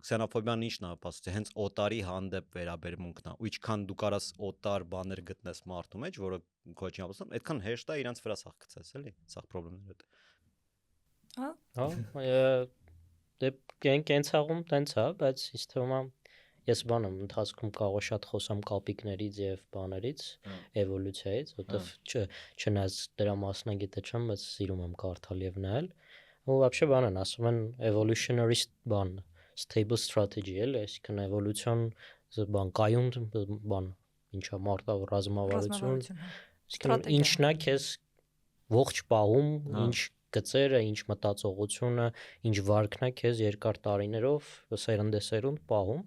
Քսենոֆոբիան ի՞նչն է ապացուցի, հենց օտարի հանդեպ վերաբերմունքն է, ու ինչքան դու կարաս օտար բաներ գտնես մարդու մեջ, որը քո չի ապացուցում, այդքան հեշտ է իրանց վրա սախ գցես, էլի, սախ խնդիրները։ Դե կենցաղում տենց է, բայց ինձ թվում է ես բանում ընթացքում կարող շատ խոսամ կապիկներից եւ բաներից, էվոլյուցիայից, որտեվ չնայած դրա մասնագետը չեմ, բայց սիրում եմ կարդալ եւ նայել։ Ու вообще բանն ասում են evolutionary բան, stable strategy էլ, այսինքն էվոլյուցիոն բան, կայուն բան, ինչա մարտավ ռազմավարություն, այսինքն ինչն է քեզ ողջ պահում, ինչ գծերը, ինչ մտածողությունը, ինչ վարքն է քեզ երկար տարիներով սերնդեսերունդ պահում,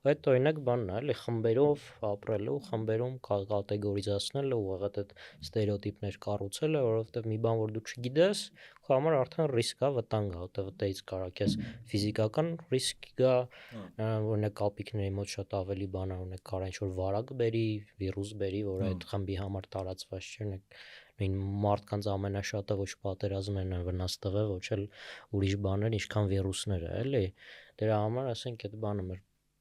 այդ օրինակ բանն է, էլի խմբերով ապրելու, խմբերում կատեգորիզացնելը ու այդ ստերեոտիպներ կառուցելը, որովհետև մի բան որ դու չգիտես, քո համար արդեն ռիսկ է, վտանգ է, որտեղ դից կարա քեզ ֆիզիկական ռիսկ գա, օրինակ կապիկների մոտ շատ ավելի բան է, օրինակ կարա ինչ-որ վարակ բերի, վիրուս բերի, որ այդ խմբի համար տարածված չէ, նույն մարդկանց ամենաշատը ոչ պատերազմներն են վնաս տվել, ոչ էլ ուրիշ բաներ, ինչքան վիրուսները, էլի։ Դրա համար ասենք այդ բանը մեր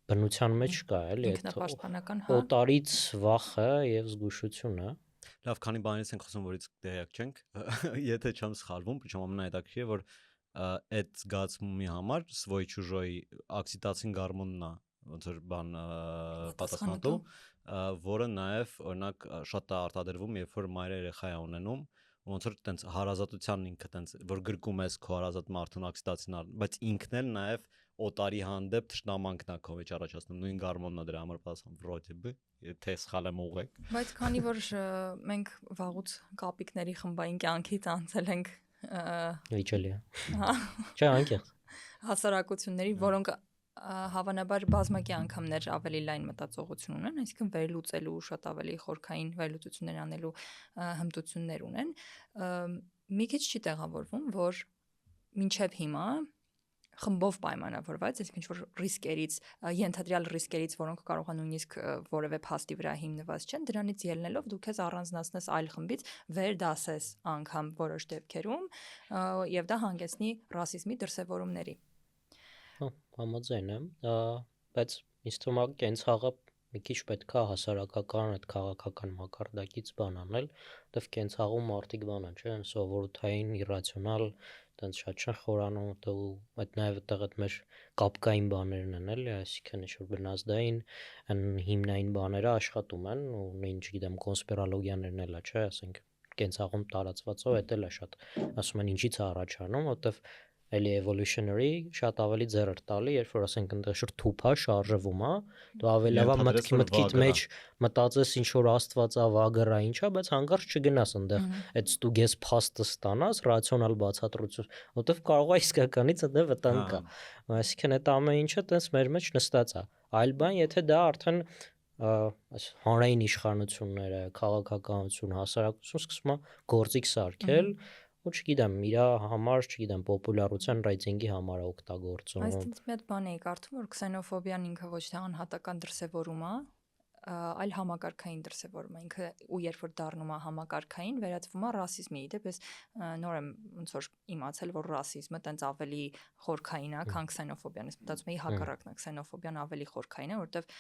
բնության մեջ կա, էլի, ինքնապաշտպանական, օտարից վախը եւ զգուշությունը։ Լավ, քանի բաներից ենք խոսում, որից տեղյակ չենք, եթե չեմ սխալվում, причем ամենահետաքրքիրը որ այդ զգացմունքի համար свой-чужой օքսիտոցին գորմոնն է, ոնց որ բան պատասխանատու, որը նաև օրինակ շատ է արտադրվում, երբ որ մայրը երեխա է ունենում, ոնց որ տենց հարազատության ինքը տենց որ գրկում ես քո հարազատ մարդուն օքսիտոցին, բայց ինքն էլ նաև օտարի հանդեպ թշնամանքն է քո մեջ առաջացնում, նույն գորմոնն է դրա համար պատասխան, վրոդի բը, թե սխալ եմ ուղղեք։ Բայց քանի որ մենք վաղուց կապիկների խմբային կյանքից անցել ենք Վիճելի է։ Չէ, անկեղծ։ Հասարակությունների, որոնք հավանաբար բազմակի անգամներ ավելի լայն մտածողություն ունեն, այսինքն վերլուծելու շատ ավելի խորքային վերլուծություններ անելու հմտություններ ունեն, մի քիչ չի տեղավորվում, որ մինչև հիմա խմբով պայմանավորված, այսինքն ինչ-որ ռիսկերից, ենթադրյալ ռիսկերից, որոնք կարող են նույնիսկ որևէ փաստի վրա հիմնված չեն, դրանից ելնելով դու քեզ առանձնացնես այլ խմբից, վերդասես անգամ որոշ դեպքերում եւ դա հանգեցնի ռասիզմի դրսևորումների։ Համաձայն եմ, բայց ինձ թվում է կենցաղը մի քիչ պետք է հասարակական այդ քաղաքական մակարդակից բան անել, որտեվ կենցաղում մարդիկ բան են, չէ՞, սովորութային, իրացիոնալ, այտենց շատ չեն խորանում, ու այդ նաև այդտեղ այդ մեր կապկային բաներն են, էլի, այսինքն ինչ-որ բնազդային, հիմնային բաները աշխատում են, ու նույն, չգիտեմ, կոնսպիրոլոգիաներն էլ է, չէ՞, ասենք կենցաղում տարածվածով էդ էլ է շատ, ասում են ինչից է առաջանում, որտեվ էլի evolutionary շատ ավելի ձեռր տալի, երբ որ ասենք այնտեղ շուտ թուփա շարժվում է, դու ավելի լավ մտքիդ մեջ մտածես ինչ որ աստվածա վագրա ինչա, բայց հանկարծ չգնաս այնտեղ այդ ստուգես փաստը ստանաս, ռացիոնալ բացատրություն, որտեվ կարող է իսկականից այնտեղ վտանգ կա։ Այսինքն այդ ամեն ինչը տենց մեր մեջ նստած է։ Այլ բան, եթե դա արդեն հանրային իշխանությունները, քաղաքականություն, հասարակություն սկսում է գործիք սարքել, ու չգիտեմ, իրա համար, չգիտեմ, պոպուլարության ռեյտինգի համար է օգտագործում։ Այսինքն մի հատ բան էի կարդում, որ քսենոֆոբիան ինքը ոչ թե անհատական դրսևորում է, այլ համակարգային դրսևորում է, ինքը ու երբ որ դառնում է համակարգային, վերածվում է ռասիզմի, դեպս նոր եմ ոնց որ իմացել, որ ռասիզմը տենց ավելի խորքային է, քան քսենոֆոբիան, ես մտածում եի հակառակն է, քսենոֆոբիան ավելի խորքային է, որտեվ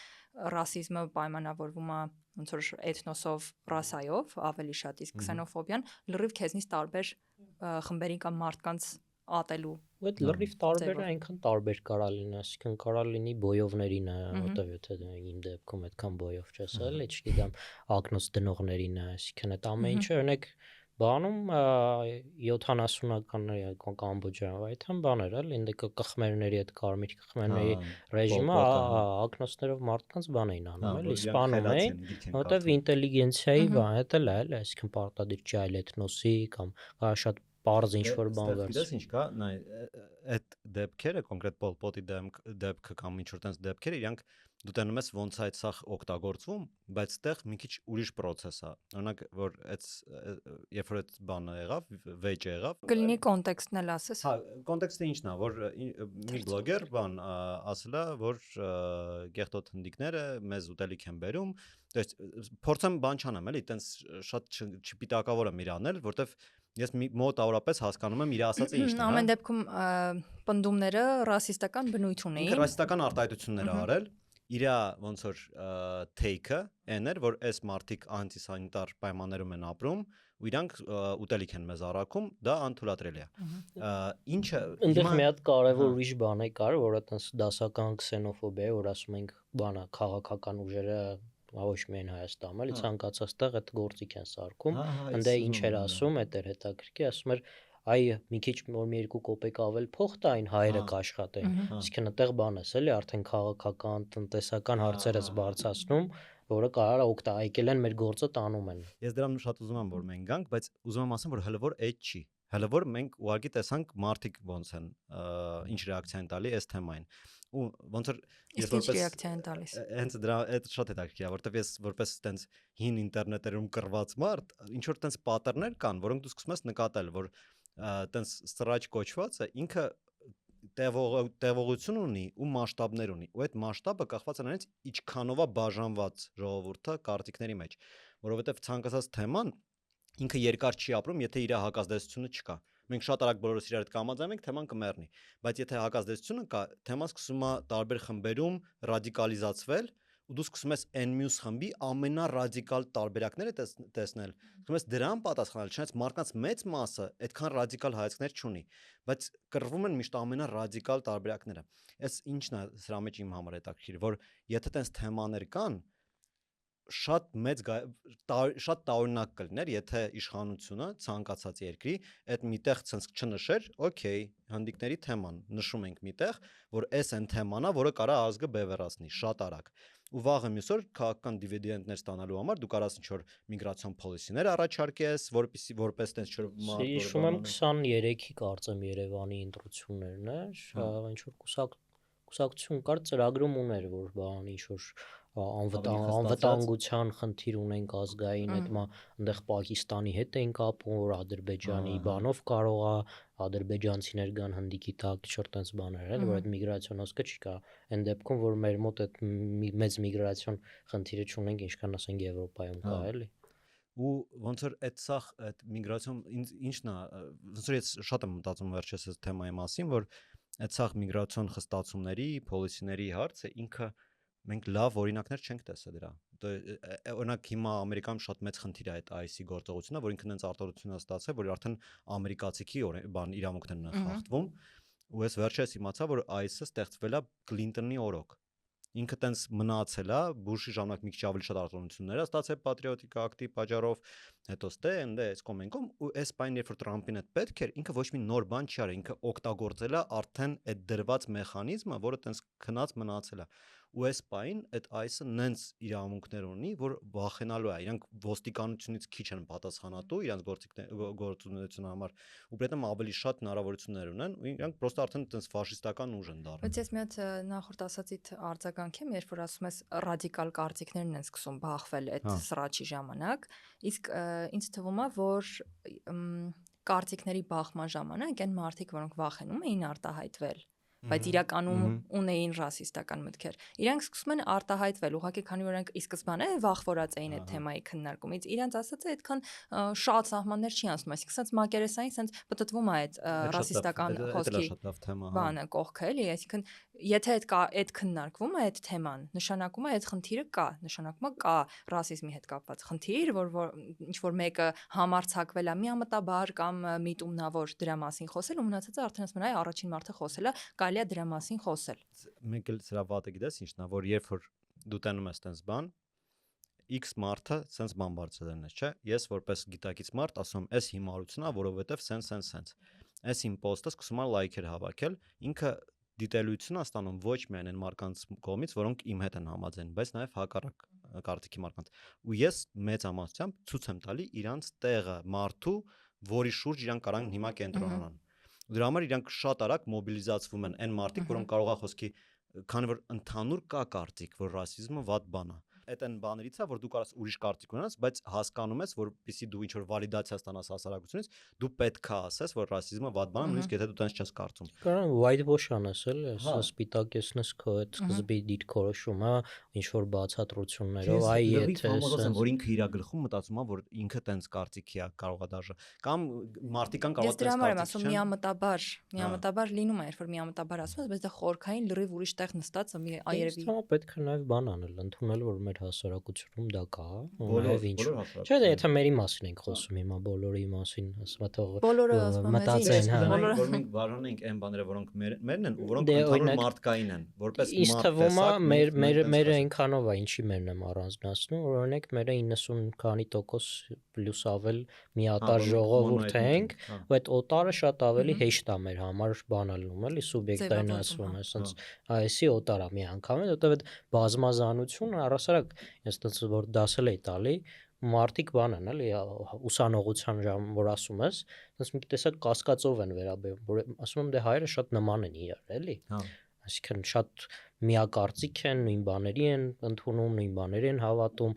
ռասիզմը պայմանավորվում է ոնց որ էթնոսով, ռասայով ավելի շատ, իսկ քսենոֆոբիան լրիվ քեզնից տարբեր խմբերի կամ մարդկանց ատելու։ Այդ լրիվ տարբեր է, այնքան տարբեր կարա լինի, այսինքն կարա լինի բոյովներին է, որտեվ եթե իմ դեպքում այդքան բոյով չես էլ, չգիտեմ, ակնոց դնողներին է, այսինքն այդ ամեն ինչը օրինակ բանում 70-ականների Կամբոջայում այդքան բաներ էլ ինձ կխմերների այդ կարմիր կխմերների ռեժիմը ակնոցներով մարդկանց բան էին անում, էլի սպանում էին, որտեվ ինտելիգենցիայի բան է էլ, այսինքն պարտադիր չի այլ էթնոսի կամ շատ Պարզ ինչ-որ բան վերց։ Գիտես ինչ կա, նայ, այդ դեպքերը, կոնկրետ Պոլպոտի դեպքը կամ ինչ-որ տենց դեպքերը, իրանք դու տենում ես ոնց այդ սա օգտագործվում, բայց այդտեղ մի քիչ ուրիշ process է։ Օրինակ, որ այդ երբ որ այդ բանը եղավ, վեճը եղավ, կլինի կոնտեքստն էլ ասես։ Հա, կոնտեքստը ինչն է, որ մի բլոգեր բան ասել է, որ գեղտոտ հնդիկները մեզ ուտելիք են բերում, то есть փորձեմ բան չանեմ, էլի, տենց շատ չպիտակավոր եմ իրանել, որտեվ Ես մոտավորապես հասկանում եմ իր ասածը ինչն է, հա։ Ամեն դեպքում պնդումները ռասիստական բնույթ ունեին։ Ինքը ռասիստական արտահայտություններ ա արել, իր ոնց որ take-ը այն էր, որ այս մարդիկ անտիսանիտար պայմաններում են ապրում ու իրանք ուտելիք են մեզ առաքում, դա անթույլատրելի է։ Ինչը Այնտեղ մի հատ կարևոր ուրիշ բան է կար, որ այտենց դասական քսենոֆոբիա է, որ ասում ենք բանա քաղաքական ուժերը ոչ միայն Հայաստանում, էլի ցանկացած տեղ այդ գործիք են սարքում։ Ընդ ինչ էր ասում, այդ էր հետաքրքիր, ասում էր այ մի քիչ որ մի 2 կոպեկ ավել փող տային հայերը կաշխատեն։ Իսկ այնտեղ բան էս էլի արդեն քաղաքական, տնտեսական հարցերից բարձրացնում, որը կարող է եկել են մեր գործը տանում են։ Ես դրան շատ ուզում եմ որ մենք գանք, բայց ուզում եմ ասեմ որ հələ որ այդ չի։ Հələ որ մենք ուղղակի տեսանք մարդիկ ոնց են ինչ ռեակցիա են տալի այս թեմային։ Ու ոնց որ ես որպես ռեակցիա են տալիս։ Հենց դրա այդ շատ հետաքրքիր է, որովհետև ես որպես այտենց հին ինտերնետերում կռված մարդ, ինչ որ այտենց պատերներ կան, որոնք դու սկսում ես նկատել, որ այտենց սրաչ կոչվածը ինքը տևողություն ունի ու մասշտաբներ ունի։ Ու այդ մասշտաբը կախված է նրանից ինչքանով է բաժանված ժողովուրդը կարծիքների մեջ, որովհետև ցանկացած թեման ինքը երկար չի ապրում, եթե իր հակազդեցությունը չկա։ Մենք շատ արագ բոլորս իրար հետ կհամաձայնենք, թեման կմեռնի, բայց եթե հակազդեցությունը կա, թեման սկսում է տարբեր խմբերում ռադիկալիզացվել ու դու սկսում ես այն մյուս խմբի ամենառադիկալ տարբերակները տեսնել, սկսում ես դրան պատասխանել, չնայած մարդկանց մեծ մասը այդքան ռադիկալ հայացքներ չունի, բայց կռվում են միշտ ամենառադիկալ տարբերակները։ Այս ինչն է սրա մեջ իմ համար հետաքրքիր, որ եթե տենց թեմաներ կան, շատ մեծ շատ տարօրինակ կլիներ, եթե իշխանությունը ցանկացած երկրի այդ միտեղ ցնցք չնշեր, օքեյ, հնդիկների թեման նշում ենք միտեղ, որ այս այն թեման է, որը կարա ազգը բևեռացնի շատ արագ։ Ու վաղը մյուս օր քաղաքական դիվիդենդներ ստանալու համար դու կարաս ինչ-որ միգրացիոն պոլիսիներ առաջարկես, որպեսզի որպես տենց ինչ-որ հիշում եմ 23-ի կարծեմ Երևանի ընտրություններն է, ինչ որ կուսակցություն կար ծրագրում ուներ, որ բան ինչ-որ անվտանգության խնդիր ունենք ազգային, հետո այնտեղ Պակիստանի հետ էին կապում, որ Ադրբեջանի բանով կարող է ադրբեջանցիներ գան հնդիկի տակ, ինչ-որ տենց բաներ էլ, որ այդ միգրացիոն հոսքը չկա։ Այն դեպքում, որ մեր մոտ այդ մեծ միգրացիոն խնդիրը չունենք, ինչքան ասենք Եվրոպայում կա, էլի։ Ու ոնց որ այդ սախ այդ միգրացիոն ինչն է, ոնց որ ես շատ եմ մտածում վերջերս այս թեմայի մասին, որ այդ սախ միգրացիոն խստացումների, պոլիսիների հարցը ինքը մենք լավ օրինակներ չենք տեսել դրա։ Օրինակ հիմա Ամերիկայում շատ մեծ խնդիր է այդ ICE գործողությունը, որ ինքն հենց արտադրություն է ստացել, որ արդեն ամերիկացիքի բան իրավունքներն են խախտվում, ու ես վերջերս իմացա, որ ICE-ը ստեղծվել է Կլինտոնի օրոք։ Ինքը տենց մնացել է, Բուշի ժամանակ մի քիչ ավելի շատ արտոնություններ է ստացել պատրիոտիկ ակտի պատճառով, հետո ստե ընդ էս կոմենկոմ ու այս բանը երբ որ Տրամպին այդ պետք էր, ինքը ոչ մի նոր բան չի արել, ինքը օգտագործել է արդեն այդ դրված մեխանիզմը, որը տենց քնած մնացել է։ Ու այս բանը այդ ICE-ը նենց իրավունքներ ունի, որ վախենալու է, իրանք ոստիկանությունից քիչ են պատասխանատու իրանք գործունեության համար, ու при этом ավելի շատ հնարավորություններ ունեն, ու իրանք պրոստը արդեն տենց ֆաշիստական ուժ են դառնում։ Բայց ես մի հատ նախորդ ասացիդ արձագանքեմ, երբ որ ասում ես ռադիկալ կարծիքներն են սկսում բախվել այդ սրաչի ժամանակ, իսկ ինձ թվում է, որ կարծիքների բախման ժամանակ այն մարդիկ, որոնք վախենում էին արտահայտվել, բայց իրականում ունեին ռասիստական մտքեր, իրանք սկսում են արտահայտվել, ուղղակի քանի որ իրանք ի սկզբանե վախվորած էին այդ թեմայի քննարկումից, իրանք ասածը այդքան շատ սահմաններ չի անցնում, այսինքն sense մակերեսային sense պատտվում է այդ ռասիստական խոսքի բանը կողքը, էլի, այսինքն եթե այդ քննարկվում է այդ թեման, նշանակում է այդ խնդիրը կա, նշանակում է կա ռասիզմի հետ կապված խնդիր, որ ինչ որ մեկը համարձակվել է միամտաբար կամ միտումնավոր դրա մասին խոսել ու մնացածը արդեն ասում են այ առաջին մարդը խոսել է, կարելի է դրա մասին խոսել։ Մենք էլ սրա վատը գիտես ինչն է, որ երբ որ դու տենում ես տենց բան, X մարդը sense բան բարձրացնեն է, չէ՞։ Ես որպես գիտակից մարդ ասում եմ, այս հիմարությունն է, որովհետև sense։ Այս իմ post-ը սկսում է լայքեր հավաքել, ինքը դիտելույթն է ստանում ոչ միայն այն մարդկանց կողմից, որոնք իմ հետ են համաձայն, բայց նաև հակառակ կարծիքի մարդկանց։ Ու ես մեծ ամասությամբ ցույց եմ տալի իրանց տեղը մարդու, որի շուրջ իրանք կարան հիմա կենտրոնանան։ Դրա համար իրանք շատ արագ մոբիլիզացվում են այն մարդիկ, որոնք կարող է խոսքի, քանի որ ընդհանուր կա կարծիք, որ ռասիզմը վատ բան է, այդ են բաներից է, որ դու կարաս ուրիշ կարծիք ունենաս, բայց հասկանում ես, որ պիսի դու ինչ որ վալիդացիա ստանաս հասարակությունից, դու պետք է ասես, որ ռասիզմը վատ բան է, նույնիսկ եթե դու տենց չես կարծում։ Կարան whitewash անես էլ, սպիտակեսնես քո այդ սկզբի դիրքորոշումը, ինչ որ բացատրություններով, այ եթե որ ինքը իր գլխում մտածում է, որ ինքը տենց կարծիքի է կարող է դաժե, կամ մարդիկան կարող է տենց կարծիք չեն։ Միամտաբար լինում է, երբ որ միամտաբար ասում ես, բայց դա խորքային լրիվ ուրիշ տեղ նստած է, այերևի։ Դա պետք է նաև բան անել, ընդունել, որ մեր հասարակությունում դա կա, նաև ինչ։ Չէ, եթե մերի մասին ենք խոսում հիմա, բոլորի մասին, ասում թող մտածեն, որ մենք բաժանենք այն բաները, որոնք մերն են, ու որոնք ընդհանուր մարդկային են, որպես մարդ տեսակ։ Մեր այնքանով է, ինչի մերն եմ առանձնացնում, որ օրինակ մերը 90 քանի % պլյուս ավել միատար ժողովուրդ ենք, ու այդ օտարը շատ ավելի հեշտ է մեր համար բանալնում, էլի սուբյեկտային ասվում է, ասենց այսի օտար է մի անգամ, որտեղ այդ բազմազանությունը առասարակ, ես տենց որ դասել էի տալի, մարդիկ բան են, էլի ուսանողության ժամ, որ ասում ես, ասես մի տեսակ կասկածով են վերաբերվում, որ ասում եմ դե հայերը շատ նման են իրար, էլի։ Այսինքն շատ միակարծիք են, նույն բաների են ընդունում, նույն բաների են հավատում,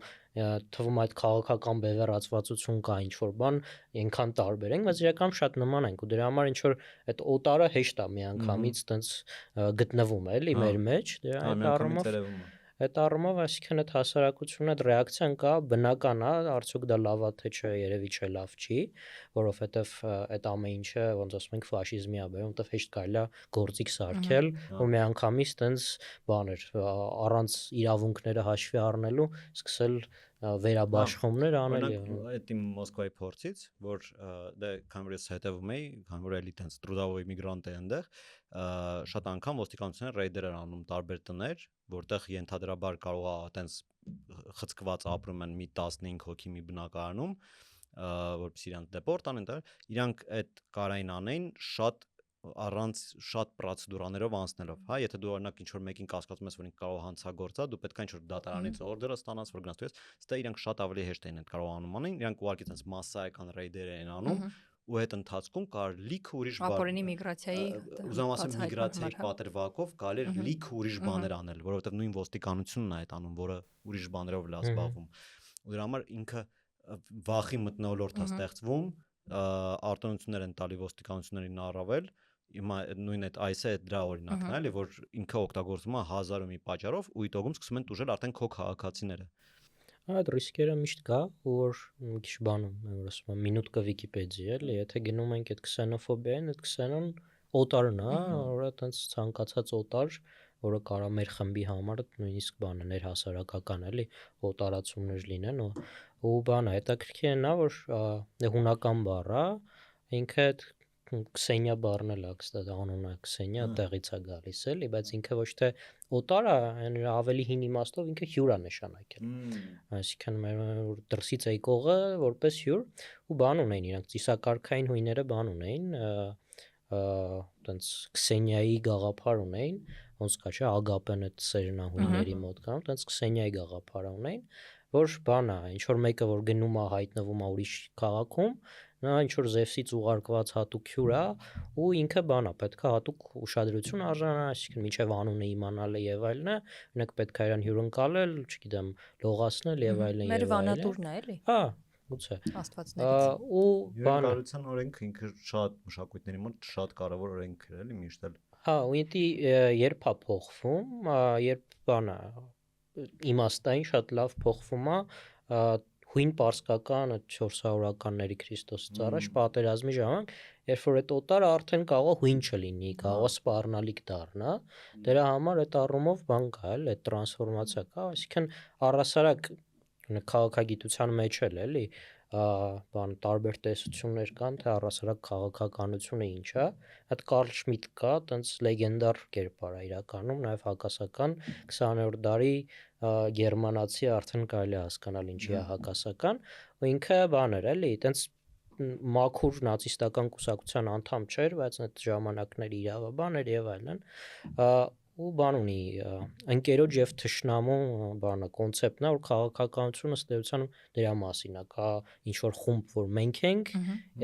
թվում այդ քաղաքական բևեռացվածություն կա ինչ որ բան, այնքան տարբեր են, բայց իրականում շատ նման ենք ու դրա համար ինչ որ այդ օտարը հեշտ է միանգամից տենց գտնվում է, էլի մեր մեջ, դրա այդ առումով այսինքն այդ հասարակությունը այդ ռեակցիան կա, բնական է, արդյոք դա լավ է թե չէ, երևի չէ լավ չի, որովհետև այդ ամեն ինչը ոնց ասում ենք ֆաշիզմի է բերում, որովհետև հեշտ կարելի է գործիք սարքել ու միանգամից տենց բաներ առանց իրավունքները հաշվի առնելու սկսել վերաբաշխումներ անել։ Այդ իմ Մոսկվայի փորձից, որ դե քանի որ ես հետևում էի, քանի որ էլի տենց трудовой միգրանտ է այնտեղ, շատ անգամ ոստիկանությունը ռեյդեր են անում տարբեր տներ, որտեղ ենթադրաբար կարող է տենց խցկված ապրում են մի 15 հոգի մի բնակարանում, որպեսզի իրանք դեպորտ անեն, իրանք այդ կարային անեն շատ առանց շատ պրոցեդուրաներով անցնելով, հա, եթե դու օրինակ ինչ որ մեկին կասկածում ես, որ ինքը կարող հանցագործա, դու պետք է ինչ որ դատարանից օրդերը ստանաս, որ գնաս դու ես, ստե իրանք շատ ավելի հեշտ են այդ կարող անում անեն, իրանք ուղղակի տենց մասսայական ռեյդեր են անում ու այդ ընթացքում կար լիքը ուրիշ բան։ Ապօրինի միգրացիայի, ուզում ասեմ միգրացիայի պատրվակով կարելի էր լիքը ուրիշ բաներ անել, որովհետև նույն ոստիկանությունն է այդ անում, որը ուրիշ բաներով լա զբաղվում։ Ու դրա համար ինքը վախի մթնոլորտ է ստեղծվում, արտոնություններ են տալի ոստիկանություններին առավել, հիմա նույն այդ այս է դրա օրինակն է, էլի որ ինքը օգտագործում է 1000 ու մի պատճառով ու իտոգում սկսում են տուժել արդեն քո քաղաքացիները։ Այդ ռիսկերը միշտ կա, որ մի քիչ բանում, որ ասում եմ մինուտկա Վիկիպեդիա, էլի, եթե գնում ենք այդ քսենոֆոբիային, այդ քսենոն օտարն է, որը այտենց ցանկացած օտար, որը կարա մեր խմբի համար նույնիսկ բանը ներհասարակական, էլի, օտարացումներ լինեն ու բանը, հետաքրքիր է նա, որ հունական բառ է, ինքը Քսենիա բառն էլ է, կստати անունը Քսենիա տեղից է գալիս էլի, բայց ինքը ոչ թե օտար է, ավելի հին իմաստով ինքը հյուր է նշանակել։ Այսինքն մեր դրսից եկողը որպես հյուր ու բան ունեն իրանք ծիսակարգային հույները բան ունեն, տենց Քսենիայի գաղափար ունեն, ոնց կա չէ, Ագապեն այդ սերնահույների մոտ կա, տենց Քսենիայի գաղափար ունեն, որ բան է, ինչ որ մեկը որ գնում է հայտնվում է ուրիշ քաղաքում, նա ինչ որ Զևսից ուղարկված հատուկ հյուր է ու ինքը բան է, պետք է հատուկ ուշադրություն արժանանա, այսինքն մինչև անունը իմանալը եւ այլն, ունեք պետք է իրան հյուրընկալել, չգիտեմ, լողացնել եւ այլն եւ այլն։ Մեր վանատուրն է, էլի։ Հա, գուցե։ Աստվածներից։ Ու բանը հյուրընկալության օրենքը ինքը շատ մշակույթների մոտ շատ կարևոր օրենք է, էլի միշտ էլ։ Հա, ու ինտի երբ է փոխվում, երբ բանը իմաստային շատ լավ փոխվում է հույն պարսկական 400-ականների Քրիստոսից առաջ պատերազմի ժամանակ, երբ որ այդ օտարը արդեն կարող հույն չլինի, կարող սպառնալիք դառնա, դրա համար այդ առումով բան կա, էլ այդ տրանսֆորմացիա կա, այսինքն առասարակ քաղաքագիտության մեջ էլ էլի, բան տարբեր տեսություններ կան, թե առասարակ քաղաքականությունը ինչ է, այդ Կարլ Շմիտ կա, տենց լեգենդար կերպար է իրականում, նաև հակասական 20-րդ դարի գերմանացի արդեն կարելի է հասկանալ ինչի է հակասական, ու ինքը բան էր էլի, տենց մաքուր նացիստական կուսակցության անդամ չէր, բայց այդ ժամանակների իրավաբան էր եւ այլն, ու բան ունի ընկերոջ եւ թշնամու բանը կոնցեպտն է, որ քաղաքականությունը ստեյցիանում դրա մասին է, կա ինչ որ խումբ, որ մենք ենք,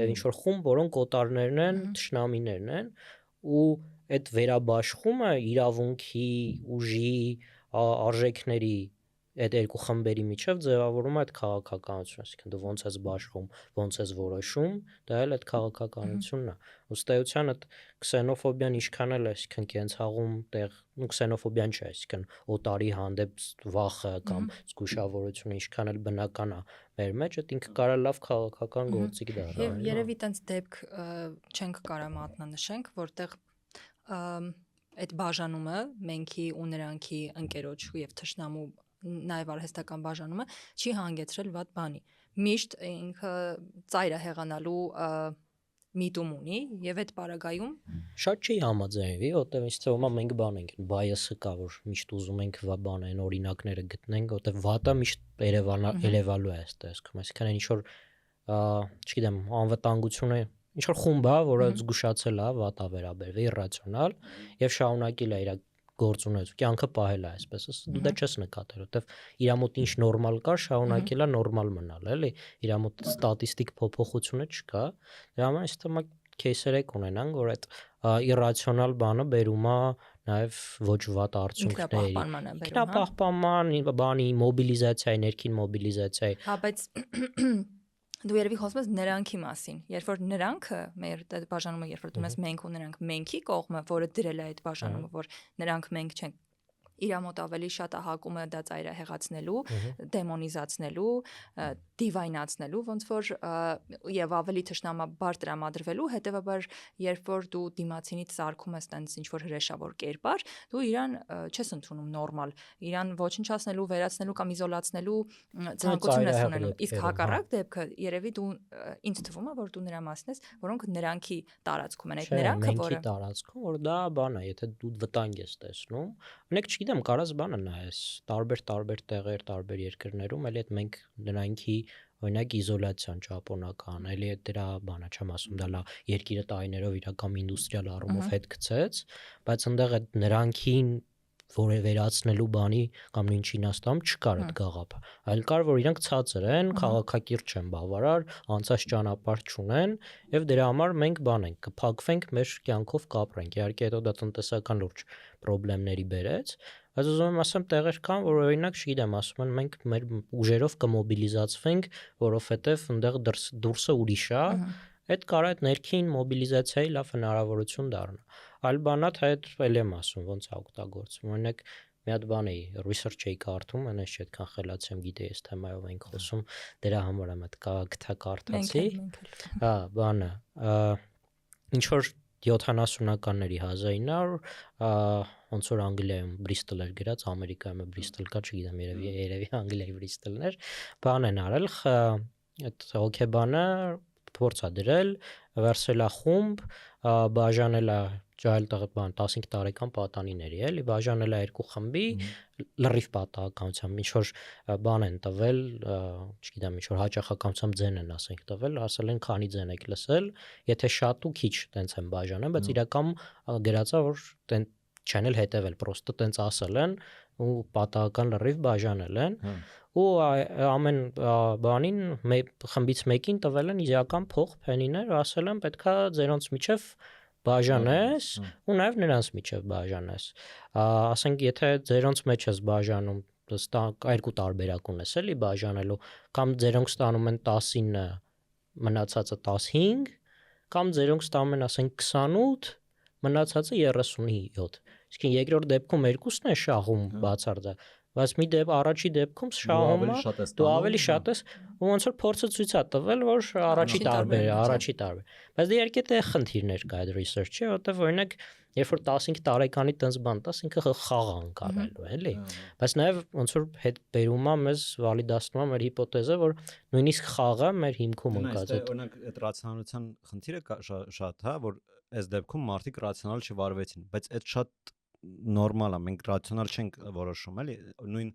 եւ ինչ որ խումբ, որոնք օտարներն են, թշնամիներն են, ու այդ վերաբաշխումը իրավունքի, ուժի, արժեքների այդ երկու խմբերի միջև ձևավորում է այդ քաղաքականությունը, այսինքն դու ոնց ես բաշխում, ոնց ես որոշում, դա էլ այդ քաղաքականությունն է։ Ըստեյության այդ քսենոֆոբիան ինչքան էլ է, այսինքն կենցաղում տեղ, քսենոֆոբիան չէ, այսինքն օտարի հանդեպ վախը կամ զգուշավորությունը ինչքան էլ բնական է մեր մեջ, այդ ինքը կարա լավ քաղաքական գործիք դառնա։ Եվ երևի տենց դեպք չենք կարա մատնանշենք, որտեղ այդ բաժանումը մենքի ու նրանքի ընկերոջ եւ թշնամու նաև արհեստական բաժանումը չի հանգեցրել վատ բանի։ Միշտ ինքը ծայրը հեղանալու միտում ունի եւ այդ պարագայում շատ չի համաձայնվի, որտեղ ինձ թվում է մենք բան ենք, բայասը կա, որ միշտ ուզում ենք բան օրինակները գտնենք, որտեղ վատը միշտ երևալու է այս տեսքում, այսինքն ինչ որ չգիտեմ, անվտանգությունը ինչ որ խումբ է, որը զգուշացել է վատա վերաբերվի, իրացիոնալ եւ շարունակել է իր գործունեությունը, կյանքը պահել է այսպես, դու դա չես նկատել, որտեվ իր մոտ ինչ նորմալ կար, շարունակել է նորմալ մնալ, էլի, իր մոտ ստատիստիկ փոփոխությունը չկա, դրա համար ինձ թվում է кейսեր կունենան, որ այդ իրացիոնալ բանը բերում է նաև ոչ վատ արդյունքների, ինքնապահպանման, բանի, մոբիլիզացիայի, ներքին մոբիլիզացիայի։ Հա, բայց դու երևի խոսում ես նրանքի մասին, երբ որ նրանքը մեր այդ բաժանումը, երբ որ դու ես մենք ու նրանք, մենքի կողմը, որը դրել է այդ բաժանումը, որ նրանք մենք չենք, իր մոտ ավելի շատ է հակումը դա ծայրահեղացնելու, դեմոնիզացնելու, դիվայնացնելու, ոնց որ եւ ավելի թշնամաբար տրամադրվելու, հետեւաբար երբ որ դու դիմացինից սարքում ես տենց ինչ որ հրեշավոր կերպար, դու իրան չես ընդունում նորմալ, իրան ոչնչացնելու, վերացնելու կամ իզոլացնելու ցանկություն ես ունենում։ Իսկ հակառակ դեպքը երևի դու ինձ թվում է, որ դու նրա մասն ես, որոնք նրանքի տարածքում են, այդ նրանքը, որը տարածքում, որ դա բան է, եթե դու վտանգ ես տեսնում, մենակ չգիտեմ, կարաս բանը նայես, տարբեր տեղեր, տարբեր երկրներում, էլի այդ մենք նրանքի օրինակ իզոլացիան ճապոնական, էլի դրա բանը չեմ ասում, դա լա երկիրը տարիներով իրական ինդուստրիալ առումով հետ գցեց, բայց այնտեղ այդ նրանքին որը վերացնելու բանի կամ նույն Չինաստանում չկար այդ գաղափը, այլ կար որ իրանք ցածր են, քաղաքակիրթ չեն բավարար, անցած ճանապարհ չունեն եւ դրա համար մենք բան ենք, կփակվենք մեր կյանքով կապրենք։ Իհարկե հետո դա տնտեսական լուրջ խնդիրների բերեց, բայց ուզում եմ ասեմ տեղեր կան, որ օրինակ չգիտեմ, ասում են մենք մեր ուժերով կմոբիլիզացվենք, որովհետեւ այնտեղ դուրսը ուրիշ է, այդ կարա այդ ներքին մոբիլիզացիայի լավ հնարավորություն դառնա։ Այլ բանա թե այդ էլ եմ ասում, ոնց է օգտագործվում։ Օրինակ մի հատ բան էի research էի կարդում, այնպես չէ, այդքան խելացի եմ, գիտեի այս թեմայով ենք խոսում, դրա համար եմ այդ գտա կարդացի։ Հա, բանը, ինչ որ 70-ականների 1900 ոնց որ Անգլիայում Բրիստոլ էր գրած, Ամերիկայում Բրիստոլ կա, չգիտեմ, երևի Անգլիայի Բրիստոլն էր, բան են արել, այդ հոկեբանը փորձ է դրել, վերցրել է խումբ, բաժանել է ջահել տղան 15 տարեկան պատանիների, էլի, բաժանել է երկու խմբի, լրիվ պատահականությամբ ինչ որ բան են տվել, չգիտեմ, ինչ որ հաճախականությամբ ձեն են ասենք տվել, ասել են քանի ձեն եք լսել, եթե շատ ու քիչ տենց են բաժանել, բայց իրականում գրած է որ տեն չեն էլ հետևել, պրոստը տենց ասել են ու պատահական լրիվ բաժանել են ու ամեն բանին խմբից մեկին տվել են իրական փող փենիներ, ասել են պետքա ձերոնց միջև բաժանես ու նաև նրանց միջև բաժանես, ասենք եթե ձերոնց մեջ ես բաժանում, երկու տարբերակ ունես էլի բաժանելու, կամ ձերոնք ստանում են 19, մնացածը 15, կամ ձերոնք ստանում են ասենք 28, մնացածը 37, իսկ երկրորդ դեպքում երկուսն է շահում բացարձակ, բայց մի առաջի դեպքում շահումը դու ավելի շատ ես ու ոնց որ փորձը ցույց է տվել, որ առաջի տարբեր, բայց դե իհարկե դե խնդիրներ կա այդ research-ի, որտեղ օրինակ երբ որ 15 տարեկանի տես բան տաս, ինքը խաղ անկարելու էլի, բայց նաև ոնց որ հետ բերում է մեզ վալիդացնում է մեր հիպոթեզը, որ նույնիսկ խաղը մեր հիմքում ընկած է։ Օրինակ այդ ռացիոնալության խնդիրը կա շատ, հա, որ այս դեպքում մարդիկ ռացիոնալ չվարվեցին, բայց այդ շատ նորմալ է, մենք ռացիոնալ չենք որոշում, էլի, նույն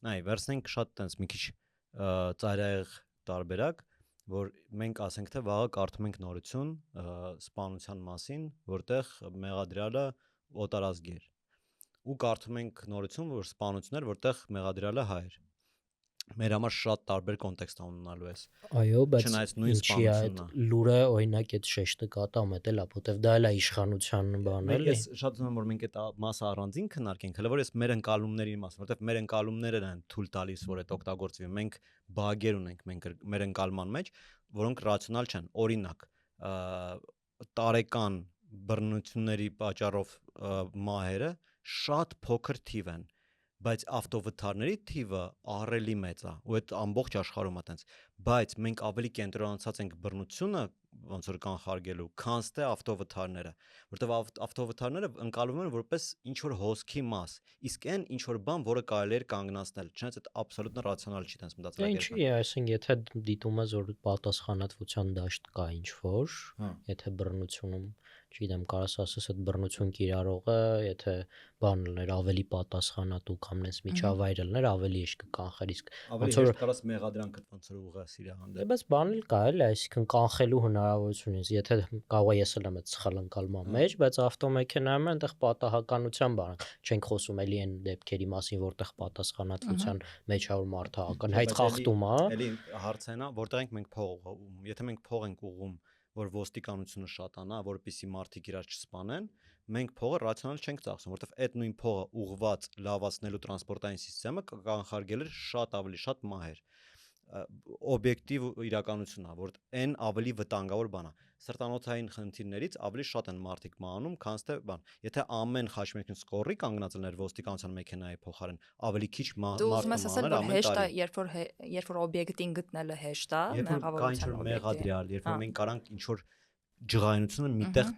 նայ, վերցնենք շատ տենց մի քիչ ծայրահեղ տարբերակ, որ մենք ասենք թե վաղը կարդում ենք նորություն սպանության մասին, որտեղ մեղադրյալը օտարազգի էր, ու կարդում ենք նորություն, որ սպանություններ, որտեղ մեղադրյալը հայ էր, մեր համար շատ տարբեր կոնտեքստ ունենալու է։ Այո, բայց Չնայած նույն ինչի է այդ լուրը օրինակ այդ շեշտը կատամ էլ է, որտեվ դա էլ է իշխանության բան էլի։ Ես շատ ուզում եմ որ մենք այդ մասը առանձին քննարկենք, հələ որ ես մեր ընկալումների մասը, որտեվ մեր ընկալումներն են թույլ տալիս, որ այդ օգտագործվի։ Մենք բագեր ունենք մեր ընկալման մեջ, որոնք ռացիոնալ չեն։ Օրինակ, տարեկան բռնությունների պատճառով մահերը շատ փոքր թիվ են, բայց ավտովթարների թիվը ահռելի մեծ է, ու այդ ամբողջ աշխարհում է տենց, բայց մենք ավելի կենտրոնացած ենք բռնությունը ոնց որ կանխարգելու, քան թե ավտովթարները, որտեղ ավտովթարները ընկալվում են որպես ինչ որ հոսքի մաս, իսկ այն ինչ որ բան, որը կարելի է կանգնացնել, չնայած այդ աբսոլյուտ ռացիոնալ չի տենց մտածելակերպը։ Ինչի է, այսինքն եթե դիտում ես որ պատասխանատվության դաշտ կա ինչ որ, եթե բռնությունում, չգիտեմ, կարաս ասես այդ բռնություն կիրառողը, եթե բան լներ ավելի պատասխանատու կամ նես միջավայր լներ, ավելի ինչ կկանխեր, իսկ ոնց որ կարաս մեղադրանքը ոնց որ ուղղասի իր հանդեպ։ Բայց բան էլ կա էլ, այսինքն կանխելու հնարավորություն ունի, եթե կարող է ես էլ եմ այդ սխալ ընկալման մեջ, բայց ավտոմեքենայում այնտեղ պատահականության բան, չենք խոսում էլի այն դեպքերի մասին, որտեղ պատասխանատվության մեջ ա որ մարդը ակնհայտ խախտում է։ Էլի հարցն է, որտեղ ենք մենք փող ուղղում, եթե մենք փող ենք ուղղում, որ ոստիկանությունը շատանա, որպեսզի մարդիկ իրար չսպանեն, մենք փողը ռացիոնալ չենք ծախսում, որովհետև այդ նույն փողը ուղղված լավացնելու տրանսպորտային համակարգը կանխարգել էր շատ ավելի շատ մահեր։ Օբյեկտիվ իրականությունն է, որ այն ավելի վտանգավոր բան է։ Սրտանոթային խնդիրներից ավելի շատ են մարդիկ մահանում, քան թե բան։ Եթե ամեն խաչմերուկին սկորի կանգնած լիներ ոստիկանության մեքենայի փոխարեն, ավելի քիչ մարդ կմահանար ամեն տարի։ Երբ որ օբյեկտին գտնելը հեշտ է, մեղավորության օբյեկտը։ Երբ որ մենք կարանք ինչ որ ջղայնությունը միտեղ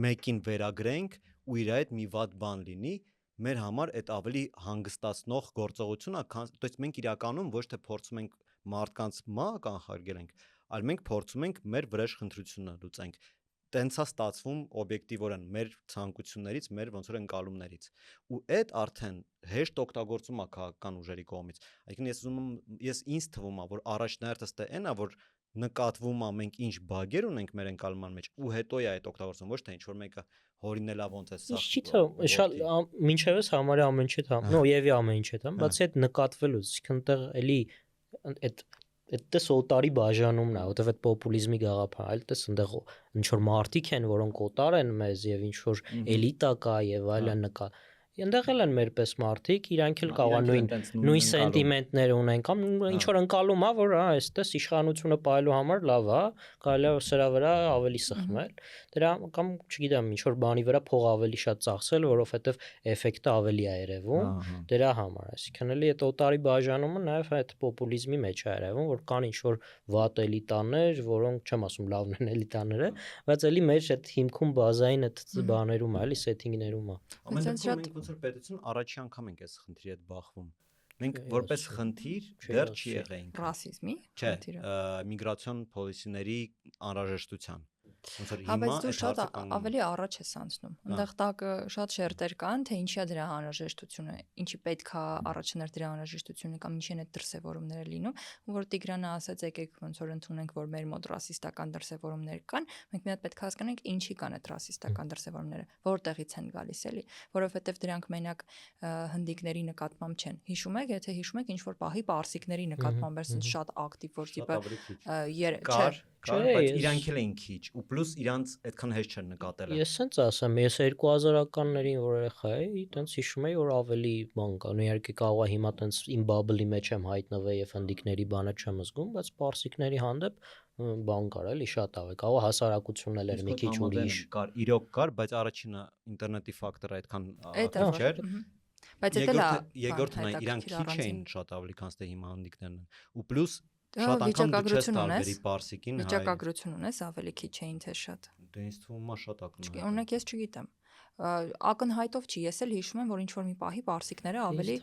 մեկին վերագրենք ու իր այդ մի վատ բան լինի, մեր համար այդ ավելի հանգստացնող գործողություն է, քան դες մենք իրականում ոչ թե փորձում ենք մարդկանց մահ կանխարգելենք, այլ մենք փորձում ենք մեր վրեժխնդրությունը լուծենք։ Տենց է ստացվում օբյեկտիվորեն մեր ցանկություններից, մեր ոնց որ ընկալումներից։ Ու այդ արդեն հեշտ օգտագործում է քաղաքական ուժերի կողմից։ Այսինքն ես ինձ թվում է, որ առաջնահերթս թե այն է, որ նկատվում է մենք ինչ բագեր ունենք մեր ընկալման մեջ, ու հետո է այդ օգտագործում, ոչ թե ինչ որ մեկը հորինելա ոնց է սա։ Չի թվում, շատ մինչև էս համարյա ամեն ինչ է թվում։ Նո, եւի ամեն ինչ է թվում, բայց այդ նկատվելուց, այսինքն էլի այդ դες օտարի բաժանումն է, որովհետև այդ պոպուլիզմի գաղափարը, այլ դες այնտեղ ինչ որ մարտիկ են, որոնք օտար են մեզ եւ ինչ որ էլիտա կա եւ այլն նկա։ Այնտեղ էլ են մերպես մարդիկ, իրանք էլ կարող են նույն սենտիմենտներ ունեն կամ ինչ որ ընկալում է, որ այստես իշխանությունը պահելու համար լավ է, կարելի է սրա վրա ավելի սխմել։ Դրա կամ չգիտեմ, ինչ որ բանի վրա փող ավելի շատ ծախսել, որովհետև էֆեկտը ավելի է երևում դրա համար։ Այսինքն էլի այդ օտարի բաժանումը նաև այդ պոպուլիզմի մեջ է երևում, որ կան ինչ որ վատ էլիտաներ, որոնք չեմ ասում լավն են էլիտաները, բայց էլի մեր այդ հիմքում բազային այդ բաներում է, էլի սեթինգներում է։ Ամեն դեպքում ոնց որ պետություն առաջի անգամ ենք այս խնդրի հետ բախվում։ Մենք որպես խնդիր դեռ չի եղեինք։ Ռասիզմի խնդիրը։ Միգրացիոն պոլիսիների անհրաժեշտության։ Բայց դու շատ ավելի առաջ ես անցնում։ Այնտեղ տակը շատ շերտեր կան, թե ինչի է դրա անհրաժեշտությունը, ինչի պետք է առաջներ դրա անհրաժեշտությունը կամ ինչի են այդ դրսևորումները լինում, որ Տիգրանը ասաց եկեք ոնց որ ընդունենք, որ մեր մոտ ռասիստական դրսևորումներ կան, մենք մի հատ պետք է հասկանանք ինչի կան այդ ռասիստական դրսևորումները, որտեղից են գալիս էլի, որովհետև դրանք մենակ հնդիկների նկատմամբ չեն։ Հիշում եք, եթե հիշում եք ինչ որ պահի պարսիկների նկատմամբ էր շատ ակտիվ, որ տիպը բայց իրանք էլ էին քիչ ու պլյուս իրանց այդքան հեշտ չեն նկատել։ Ես սենց ասեմ, ես 2000-ականներին որ երեխա էի, տենց հիշում եի, որ ավելի բան կա, ու իհարկե կարող է հիմա տենց իմ բաբլի մեջ եմ հայտնվել եւ հնդիկների բանը չեմ զգում, բայց պարսիկների հանդեպ բան կար էլի շատ ավելի, կարող հասարակությունն էլ էր մի քիչ ուրիշ։ Կար, իրոք կար, բայց առաջինը ինտերնետի ֆակտորը այդքան ակտիվ չէր։ Բայց դա էլ երկրորդն է, իրանք քիչ էին շատ ավելի, քան թե հիմա հնդիկներն են։ Ու պլյուս շատ անգամ դու չես տարբերի պարսիկին հայ։ Վիճակագրություն ունես, ավելի քիչ էին թե շատ։ Դե ինձ թվում է շատ ակնհայտ։ Օրինակ ես չգիտեմ։ Ակնհայտով չի, ես էլ հիշում եմ, որ ինչ որ մի պահի պարսիկները ավելի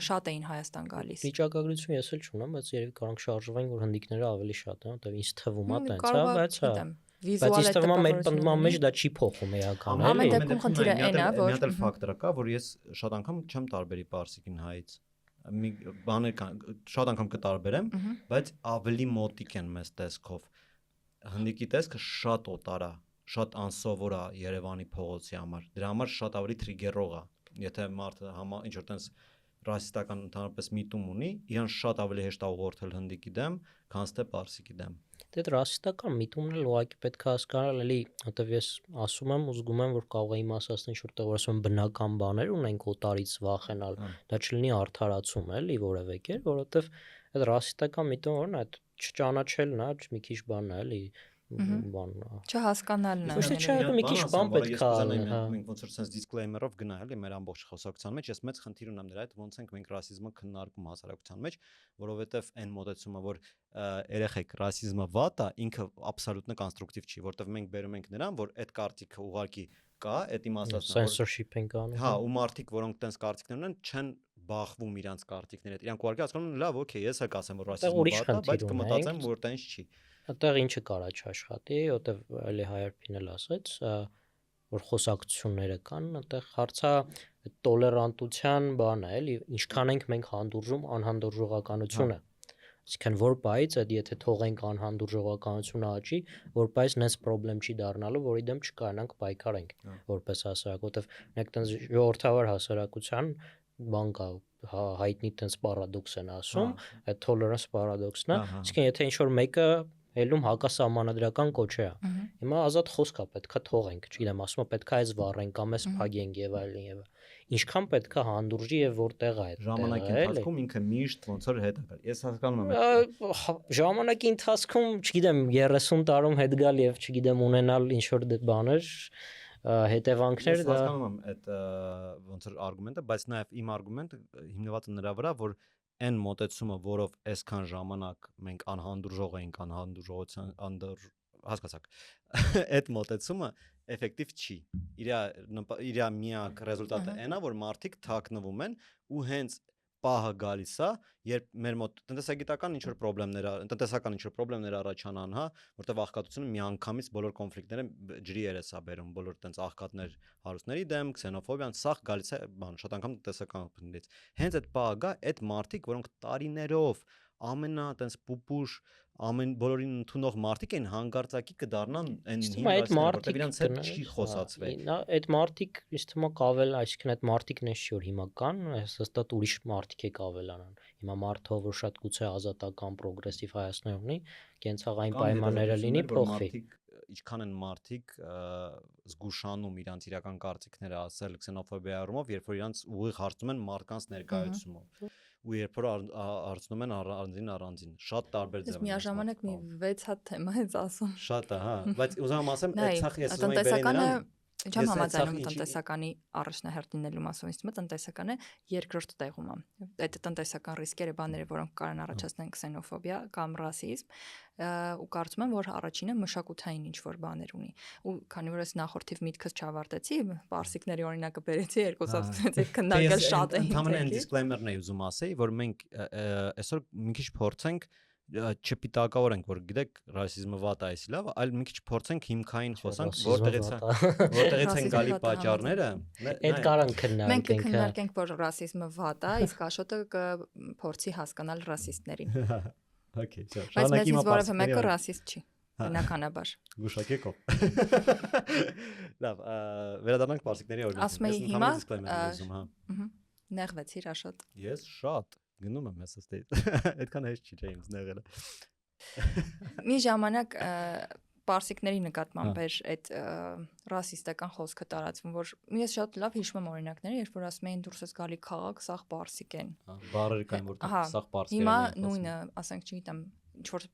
շատ էին Հայաստան գալիս։ Վիճակագրություն ես էլ չունեմ, բայց երևի կարանք շարժվային, որ հնդիկները ավելի շատ են, որտեղ ինձ թվում է տենց է, բայց հա։ Բայց ինձ թվում է մեր պնդման մեջ դա չի փոխում էական, էլի։ Ամեն դեպքում խնդիրը այն է, որ մի հատ էլ ֆակտորը կա, որ ես շատ անգամ չեմ տարբերի պարսիկին հայից։ Մի բաներ կան, շատ անգամ կտարբերեմ, բայց ավելի մոտիկ են մեզ տեսքով։ Հնդիկի տեսքը շատ օտար է, շատ անսովոր է Երևանի փողոցի համար։ Դրա համար շատ ավելի թրիգերող է։ Եթե մարդը ինչ որ տենց ռասիստական ընդհանրապես միտում ունի, իրան շատ ավելի հեշտ է ուղղորդել հնդիկի դեմ, քան թե պարսիկի դեմ։ Դե ռասիստական միտումն էլ ուղղակի պետք է հասկանալ, էլի, որտեվ ես ասում եմ ու զգում եմ, որ կարող է իմաստացնել ինչ-որտեղ որ ասում բնական բաներ ունենք օտարից վախենալ, դա չլինի արդարացում էլի որևէ կերպ, որովհետեւ այդ ռասիստական միտումը որն է, այդ չճանաչելն է, մի քիչ բանն է, էլի, բան։ Չհասկանալն է։ Ոչ թե չէ, մի քիչ բան պետք է անել, հա։ Մենք ոնց որ sense disclaimer-ով գնա էլի մեր ամբողջ խոսակցության մեջ, ես մեծ խնդիր ունեմ դրա հետ, ոնց ենք մենք ռասիզմը քննարկում հասարակության մեջ, որովհետև այն մոտեցումը, որ երեխեք ռասիզմը վատ է, ինքը աբսոլյուտն կոնստրուկտիվ չի, որովհետև մենք բերում ենք նրան, որ այդ կարծիքը ուղղակի կա, այդ իմաստացն է, censorship ենք անում։ հա, ու մարդիկ, որոնք տենց կարծիքներ ունեն, չեն բախվում իրանց կարծիքների հետ։ Իրանք ուղղակի ասում են, լավ, օքեյ, ես էլ կասեմ, որ ռասիզմը վատ է, բայց կմտածեմ, որ տենց չի։ Այդտեղ ինչը կարա չաշխատի, որտեվ էլի Հայրփին էլ ասեց, որ խոսակցությունները կան, այդտեղ հարցը տոլերանտության բան է, էլի, ինչքան ենք մենք հանդուրժում անհանդուրժողականությունը։ Այսինքն որպայից այդ եթե թողենք անհանդուրժողականությունը աճի, որպայից նես խնդրեմ չի դառնալու, որի դեմ չկայանանք պայքարենք որպես հասարակ, որտեվ մենք տենց ժողովրդավար հասարակության բան կա, հայտնի տենց պարադոքս են ասում, այդ tolerance պարադոքսն է, այսինքն եթե ինչ-որ մեկը ելում հակասահմանադրական կոչ է։ Հիմա ազատ խոսք է, պետքա թողենք, չգիտեմ, ասում եմ պետքա այս վառենք կամ այս փագենք եւ այլն եւ ինչքան պետքա հանդուրժի եւ որտեղ է այդ ժամանակի ընթացքում ինքը միշտ ոնց որ հետ է գալ։ Ես հասկանում եմ։ Ժամանակի ընթացքում, չգիտեմ, 30 տարում հետ գալ եւ չգիտեմ ունենալ ինչ որ բաներ հետևանքներ դա հասկանում եմ այդ ոնց որ արգումենտը, բայց նաեւ իմ արգումենտը հիմնված է նրա վրա, որ այն մոտեցումը, որով այսքան ժամանակ մենք անհանդուրժող էինք, անհանդուրժողության հասկացաք, այդ մոտեցումը էֆեկտիվ չի։ Իր միակ ռեզուլտատը այնա, որ մարդիկ թաքնվում են ու հենց պահը գալիս է, երբ մեր մոտ տնտեսական ինչ-որ խնդիրներ առաջանան, հա, որտեղ աղքատությունը միանգամից բոլոր կոնֆլիկտները ջրի երես է բերում, բոլոր տենց աղքատներ հարուստների դեմ, քսենոֆոբիան, սա գալիս է, բան, շատ անգամ տնտեսական խնդիրներից։ Հենց այդ պահը գա, այդ մարդիկ, որոնք տարիներով ամենա տենց պուպուշ բոլորին ընդունող մարդիկ են հանգարցակի կդառնան այն որտեղ իրանց հետ չի խոսացվել։ Այդ մարդիկ իս թվում է կավել, այսինքն այդ մարդիկն են շուր հիմա կան, հստակ ուրիշ մարդիկ է կավելանան։ Հիմա մարդը որ շատ գուցե ազատական պրոգրեսիվ Հայաստան ունի, կենցաղային պայմանները լինի փոխվի։ Ինչքան են մարդիկ զգուշանում իրանց իրական կարծիքները ասել քսենոֆոբիայի առումով, երբ որ իրանց ուղիղ հարցնում են մարդկանց ներկայացումով։ Ու երբ որ հարցնում են առանձին շատ տարբեր ձևեր։ Ես միաժամանակ մի 6 հատ թեմա ես ասում։ Շատ է, հա, բայց ուզում եմ ասեմ, այդ ցախ ես ուզում եմ բերել նրան։ Չեմ համաձայնում տնտեսականի առաջնահերթին լինելու մասով, ինձ թվում է տնտեսականը երկրորդ տեղում է։ Այդ տնտեսական ռիսկերը, բաները, որոնք կարող են առաջացնել քսենոֆոբիա կամ ռասիզմ, ու կարծում եմ, որ առաջինը մշակութային ինչ-որ բաներ ունի։ Ու քանի որ ես նախորդիվ միտքս չավարտեցի, պարսիկների օրինակը բերեցի, երկուսով քննարկել շատ է։ Ընդհանրեն դիսկլեյմերն եմ ուզում ասեի, որ մենք այսօր մի քիչ փորձենք չպիտակավորենք, որ գիտեք ռասիզմը վատ է, այսի լավ, այլ մի քիչ փորձենք հիմքային խոսանք, որտեղից են գալի պատճառները։ Այդ կարան քննարկենք։ Մենք կքննարկենք, որ ռասիզմը վատ է, իսկ Աշոտը կփորձի հասկանալ ռասիստներին։ Okay, չէ։ Բայց մեզից որևէ մեկը ռասիստ չի, բնականաբար։ Գուշակեք ով։ Լավ, վերադառնանք պարսիկների օրինակին։ Ասում էի հիմա, նեղվեցիր Աշոտ։ Ես շատ գնում եմ հեսա ստեյ։ Այդքան հեշտ չի ինձ նեղելը։ Մի ժամանակ պարսիկների նկատմամբ էր այդ ռասիստական խոսքը տարածվում, որ ես շատ լավ հիշում եմ օրինակները, երբ որ ասում էին դուրսս գալի քաղաք, սաղ պարսիկ են։ Բառեր կային, որտեղ սաղ պարսիկներ են։ Հիմա նույնը, ասենք, չգիտեմ, ինչ որ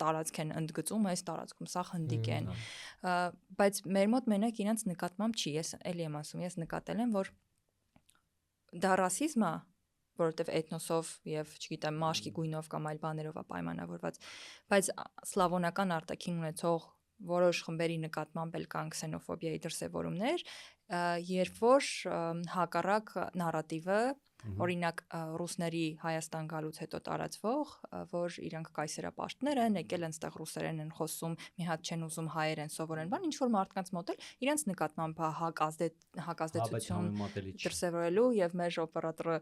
տարածք են ընդգծում, այս տարածքում սաղ հնդիկ են։ Բայց մեր մոտ մենակ իրենց նկատմամբ չի, ես էլի եմ ասում, ես նկատել եմ, որ դա ռասիզմ է, որովհետև էթնոսով եւ չգիտեմ մաշկի գույնով կամ այլ բաներով է պայմանավորված, բայց սլավոնական արտաքին ունեցող որոշ խմբերի նկատմամբ էլ կան քսենոֆոբիայի դրսևորումներ, երբ որ հակառակ նարատիվը օրինակ ռուսների Հայաստան գալուց հետո տարածվող, որ իրանք կայսերապաշտներ են, եկել են ստեղ ռուսերեն են խոսում, մի հատ չեն ուզում հայեր են սովորեն, բան ինչ որ մարդկանց մոտ էլ իրանք նկատմամբ հակազդեցություն դրսևորելու եւ մեր օպերատորը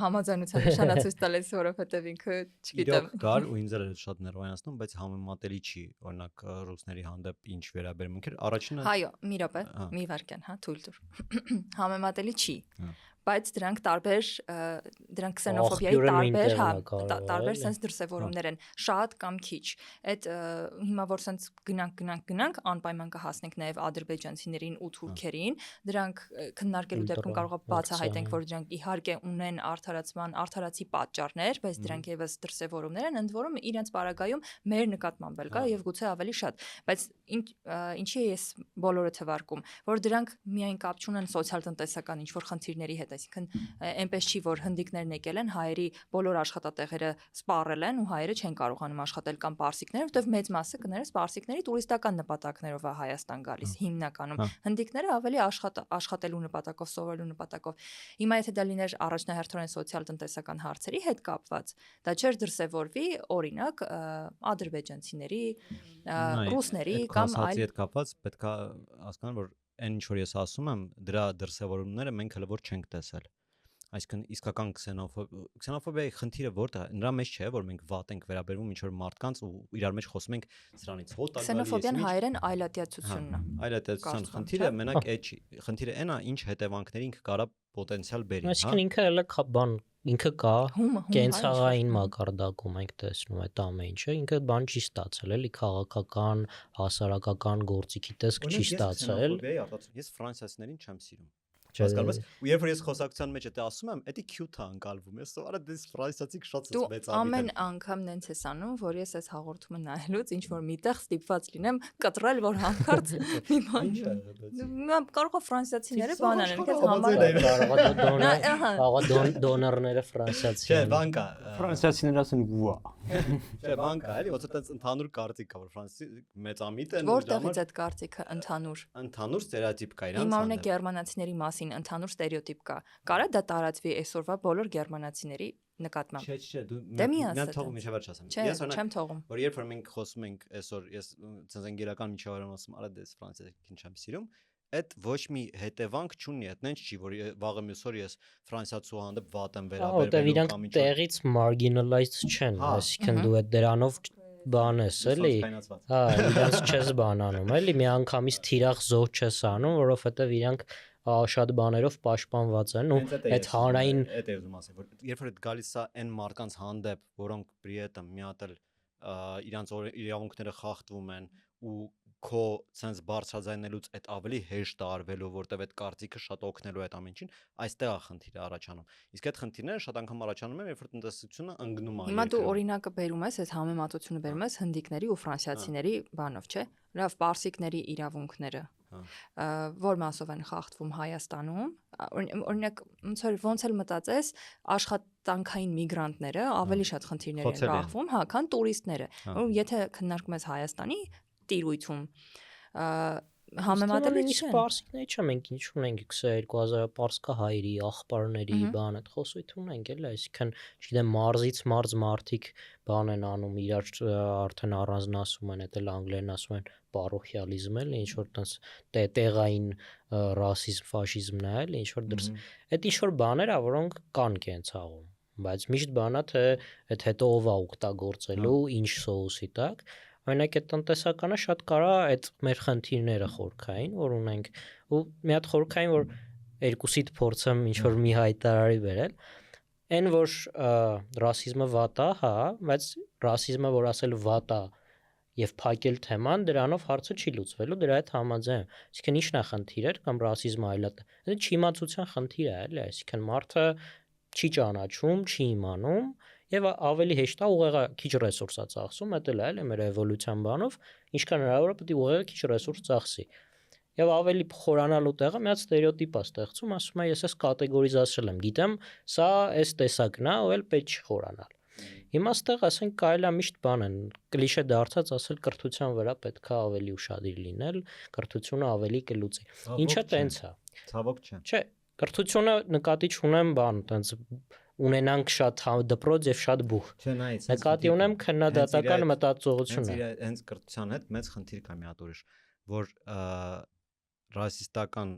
համաձայնության նշանացույց տալիս, որովհետեւ ինքը, չգիտեմ, գալ ու ինձ էլ շատ ներվայացնում, բայց համեմատելի չի, օրինակ ռուսների հանդեպ ինչ վերաբերմունք էր, առաջինը։ Այո, մի րոպե, մի վարքան, հա, թույլ տուր։ Համեմատելի չի, բայց դրանք տարբեր դրանք քսենոֆոբիայի տարբեր, տարբեր sense դրսևորումներ են, շատ կամ քիչ։ Այդ հիմա որ sense գնանք անպայման կհասնենք նաև ադրբեջանցիներին ու թուրքերին, դրանք քննարկելու դեպքում կարող է բացահայտենք, որ դրանք իհարկե ունեն արդարացի պատճառներ, բայց դրանք եւս դրսևորումներ են, ընդ որում իրենց պարագայում մեր նկատմամբ էլ կա եւ գուցե ավելի շատ, բայց ինչի է ես բոլորը թվարկում, որ դրանք միայն կապ չունեն սոցիալ-տնտեսական ինչ-որ խնդիրների հետ, այսինքն այնպես չի, որ հնդիկներն եկել են, հայերի բոլոր աշխատատեղերը սպառել են ու հայերը չեն կարողանում աշխատել կամ պարսիկները, որտեղ մեծ մասը կներես պարսիկների տուրիստական նպատակներով է Հայաստան գալիս հիմնականում։ Հնդիկները ավելի աշխատելու նպատակով, սովորելու նպատակով։ Հիմա եթե դա լիներ առաջնահերթորեն սոցիալ-տնտեսական հարցերի հետ կապված, դա չէր դրսևորվի, օրինակ, ադրբեջանցիների, ռուսների կամ այլ հետ կապված պետք է հասկանալ, որ այն ինչ որ ես ասում եմ, դրա դրսևորումները մենք հələ որ չենք տեսել։ Այսինքն իսկական քսենոֆոբիայի խնդիրը որտեղ է, նրա մեջ չէ, որ մենք վատ ենք վերաբերվում ինչ որ մարդկանց ու իրար մեջ խոսում ենք սրանից հոտ ագալի։ Քսենոֆոբիան հայերեն այլատիացությունն է։ Այլատիացության խնդիրը մենակ այդ չի, խնդիրը այն է, ինչ հետևանքների ինքը կարա պոտենցիալ բերի, հա։ Այսինքն ինքը հələ բան ինքը կա կենցաղային մակարդակում ենք տեսնում այդ ամեն ինչը, ինքը բան չի ստացել, էլի քաղաքական, հասարակական գործիքի տեսք չի ստացել։ Ես ֆրանսիացիներին չեմ սիրում։ Հասկանում ես, ու երբ որ ես խոսակցության մեջ դա ասում եմ, դա cute է անցալվում։ Ես սովորաբար դες ֆրանսիացիք շատ մեծ ամեն ամեն անգամ նենց ես անում, որ ես այս հաղորդումը նայելուց ինչ որ միտեղ ստիպված լինեմ կտրել, որ հանկարծ մի բան կարող է ֆրանսիացիները բան անեն, քեզ համար դոնորները ֆրանսիացի։ Չէ, բան կա։ Ֆրանսիացիները ասեն վուա։ Չէ, բան կա, էլի, ոնց է ընդհանուր կարծիք կա, որ ֆրանսիացի մեծամիտ են։ Որտեղից այդ կարծիքը ընդհանուր։ Ընդհանուր ստերեոտիպ կա իրանց։ Իմանալը գերմանացիների մասին ընդհանուր ստերեոտիպ կա։ Կարա դա տարածվի այսօրվա բոլոր գերմանացիների նկատմամբ։ Չէ, դու Նա թողում ես վերջ ասեմ։ Ես չեմ թողում։ Որ երբ որ մենք խոսում ենք այսօր, ես ցենզենգերական միջավայրում ասում, արա դες ֆրանսիացին չեմ սիրում, այդ ոչ մի հետևանք չունի, այդ նենց չի, որ վաղը մյուս օր ես ֆրանսիացու հանդեպ վատ եմ վերաբերվում կամ ինչ։ Տեղից marginalized չեն, այսինքն դու այդ դրանով բան ես էլի։ Հա, իրանց չես բանանում, էլի մի անգամից թիրախ զոհ չես անում, որովհետև իրանք շատ բաներով պաշտպանված են ու այդ հանրային այդ է ուզում ասել, որ երբ որ այդ գալիս է այն մարդկանց հանդեպ, որոնք при этом մի հատ էլ իրանց իրավունքները խախտվում են ու քո sense բարձրաձայնելուց այդ ավելի հեշտ է արվելու, որտեվ այդ կարծիքը շատ օգնելու է այդ ամենին, այստեղ է խնդիրը առաջանում։ Իսկ այդ խնդիրները շատ անգամ առաջանում են, երբ որ տնտեսությունը ընկնում է։ Հիմա դու օրինակը բերում ես, այդ համեմատությունը բերում ես հնդիկների ու ֆրանսիացիների բանով, չէ՞։ Լավ, պարսիկների իրավունքները որ մասով են խախտվում Հայաստանում, օրինակ ոնց էլ մտածես, աշխատանքային միգրանտները ավելի շատ խնդիրներ են բախվում, հա, քան տուրիստները։ Եթե քննարկում ես Հայաստանի տիրույթում համեմատելի չէ։ Պարսիկների չէ, մենք ինչ ունենք 22000 պարսկահայերի, աղբարների բան այդ խոսույթ ունենք էլ, այսինքն, չգիտեմ, մարզից մարզ մարդիկ բան են անում, իրար արդեն առանձնացում են, դա էլ անգլերեն ասում են պարոխիալիզմ էլ, ինչ որ տես տեղային ռասիզմ, ֆաշիզմն է, էլ ինչ որ դրս։ Այդ ինչ որ բաներ ա, որոնք կան կենցաղում, բայց միշտ բանա թե այդ հետո ով է օգտագործելու, ինչ սոուսի տակ։ Օրինակ այդ տնտեսականը շատ կարա այդ մեր խնդիրները խորքային, որ ունենք ու մի հատ խորքային, որ երկուսիդ փորձեմ ինչ որ մի հայտարարի վերել, այն որ ռասիզմը վատ է, հա, բայց ռասիզմը որ ասել վատ է եւ փակել թեման, դրանով հարցը չի լուծվելու, դրա հետ համաձայն եմ։ Այսինքն ի՞նչն է խնդիրը կամ ռասիզմը այլատ։ Դա չիմացության խնդիր է, էլի, այսինքն մարդը չի ճանաչում, չի իմանում եւ ավելի հեշտ է ուղեղը քիչ ռեսուրս է ծախսում, դա էլ է, էլի, մեր էվոլյուցիան բանով, ինչքան հնարավոր է պետք է ուղեղը քիչ ռեսուրս ծախսի։ Եվ ավելի խորանալու տեղը մի հատ ստերեոտիպ է ստեղծում, ասում է ես էս կատեգորիզացրել եմ, գիտեմ, սա էս տեսակն է, ու էլ պետք չի խորանալ։ Հիմա ստեղ ասենք կարելի է միշտ բան են, կլիշե դարձած ասել կրթության վրա պետք է ավելի ուշադիր լինել, կրթությունը ավելի կլուծի։ Ինչա տենց է։ Ցավոք չէ։ Չէ, կրթությունը նկատի չունեմ բան, տենց ունենանք շատ դպրոց եւ շատ բուխ։ Չէ, նայից։ Նկատի ունեմ քննադատական մտածողությունը։ Հենց կրթության հետ մեծ խնդիր կա մի հատ ուրիշ, որ ռասիստական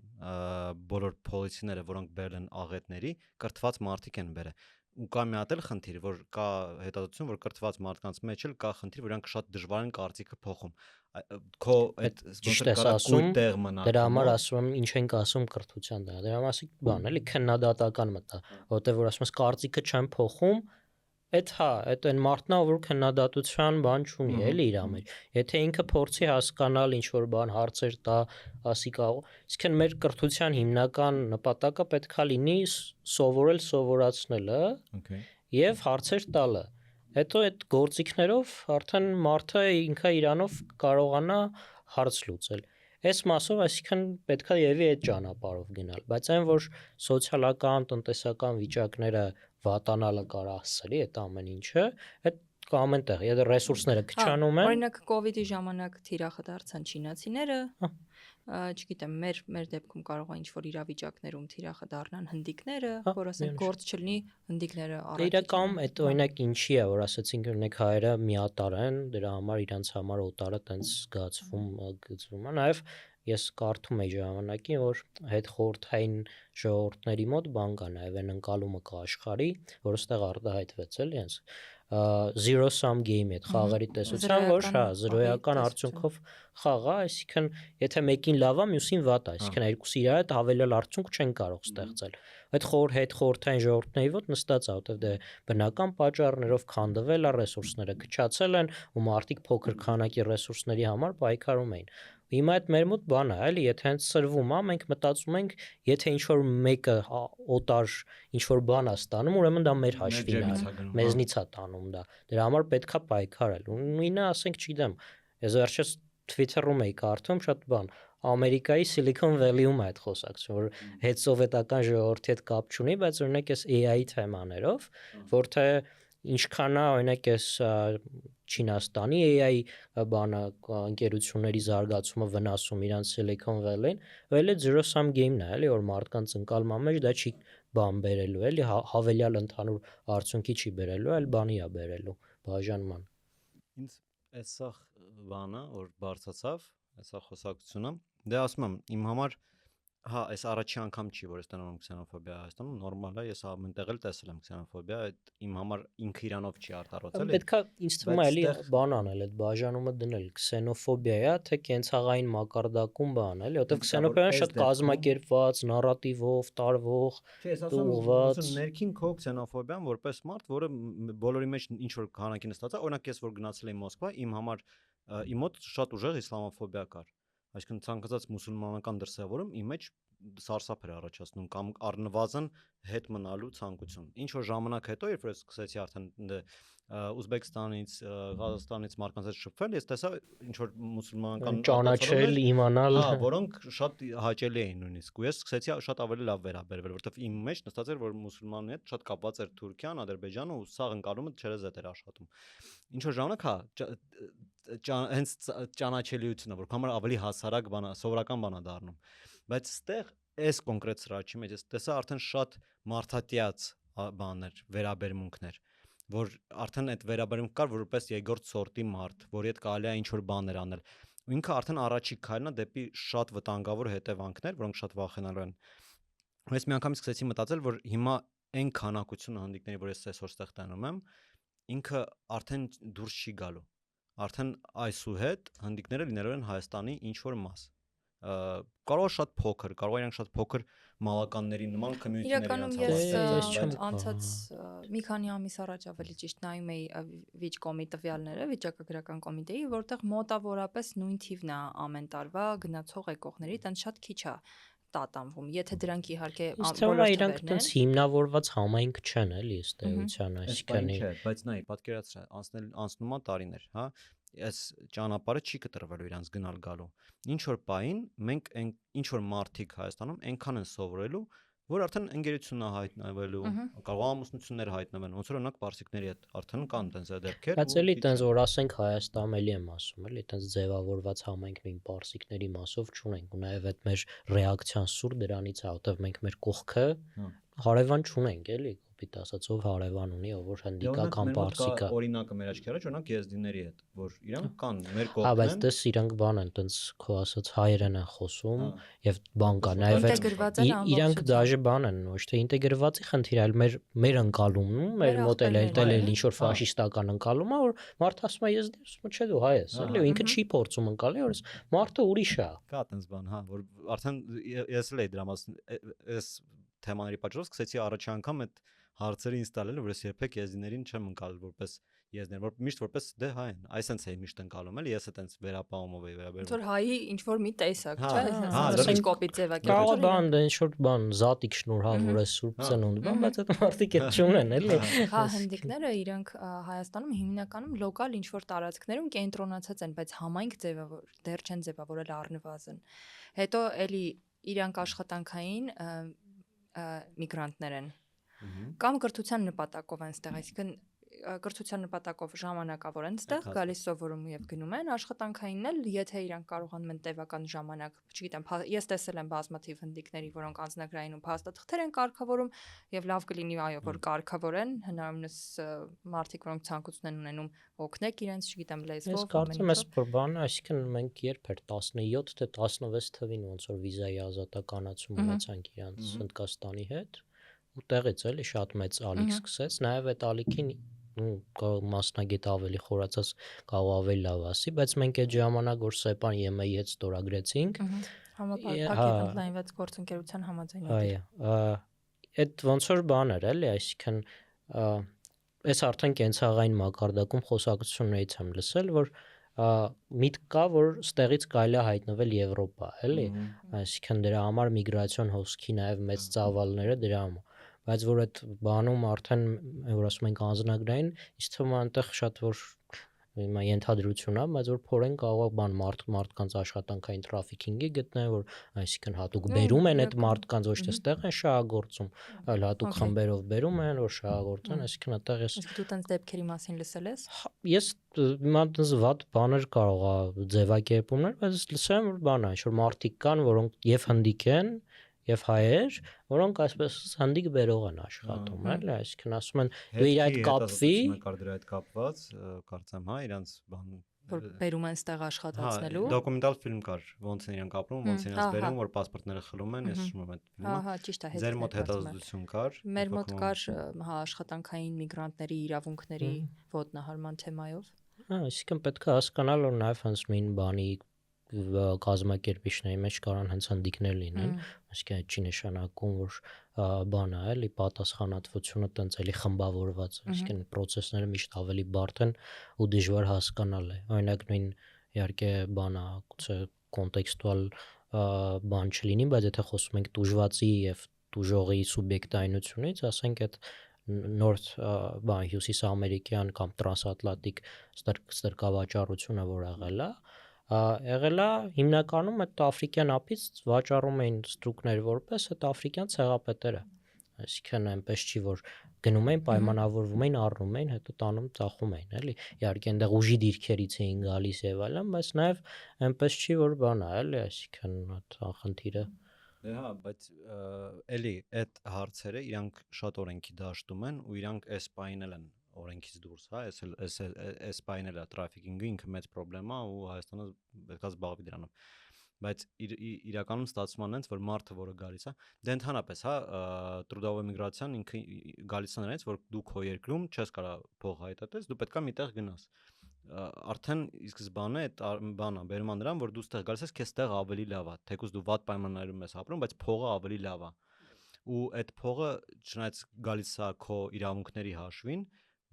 բոլոր պոլիսիները, որոնք բերել են աղետների, կրթված մարդիկ են բերել։ ու կա մի հատ էլ խնդիր, որ կա հետազոտություն, որ կրթված մարդկանց մեջ էլ կա խնդիր, որ իրանք շատ դժվար են կարծիքը փոխում։ Քո այդ ոնց որ կարա կույտ տեղ մնա։ Դրա համար ասում եմ, ինչ ենք ասում կրթության դա։ Դրա մասի բան էլի քննադատական մտա, որտեղ որ ասում ես կարծիքը չեմ փոխում, այդ այն մարդն է, որ քննադատության բան չունի, էլի իր մեջ։ Եթե ինքը փորձի հասկանալ ինչ որ բան հարցեր տա, ասի կարող, իսկ մեր կրթության հիմնական նպատակը պետքա լինի սովորացնելը եւ հարցեր տալը։ Հետո այդ գործիքներով արդեն մարդը ինքը իրանով կարողանա հարց լուծել։ Այս մասով, այսինքն պետքա եւի այդ ճանապարհով գնալ, բայց այն որ սոցիալական, տնտեսական վիճակները վատանալը կարա ասելի այդ ամեն ինչը, այդ կա ամեն տեղ, եթե ռեսուրսները քչանում են։ Օրինակ կոവിഡ്ի ժամանակ թիրախը դարձան չինացիները, չգիտեմ, մեր դեպքում կարող է ինչ-որ իրավիճակներում թիրախը դառնան հնդիկները, որ ասենք գործ չլինի հնդիկները առաջ։ Իրականում այդ օրինակ ինչի է, որ ասացինք օրինակ հայերը միատար են, դրա համար իրանց համար օտարը տենց զգացվում է, նաև ես կարդում եի ժամանակին, որ հետ խորհրդային ժողովուրդների մոտ բան կա նաև այն ընկալումը կա աշխարհի, որ այստեղ արտահայտվեց էլի հենց zero sum game այդ խաղերի տեսության, որ զրոյական արդյունքով խաղ է, այսինքն եթե մեկին լավ է, մյուսին վատ է, այսինքն երկուսի իրար հետ հավելյալ արդյունք չեն կարող ստեղծել։ Այդ խորհրդային ժողովուրդների մոտ նստած է, որտեղ դե բնական պատճառներով քանդվել է, ռեսուրսները քչացել են ու մարդիկ փոքր քանակի ռեսուրսների համար պայքարում էին։ Հիմա այդ մեր մոտ բան է, էլի, եթե հենց սրվում է, մենք մտածում ենք, եթե ինչ որ մեկը օտար ինչ որ բան է ստանում, ուրեմն դա մեր հաշվին է, մեզնից է տանում դա։ Դրա համար պետքա պայքարել։ Ու նույնը ասենք, չգիտեմ, ես վերջերս Twitter-ում էի կարդում շատ բան, Ամերիկայի Silicon Valley-ում է այդ խոսակցությունը, որ հետ սովետական ժողովրդի հետ կապ չունի, բայց օրինակ էս AI թեմաներով, որ թե ինչքան է օրինակ էս Չինաստանի AI բանը ընկերությունների զարգացումը վնասում իրանց Silicon Valley-ին, էլ է zero sum game-ն է, էլի, որ մարդկանց ընկալման մեջ դա չի բան բերելու, էլի հավելյալ ընդհանուր արդյունքի չի բերելու, այլ բանի է բերելու, բաժանման։ Ինձ այսա բանը, որ բարձացավ, այսա խոսակցությունը, դե ասում եմ, իմ համար այս առաջի անգամ չի, որ ես տանում եմ քսենոֆոբիա Հայաստանում, նորմալ է, ես ամենտեղ էլ տեսել եմ քսենոֆոբիա, այդ իմ համար ինքը իրանով չի արտարոցել։ Պետքա ինձ թվում է էլի բան անել, այդ բաժանումը դնել, քսենոֆոբիա է, թե կենցաղային մակարդակում բան, էլի, որտեղ քսենոֆոբիան շատ կազմակերպված, նարատիվով, տարվող, ուղղված։ Ներքին քո քսենոֆոբիան որպես մարդ, որը բոլորի մեջ ինչ որ քանակի նստած է, օրինակ ես որ գնացել եմ Մոսկվա, իմ համար իմ մոտ շատ ուժեղ իսլամոֆոբիա կար։ Այսինքն ցանկացած մուսուլմանական դրսևորում իմ մեջ սարսափ էր առաջացնում կամ առնվազն հետ մնալու ցանկություն։ Ինչ որ ժամանակ հետո, երբ որ ես սկսեցի արդեն Ուզբեկստանից, Ղազախստանից մարդկանց հետ շփվել, ես տեսա ինչ որ մուսուլմանական ճանաչել, իմանալ, որոնք շատ հաճելի էին նույնիսկ։ Ու ես սկսեցի շատ ավելի լավ վերաբերվել, որովհետև իմ մեջ նստած էր, որ մուսուլմանների հետ շատ կապված էր Թուրքիան, Ադրբեջանը ու սաղ ընկալումը չերեզետ էր աշխատում։ Ինչ որ ժամանակ հենց ճանաչելիությունը, որ համար ավելի հասարակ բան, սովորական բան է դառնում։ Բայց այստեղ այս կոնկրետ սրաչի մեջ ես տեսա արդեն շատ մարդատիաց բաներ, վերաբերմունքներ, որ արդեն այդ վերաբերմունք կար որպես երկրորդ սորտի մարդ, որի հետ կարելի է ինչ որ բաներ անել։ Ու ինքը արդեն առաջի քայլն է դեպի շատ վտանգավոր հետևանքներ, որոնք շատ վախենալու են։ Ես մի անգամ սկսեցի մտածել, որ հիմա այն քանակությունը հանդիկների, որ ես այսօր ստեղ տանում եմ, ինքը արդեն դուրս չի գալու։ Արդեն այսուհետ հնդիկները լինելու են Հայաստանի ինչ որ մաս։ Կարող է շատ փոքր, կարող է իրանք շատ փոքր մալականների նման community-ների իրականում ես անցած մի քանի ամիս առաջ ավելի ճիշտ նայում էի Վիճկոմի տվյալները, վիճակագրական կոմիտեի, որտեղ մոտավորապես նույն թիվն է ամեն տարվա գնացող եկողների, տենց շատ քիչ է տատանվում։ Եթե դրանք իհարկե բոլորը իրանք տենց հիմնավորված համայնք չեն, էլի, ըստ էության, այսինքն բայց նայ, պատկերացրա, անցնում է տարիներ, հա, այս ճանապարհը չի կտրվելու իրանց գնալ գալու։ Ինչ որ պահին մենք ինչ որ մարդիկ Հայաստանում այնքան են սովորելու, որ արդեն ընկերությունն է հայտնվելու, կարող է ամուսնություններ հայտնվեն, ոնց որ օրինակ պարսիկների հետ արդեն կան տենց դեպքեր։ Բայց էլի տենց որ ասենք Հայաստանում էլի եմ ասում, էլի տենց ձևավորված համայնք նույն պարսիկների մասով չունենք, ու նաև այդ մեր ռեակցիան սուր դրանից է, որտեղ մենք մեր կողքը հարևան չունենք, էլի, կոպիտ ասած, ով հարևան ունի, ով որ հնդիկա կամ պարսիկա։ Օրինակը մեր աչքի առաջ, օրինակ եզդիների հետ, որ իրանք կան մեր Հա, բայց կողքն դες իրանք բան են, տենց քո ասած հայերեն են խոսում եւ բան կա, Ա, նաեւ ինտեգրված են իրանք ամբողջությամբ։ դաժե բան են, ոչ թե ինտեգրվածի խնդիր, այլ մեր ընկալումն, մեր Մեր մոտ էլ ախպերները, ինչ որ ֆաշիստական ընկալում է, որ մարդը ասում է ես դեռ չէ դու հայ ես, էլի, ու ինքը չի փորձում ընկալի, որ մարդը ուրիշ է։ կա տենց բան, հա, որ արդեն ես էլ էի դրա մասին, այս թեմաների պատճառով սկսեցի առաջի անգամ այդ հարցերը ինձ տալել, որ ես երբեք եզդիներին չեմ ընկալել որպես եզդիներ, որ միշտ որպես դե հայ են, այսպես էի միշտ ընկալում, էլի ես այտենց վերապահումով էի վերաբերվում։ Որ հայի ինչ որ մի տեսակ, չէ՞, հա, ասենք կոպիտ ձևակ։ Կարող է բան, դե ինչ որ բան, զատիկ շնորհավոր է սուրբ ծնունդ, բան, բայց այդ մարդիկ էլ չունեն, էլի։ Հա, հնդիկները իրանք Հայաստանում հիմնականում լոկալ ինչ որ տարածքներում կենտրոնացած են, բայց համայնք դեռ չեն ձևավորել առնվազն։ Հետո էլի իրանք աշխատանքային միգրանտներ են կամ կրթության նպատակով են ստեղ, այսինքն կրթության նպատակով ժամանակավոր են ստեղ գալիս սովորում եւ գնում են, աշխատանքայինն էլ եթե իրանք կարողանում են տևական ժամանակ, չգիտեմ, ես տեսել եմ բազմաթիվ հնդիկների, որոնք անձնագրային ու փաստաթղթեր են կարգավորում եւ լավ կլինի այո, որ կարգավորեն, հնարավորինս մարդիկ, որոնք ցանկություն են ունենում օգնեք իրենց, չգիտեմ, լեզվով, Ես կարծում եմ, որ բանը, այսինքն մենք երբ էր 17 թե 16 թվին ոնց որ վիզայի ազատականացում ունեցանք իրանց Հնդկաստանի հետ, ու տեղից էլի շատ մեծ ալիք սկսեց, նաեւ այդ ալիքին մասնագետ ավելի խորացած կարող ավելի լավ ասի, բայց մենք այդ ժամանակ որ Սեպան ԵՄ-ի հետ ստորագրեցինք, համապարփակ ընդլայնված գործընկերության համաձայնագիր։ Այո, այդ ոնց որ բան էր, էլի, այսինքն այս արդեն կենցաղային մակարդակում խոսակցություններից եմ լսել, որ միտք կա, որ ստեղից կարելի է հայտնվել Եվրոպա, էլի, այսինքն դրա համար միգրացիոն հոսքի նաև մեծ ծավալները դրա համար, բայց որ այդ բանում արդեն որ ասում ենք անձնագրային, ինձ թվում է այնտեղ շատ որ հիմա ենթադրություն է, բայց որ փորեն կարող է բան մարդկանց աշխատանքային տրաֆիկինգի գտնեն, որ այսինքն հատուկ բերում են այդ մարդկանց, ոչ թե ստեղ են շահագործում, այլ հատուկ խմբերով բերում են, որ շահագործեն, այսինքն այդտեղ ես Իսկ դու տենց դեպքերի մասին լսել ես։ Ես հիմա դες վատ բաներ կարող է ձևակերպումներ, բայց լսել եմ որ բան է, ինչ որ մարդիկ կան, որոնք եւ հնդիկ են, եւ հայեր, որոնք այսպես հնդիկ բերող են աշխատում, էլի, այսինքն ասում են դու իր այդ կապվի, դրա հետ կապված, կարծեմ, հա, իրանց բան որ բերում են ստեղ աշխատացնելու։ Դոկումենտալ ֆիլմ կար, ոնց են իրանք ապրում, ոնց են իրենց բերում, որ պասպորտները խլում են, ես հիշում եմ այդ ֆիլմը։ Հա, ճիշտ է, Ձեր մոտ հետազոտություն կար։ Մեր մոտ կար, հա, աշխատանքային միգրանտների իրավունքների ոտնահարման թեմայով։ Այսինքն պետք է հասկանալ, որ նաև հենց նույն բանի կազմակերպիչների մեջ կարան հենց հնդիկներ լինեն, այսինքն այդ չի նշանակում, որ բան է, էլի, պատասխանատվությունը տենց էլի խմբավորված, այսինքն process-ները միշտ ավելի բարդ են ու դժվար հասկանալ է։ Օրինակ նույն իհարկե բան է, գուցե կոնտեքստուալ բան չլինի, բայց եթե խոսում ենք տուժվածի եւ տուժողի սուբյեկտայնությունից, ասենք այդ նոր բան հյուսիսամերիկյան կամ տրանսատլանտիկ ստրկավաճառությունը, որ եղել է հիմնականում այդ աֆրիկյան ափից վաճառում էին ստրուկներ որպես այդ աֆրիկյան ցեղապետերը, այսինքն այնպես չի որ գնում էին պայմանավորվում էին առնում էին հետո տանում ծախում էին, էլի, իհարկե այնտեղ ուժի դիրքերից էին գալիս եւ այլն, բայց նաեւ այնպես չի որ բան է, էլի, այսինքն այդ խնդիրը Դե հա, բայց էլի այդ հարցերը իրանք շատ օրենքի դաշտում են ու իրանք այս պահին էլ են օրենքից դուրս, հա, այս պահին էլ է տրաֆիկինգը ինքը մեծ խնդրեմ է ու Հայաստանը պետք է զբաղվի դրանով։ Բայց իրականում ստացվում է այնց, որ մարդը, որը գալիս է, դե ընդհանրապես, հա, տրուդովая միգրացիան ինքը գալիս է նրանից, որ դու քո երկրում չես կարող փող հայտատես, դու պետք է միտեղ գնաս։ Արդեն ի սկզբանե այդ բանը բերում է նրան, որ դու ստեղ գալիս ես, քեզ ստեղ ավելի լավ է, թեկուզ դու վատ պայմաններում ես ապրում, բայց փողը ավելի լավ է։ Ու այդ փողը չնայած գալիս է քո իրավունքների հաշվին,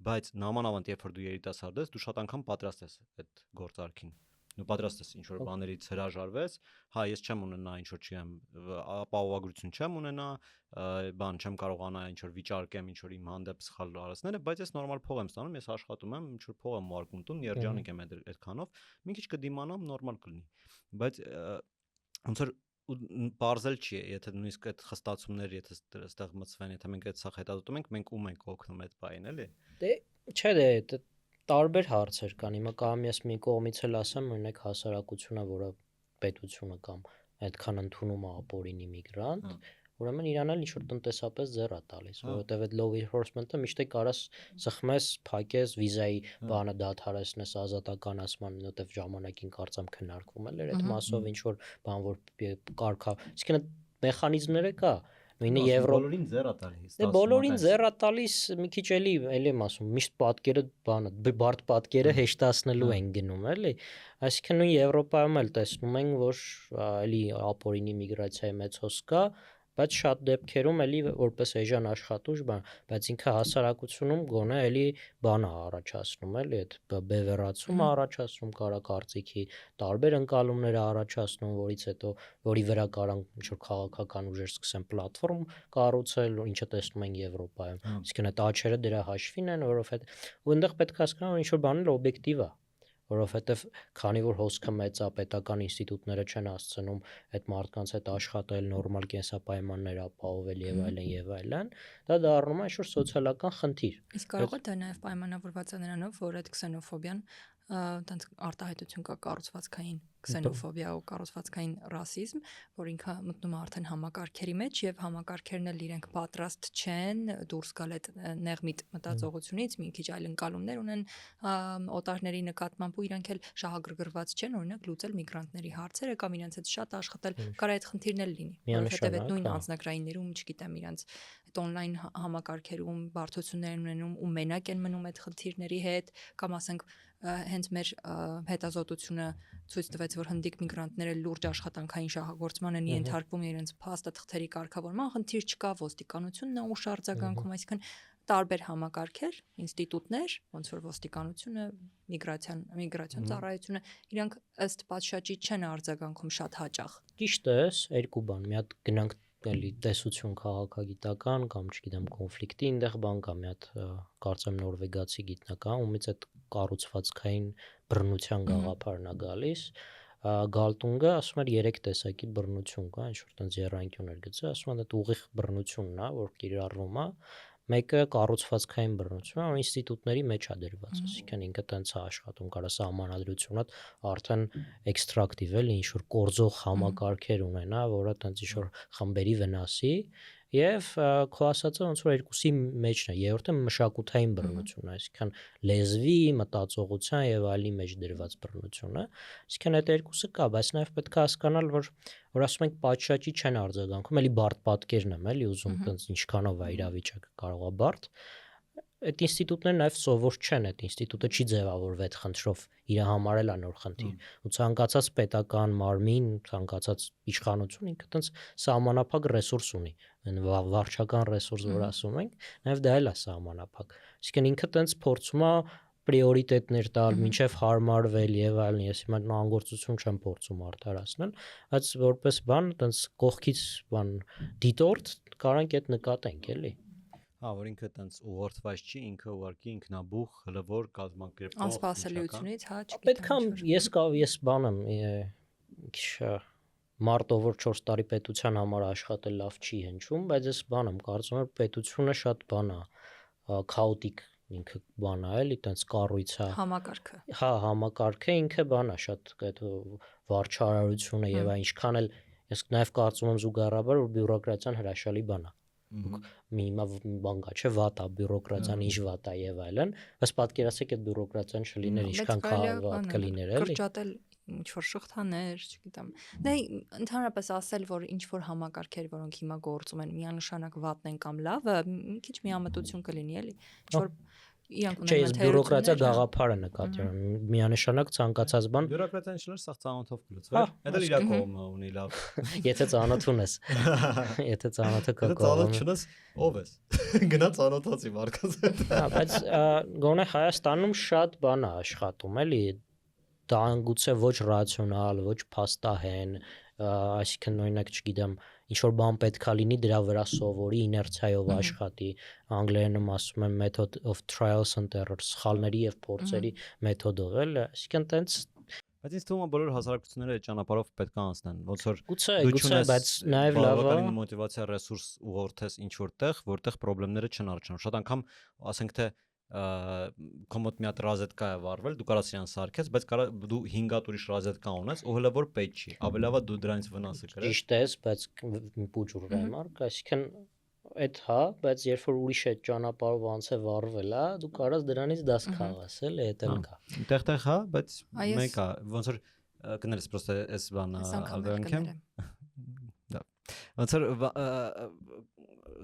բայց նամանավանդ երբ որ դու երիտասարդ ես, դու շատ անգամ պատրաստ ես այդ գործարքին։ Դու պատրաստ ես ինչ որ բաներից հրաժարվես, հա, ես չեմ ունենա ինչ որ չեմ ապահովագրություն չեմ ունենա, բան չեմ կարողանա ինչ որ վիճարկեմ ինչ որ իմ հանդեպ սխալ արածները, բայց ես նորմալ փող եմ ստանում, ես աշխատում եմ, ինչ որ փող եմ ուղարկում տուն, երջանիկ եմ այդքանով, մի քիչ կդիմանամ, նորմալ կլինի։ Բայց ոնց որ բարձել չի, եթե նույնիսկ այդ խստացումները, եթե այդտեղ մտցվեն, եթե մենք այդ սա հետազոտում ենք, մենք ում ենք օգնում այդ բային, էլի։ Դե չէ, դե տարբեր հարցեր կան։ Հիմա կամ ես մի կողմից էլ ասեմ, օրինակ հասարակությունը, որը պետությունը կամ այդքան ընդունում է ապօրինի միգրանտ, ուրեմն իրան էլ ինչ-որ տնտեսապես ձեռ է տալիս, որովհետև այդ law enforcement-ը միշտ կարաս սխմես, փակես, վիզայի բանը դադարեցնես, ազատականացման, որովհետև ժամանակին կարծեմ քննարկվում էր այդ մասով ինչ-որ բան, որ կարգա, իսկ այդ մեխանիզմները կա, նույնը բոլորին ձեռ է տալիս։ Դե բոլորին ձեռ է տալիս, մի քիչ էլի եմ ասում, միշտ պատկերը բանը, բարդ պատկերը հեշտացնելու են գնում, էլի։ Այսինքն նույն Եվրոպայում էլ տեսնում ենք, որ էլի ապօրինի միգրացիայի մեծ հոսք կա, բայց շատ դեպքերում էլի որպես էժան աշխատուժ բան, բայց ինքը հասարակությունում գոնե էլի բան է առաջացնում, էլի այդ բևեռացում է առաջացնում, կարծիքի տարբեր ընկալումներ է առաջացնում, որից հետո որի վրա կարան ինչ-որ քաղաքական ուժեր սկսեն պլատֆորմ կառուցել, ինչը տեսնում ենք Եվրոպայում։ Իսկ այդ աչերը դրա հաշվին են, որովհետեւ ու այնտեղ պետք է հասկանալ, որ ինչ-որ բաներ օբյեկտիվ է, որովհետեւ քանի որ հոսքը մեծ է, պետական ինստիտուտները չեն հասցնում այդ մարդկանց հետ աշխատել, նորմալ կենսապայմաններ ապահովել եւ այլն, դա դառնում է ինչ-որ սոցիալական խնդիր։ Իսկ կարող է դա նաև պայմանավորված է նրանով, որ այդ քսենոֆոբիան տենց արտահայտություն կա կառուցվածքային քսենոֆոբիա ու կառուցվածքային ռասիզմ, որ ինքը մտնում է արդեն համակարգերի մեջ եւ համակարգերն էլ իրենք պատրաստ չեն դուրս գալ այդ նեղմիտ մտածողությունից, մի քիչ այլ ընկալումներ ունեն օտարների նկատմամբ ու իրենք էլ շահագրգռված չեն, օրինակ լուծել միգրանտների հարցերը կամ իրենց հետ շատ աշխատել, կարա այդ խնդիրն էլ լինի, որովհետեւ այդ նույն անձնագրայիններում, չգիտեմ, իրենց այդ on-line համակարգերում բարդություններ ունենում ու մենակ են մնում այդ խնդիրների հետ, կամ ասենք հենց մեր հետազոտությունը ցույց տվեց, որ հնդիկ միգրանտները լուրջ աշխատանքային շահագործման են ենթարկվում իրենց փաստաթղթերի կարգավորման խնդիր չկա, ոստիկանությունն է ուշ արձագանքում, այսինքն տարբեր համակարգեր, ինստիտուտներ, ոնց որ ոստիկանությունը, միգրացիոն ծառայությունը, իրանք ըստ պատշաճի չեն արձագանքում շատ հաճախ։ Ճիշտ է, երկու բան, մի հատ գնանք էլի տեսություն քաղաքագիտական կամ չգիտեմ կոնֆլիկտի այնտեղ բան կա, մի հատ կարծեմ նորվեգացի գիտնական, ումից այդ կառուցվածքային բռնության գաղափարն է գալիս, Գալտունգը ասում էր 3 տեսակի բռնություն կա, ինչ որ տենց երանգյուն էր գծել, ասում են այդ ուղիղ բռնությունն է, որ կիրառվում է, մեկը կառուցվածքային բռնություն է, ինստիտուտների մեջ է դրված, այսինքն ինքը տենց է աշխատում, կարա սահմանադրությունը արդեն էքստրակտիվ էլի ինչ որ կորձող համակարգեր ունենա, որը տենց ինչ որ խմբերի վնասի եւ քո ասածը ոնց որ երկուսի մեջն է, երրորդը մշակութային բռնությունն է, այսինքն լեզվի, մտածողության եւ այլի մեջ դրված բռնությունը, այսինքն այդ երկուսը կա, բայց նաեւ պետք է հասկանալ, որ ասում ենք պատշաճի չեն արձագանքում, էլի բարդ պատկերն եմ, էլի ուզում տենց ինչքանով է իրավիճակը կարող է բարդ, այդ ինստիտուտները նաև սովոր չեն, այդ ինստիտուտը չի ձևավորվել այդ խնդրով, իր համար էլ է նոր խնդիր։ Ու ցանկացած պետական մարմին, ցանկացած իշխանություն ինքը տենց սահմանափակ ռեսուրս ունի, վարչական ռեսուրս, որ ասում ենք, նաև դա էլ է սահմանափակ։ Այսինքն ինքը տենց փորձում է պրիորիտետներ տալ, մինչև հարմարվել եւ այլն, ես հիմա անգործություն չեմ փորձում արդարացնել, բայց որպես բան, տենց կողքից բան դիտորդ կարանք այդ նկատենք, էլի։ Որ ինքը տենց ուղղորդված չի, ինքը ուղղակի ինքնաբուխ, հլվոր կազմակերպող անսպասելիությունից, հա, չգիտեմ։ Պետք է ես բան եմ, մարտով որ 4 տարի պետության համար աշխատել լավ չի հնչում, բայց ես բան եմ, կարծում եմ պետությունը շատ բան է, քաոտիկ ինքը բան է, էլի, տենց կառույց է։ Համակարգը։ Հա, համակարգը ինքը բան է, շատ այդ վարչարարությունը եւ այնքան էլ ես նաեւ կարծում եմ զուգահեռաբար որ բյուրոկրատիան հրաշալի բան է։ Մի հիմա բան կա, չէ, վատ է բյուրոկրատիան, ինչ վատ է եւ այլն, բայց պատկերացեք այդ բյուրոկրատիան չլիներ, ինչքան քաղաք կլիներ, էլի։ Կրճատել ինչ որ շղթաներ, չգիտեմ։ Դե ընդհանրապես ասել, որ ինչ որ համակարգեր, որոնք հիմա գործում են, միանշանակ վատն են կամ լավը, մի քիչ միամտություն կլինի, էլի։ Ինչ որ իրանք ունեն մտերիմներ։ Չէ, բյուրոկրատիա գաղափարը նկատի ունեմ, միանշանակ ցանկացած բան։ Բյուրոկրատիան չէ, սա ծանոթով կլուծվի։ Դա իր կողմը ունի լավ։ Եթե ծանոթ ունես։ Եթե ծանոթը կա կողմը։ Ծանոթ չունես, ով ես։ Գնա ծանոթացի մարդկանց հետ։ Հա, բայց գոնե Հայաստանում շատ բան է աշխատում, էլի։ Դա գուցե ոչ ռացիոնալ, ոչ փաստահեն, այսինքն օրինակ չգիտեմ, ինչ որ բան պետքա լինի, դրա վրա սովորի, իներցիայով աշխատի, անգլերենում ասում են method of trials and errors, սխալների եւ փորձերի մեթոդով, էլ, այսինքն տենց Բայց ինձ թվում է բոլոր հասարակությունները այդ ճանապարհով պետք է անցնեն, ոնց որ գուցե, բայց նաև լավ է բավականին մոտիվացիա ռեսուրս ուղղորդես ինչ որտեղ, որտեղ խնդիրները չեն առաջանում։ Շատ անգամ ասենք թե քո մոտ մի հատ ռազետկա է վառվել, դու կարաս իրան սարքես, բայց դու 5 հատ ուրիշ ռազետկա ունես, ու հələ որ պետք չի։ Ավելի լավ է դու դրանից վնասը կրես։ Ճիշտ է, բայց պուջուր եմ արկ, այսինքն այդ հա, բայց երբ որ ուրիշ այդ ճանապարհով անց է վառվել, հա, դու կարաս դրանից դաս քաղաս, էլի, էդ էլ կա։ Տեղ հա, բայց մեկ է, ոնց որ կներես պրոստը այս բանը ալգանքեմ։ Դա։ Ոնց որ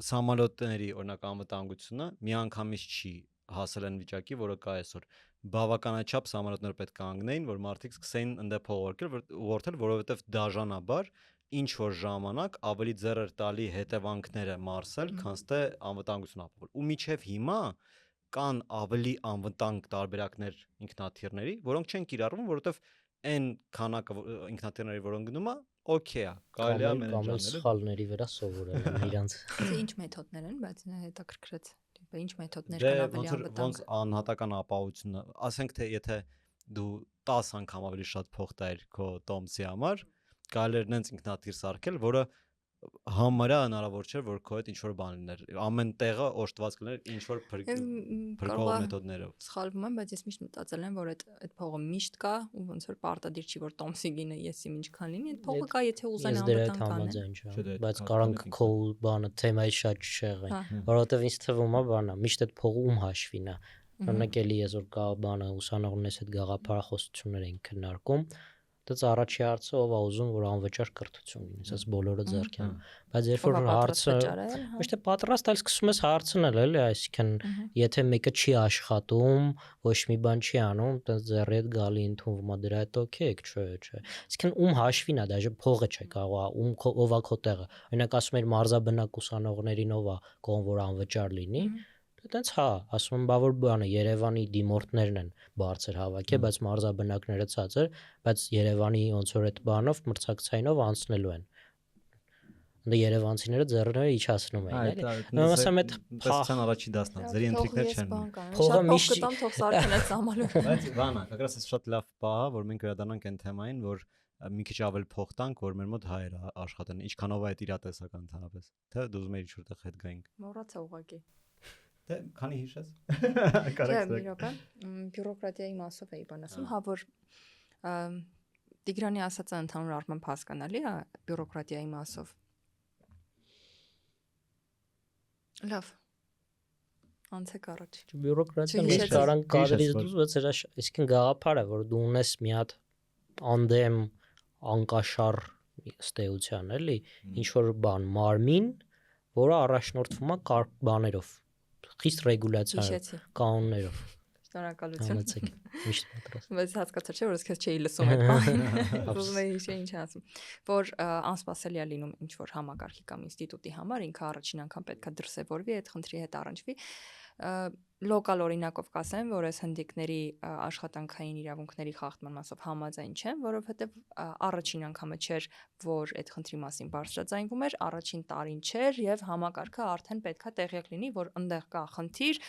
սամալյոտների օրինակ անվտանգությունը միանգամից չի հասել այն վիճակի, որը կա այսօր։ Բավականաչափ սամալյոտներ պետք է կանգնեին, որ մարդիկ սկսեին ընդե փողորտել, որովհետև դաժանաբար ինչ որ ժամանակ ավելի ձեռր տալի հետևանքները մարսել, քան թե անվտանգություն ապահովել։ Ու միջև հիմա կան ավելի անվտանգ տարբերակներ ինքնաթիռների, որոնք չեն կիրառվում, որովհետև այն քանակը ինքնաթիռների, որոնք գնում է, օքեյ է, կարելի է մենեջանել։ Սխալների վրա սովորել են իրանց։ Ինչ մեթոդներ են, բայց հետաքրքրեց։ Ինչ մեթոդներ կան ավելի անվտանգ։ Ոնց անհատական ապահովությունը, ասենք թե եթե դու 10 անգամ ավելի շատ փող տայր քո տոմսի համար, կարելի է նենց ինքնաթիռ սարքել, որը համարյա հնարավոր չէ, որ քո հետ ինչ որ բան լիներ։ Ամեն տեղը օժտված կլիներ ինչ որ փրկող մեթոդներով։ Սխալվում եմ, բայց ես միշտ մտածել եմ, որ այդ փողը միշտ կա, ու ոնց որ պարտադիր չի, որ տոմսի գինը եսի ինչքան լինի, այդ փողը կա, եթե ուզեն անվտանգ անեն։ Բայց կարանք քո բանը թեմայի շատ չեղեն, որովհետև ինձ թվում է բանը, միշտ այդ փողը ում հաշվին է։ Օրինակ էլի ես որ կա բանը ուսանողներս հետ գաղափարախոսություններ են քննարկում, դից առաջի հարցը ով է ուզում որ անվճար կրթություն լինի, ասես բոլորը ձեռքեն։ Բայց երբ որ հարցը ոչ թե պատրաստ, այլ սկսում ես հարցնել, էլի, այսինքն եթե մեկը չի աշխատում, ոչ մի բան չի անում, այդպես ձեռի հետ գալի ընդունվում է դրա հետ օքեյ, չէ։ Այսինքն ում հաշվին է, դաժե փողը չէ կարող, ով է քո տեղը։ Օրինակ ասում էր մարզաբնակ ուսանողներին ով է կողմ որ անվճար լինի։ Այդտենց հա, ասում եմ, բա որ բանը Երևանի դիմորդներն են բարձր հավաքի, բայց մարզաբնակները ցածր, բայց Երևանի ոնց որ այդ բանով մրցակցայինով անցնելու են։ Դե երևանցիները ձեռները իջացնում են, էլի։ Ասեմ այդ տեսան առաջի դասն է, ձերի ընտրիկներ չեն։ Փողը միշտ կտամ թող սարքեն այդ սամալյոտը։ Բայց բանը, հակրաս էս շատ լավ բա, որ մենք վերադառնանք այն թեմային, որ մի քիչ ավել փող տանք, որ մեր մոտ հայեր աշխատեն, ինչքանով է այդ իրատեսական ընդհանրապես։ Թե դու ուզում ես ինչ-որ տեղ հետ գայինք։ Մոռացա ուղղակի։ Դե քանի հիշես։ Չէ, իրական բյուրոկրատիայի մասով էի բան ասում, հա որ Տիգրանի ասածը ընդհանուր առմամբ հասկանալի է բյուրոկրատիայի մասով։ Լավ։ Անցեք առաջ։ Բյուրոկրատիան ինչ կարան կադրից դուրս, բայց դա իսկին գաղափար է, որ դու ունես մի հատ անդեմ անկաշար ստեյության, էլի, ինչ որ բան մարմին, որը առաջնորդվում է կարճ բաներով, խիստ ռեգուլյացիայով, կանոններով։ Շնորհակալություն։ Միշտ պատրաստ։ Բայց հասկացա չէ, որ ես քեզ չէի լսում այդ բանը։ Ուզում էի հիշել ինչ ասում։ Որ անսպասելի է լինում ինչ որ համակարգի կամ ինստիտուտի համար, ինքը առաջին անգամ պետքա դրսևորվի, այդ խնդրի հետ առնչվի։ Լոկալ օրինակով կասեմ, որ այս հնդիկների աշխատանքային իրավունքների խախտման մասով համաձայն չեմ, որովհետև առաջին անգամը չէր, որ այդ խնդրի մասին բարձրաձայնվում էր, առաջին տարին չէր եւ համակարգը արդեն պետքա տեղյակ լինի, որ այնտեղ կա խնդիր,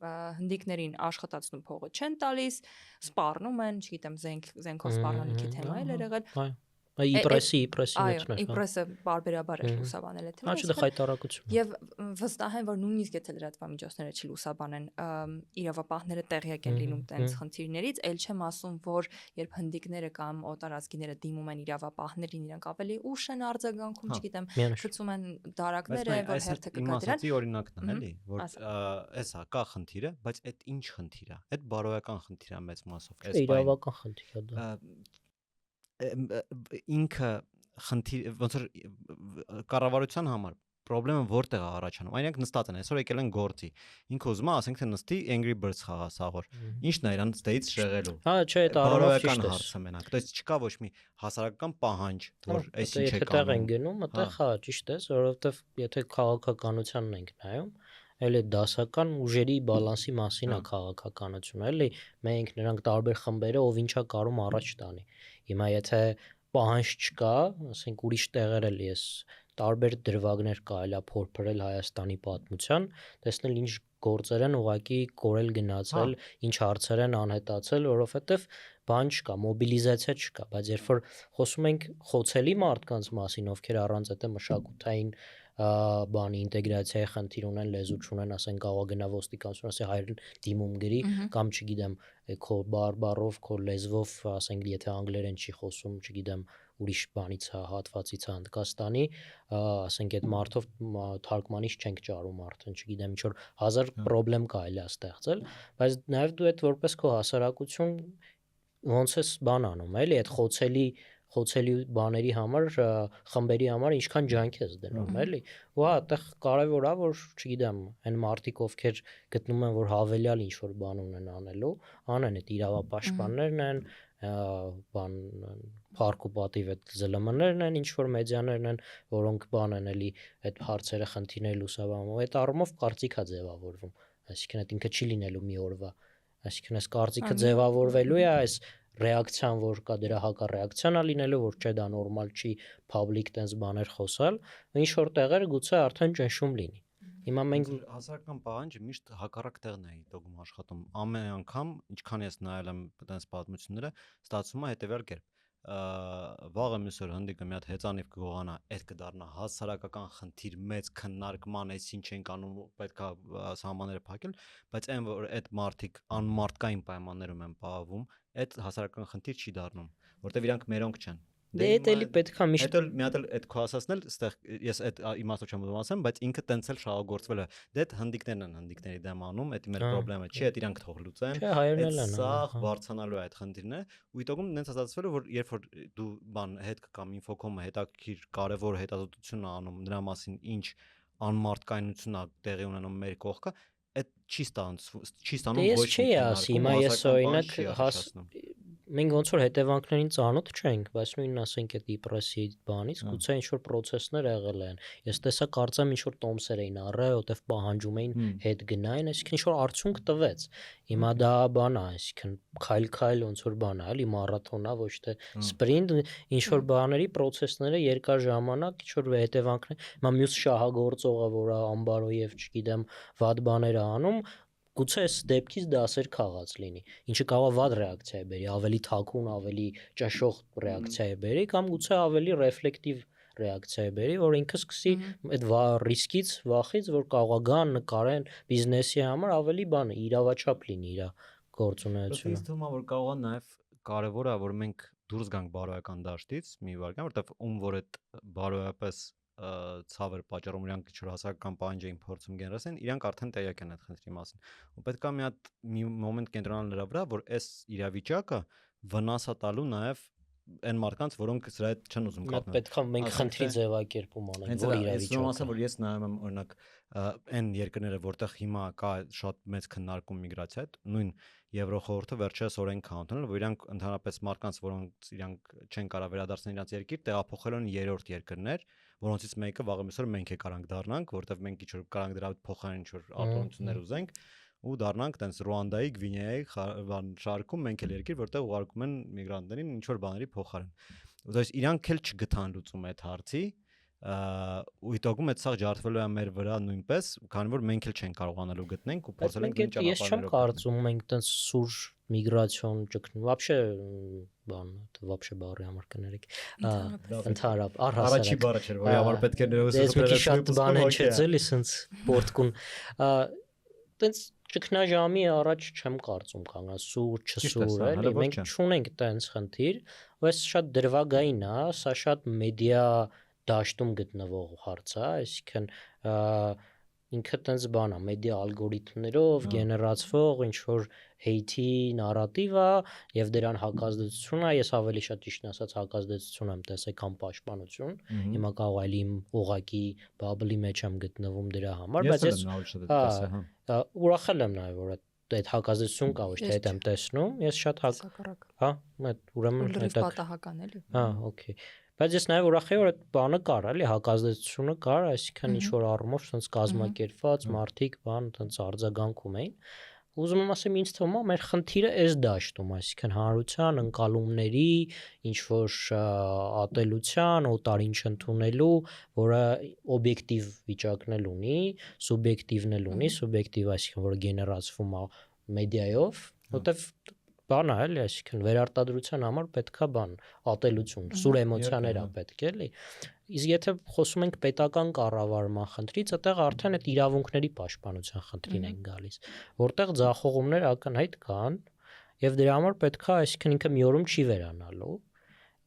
հնդիկներին աշխատացնում փողը չեն տալիս, սպառնում են, չգիտեմ, զենքով սպառնալիքի թեմա էլ էր եղել։ Իպրեսի այո, իպրեսը բարբերաբար է լուսաբանել այդ թեման։ Ոչ դա խայտարակություն։ Եվ վստահ եմ, որ նույնիսկ եթե լրատվամիջոցները չլուսաբանեն, իրավապահները տեղյակ են լինում տենց խնդիրներից, ել չեմ ասում, որ երբ հնդիկները կամ օտարազգիները դիմում են իրավապահներին, իրանք ավելի ուշ են արձագանքում, չգիտեմ, գցում են դարակները, որ հերթը կգա դրան։ Իմացածի օրինակն է, էլի, որ էսա կա խնդիրը, բայց այդ ինչ խնդիր է։ Այդ բարոյական խնդիր է մեծ մասով, էս բանը։ Իրավական խնդիր է դա։ Ինքը խնդիր ոնց որ կառավարության համար խնդրեմը որտեղ է առաջանում։ Այնինք նստած են, այսօր եկել են գործի։ Ինքը ուզում է, ասենք թե նստի Angry Birds խաղասաղոր։ Ինչն է իրան ստեյից շեղելու։ Հա, չէ, դա բարոյական հարցը մենակ։ То есть չկա ոչ մի հասարակական պահանջ, որ այս ինչ է կանում։ Այդտեղ են գնում, այդտեղ հա, ճիշտ է, որովհետև եթե քաղաքականությանն ենք նայում, էլի դասական ուժերի բալանսի մասին է քաղաքականությունը, էլի մենք նրանք տարբեր խմբերը ով ինչա կարում առաջ տանի։ Հիմա եթե պահանջ չկա, ասենք ուրիշ տեղեր էլ ես տարբեր դրվագներ կարելի է փորփրել Հայաստանի պատմության, տեսնել ինչ գործեր են ուղղակի կորել գնացել, ինչ հարցեր են անհետացել, որովհետև բան չկա, մոբիլիզացիա չկա, բայց երբ որ խոսում ենք խոցելի մարդկանց մասին, ովքեր առանց այդ մշակութային բանի ինտեգրացիայի խնդիր ունեն, լեզու չունեն, ասեն կարող գնա ոստիկանություն, ասի հայրեն դիմում գրի կամ չգիտեմ քո բարբառով, քո լեզվով, ասենք եթե անգլերեն չի խոսում, չգիտեմ ուրիշ բանից է, հատվածից է Հնդկաստանի, ասենք այդ մարդով թարգմանիչ չենք ճարում արդեն, չգիտեմ ինչ որ 1000 խնդրեմ կարելի է ստեղծել, բայց նաև դու այդ որպես քո հասարակություն ոնց ես բան անում, էլի այդ խոցելի բաների համար, խմբերի համար ինչքան ջանք ես դնում, էլի։ Ու այդտեղ կարևոր է, որ չգիտեմ, այն մարդիկ, ովքեր գտնում են, որ հավելյալ ինչ որ բան ունեն անելու, անեն այդ իրավապաշտպաններն են, բան փառք ու պատիվ այդ ԶԼՄ-ներն են, ինչ որ մեդիաներն են, որոնք բան են էլի այդ հարցերը խնդիրներ լուսաբանում, այդ առումով կարծիքա ձևավորվում, այսինքն այդ ինքը չի լինելու մի օրվա, այսինքն այս կարծիքը ձևավորվելու է այս ռեակցիան, որ կա դրա հակառեակցիան է լինելու, որ չէ դա նորմալ չի public տենց բաներ խոսալ, ինչ որ տեղերը գուցե արդեն ճնշում լինի։ Հիմա մենք հասարակական պահանջը միշտ հակառակ տեղն է դոգում աշխատում։ Ամեն անգամ, ինչքան ես նայել եմ տենց պատմությունները, ստացվում է հետևյալ կերպ։ Վաղը մյուս օր հնդիկը մի հատ հեծանիվ կգողանա, այդ կդառնա հասարակական խնդիր, մեծ քննարկման, այս ինչ ենք անում, պետք է սահմանները փակել, բայց այն որ այդ մարդիկ անմարդկային պայմաններում են պահվում, այդ հասարակական խնդիր չի դառնում, որտեվ իրանք մերոնք չեն։ Դե էլի պետք է միշտ մի հատ էլ այդ քո ասացնել, այստեղ ես այդ իմաստով չեմ ուզում ասեմ, բայց ինքը տենց էլ շահագործվել է։ Դե այդ հնդիկներն են հնդիկների դեմ անում, դա մեր խնդրեմը չի, այդ իրանք թող լուծեն։ Չէ, հայերն են Սա բարձրանալու է այդ խնդիրն է, ու իտոգում նենց ասացվել որ երբ որ դու բան հետ կգամ ինֆոկոմը հետաքրքիր կարևոր հետազոտություն է անում նրա մասին ինչ անմարդկայնություն է տեղի ունենում մեր կողքը, այդ չի ստանում ոչ մի ասի, հիմա ես օրինակ մենք ոնց որ հետևանքներին ծանոթ չենք, բայց նույնն ասենք այդ դիպրեսիայի բանից գուցե ինչ որ process-ներ եղել են։ Ես տեսա կարծեմ ինչ որ տոմսեր էին առել, որտեվ պահանջում էին հետ գնային, այսինքն ինչ որ արդյունք տվեց։ Հիմա դա բան է, այսինքն քայլ ոնց որ բան է, էլի մարաթոն է, ոչ թե սպրինտ, ինչ որ բաների process-ները երկար ժամանակ ինչ որ հետևանքներ։ Հիմա մյուս շահագործողը, որը ամբարոյև, չգիտեմ, վատ բաներ է անում, գուցե այս դեպքից դասեր քաղած լինի, ինչը կարող է վատ ռեակցիա է բերի, ավելի թաքուն, ավելի ճնշող ռեակցիա է բերի, կամ գուցե ավելի ռեֆլեկտիվ ռեակցիա է բերի, որ ինքը սկսի այդ ռիսկից, վախից, որ կարող է գան, նկարեն բիզնեսի համար ավելի բանը, իրավաչափ լինի իր գործունեությունը։ Իսկ թվում է որ կարող է նաև կարևոր է որ մենք դուրս գանք բարոյական դաշտից մի վարքան, որտեղ ում որ այդ բարոյապես ցավեր պատճառում իրանք ինչ որ հասարակական պահանջային փորձում գերասեն, իրանք արդեն տեղյակ են այդ խնդրի մասին։ Ու պետք է մի մոմենտ կենտրոնանալ նրա վրա, որ այս իրավիճակը վնաս է տալու նաև այն մարդկանց, որոնք սրա հետ չեն ուզում կապնել։ Պետք է մենք խնդրի ձևակերպում անենք, որ իրավիճակը։ Ես ասեմ, որ ես նայում եմ օրինակ այն երկրները, որտեղ հիմա կա շատ մեծ քննարկում միգրացիա հետ, նույն Եվրոխորհուրդը վերջերս օրենք է ընդունել, որ իրանք ընդհանրապես մարդկանց, որոնց իրանք չեն կարող վերադարձնել իրենց երկիր, տեղափոխել են երրորդ երկրներ, որոնցից մեկը վաղը մյուսօր մենք կարանք դառնանք, որտեղ մենք ինչ որ կարանք դրա փոխարեն ինչ որ ալտերնատիվներ ուզենք ու դառնանք տենց Ռուանդայի, Գվինեայի շարքում մենք էլ երկիր, որտեղ ուղարկում են միգրանտներին ինչ որ բաների փոխարեն։ Ուրեմն իրանք էլ չգտան լուծում այդ հարցի, ու իտոգում այդ սա ջարդվելու է մեր վրա նույնպես, քանի որ մենք էլ չենք կարողանալու գտնենք ու փորձել ենք ինչ ճանապարհներով։ Ես չեմ կարծում մենք տենց սուր միգրացիոն ճգնում, вообще բան, вообще բառի համար կներեք։ Ընդհանրապես առաջի բառը չէր, որի համար պետք է ներողություն խնդրել։ Շատ բան է չծելի, սենց պորտկուն։ Տենց ճգնաժամի առաջ չեմ կարծում կանգնա սուր, չսուր, էլի մենք չունենք տենց խնդիր, բայց շատ դրվագային է, սա շատ մեդիա դաշտում գտնվող հարց է, այսինքն ինքը տենց բան է, մեդիա ալգորիթմներով գեներացվող ինչ որ հեյթի նարատիվ է եւ դրան հակազդեցություն է, ես ավելի շատ ճիշտ ասած հակազդեցություն եմ տեսել կամ պաշտպանություն, հիմա կարող է իմ օղակի բաբլի մեջ եմ գտնվում դրա համար, բայց ես ուրախել եմ նաեւ որ այդ հակազդեցություն կա, ոչ թե այդ եմ տեսնում, ես շատ հա, ուրեմն դա պատահական էլի։ Հա, օքեյ։ Բայց ես նաև ուրախ եմ որ այդ բանը կար, էլի հակազդեցությունը կար, այսինքն ինչ որ առումով ցած կազմակերպված մարդիկ բան ցած արձագանքում էին։ Ուզում եմ ասեմ ինձ թվում է մեր խնդիրը այս դաշտում, այսինքն հանրության ընկալումների, ինչ որ ատելության, օտարին չընդունելու, որը օբյեկտիվ վիճակն էլ ունի, սուբյեկտիվն էլ ունի, սուբյեկտիվ այսինքն որը գեներացվում է մեդիայով, որտեվ բան է էլի, այսինքն վերարտադրության համար պետքա բան, ատելություն, սուր էմոցիաներ է պետք էլի։ իսկ եթե խոսում ենք պետական կառավարման խնդրից, այդտեղ արդեն այդ իրավունքների պաշտպանության խնդրին են գալիս, որտեղ ձախողումներ ակնհայտ կան, եւ դրա համար պետքա, այսինքն ինքը մի օրում չի վերանալու,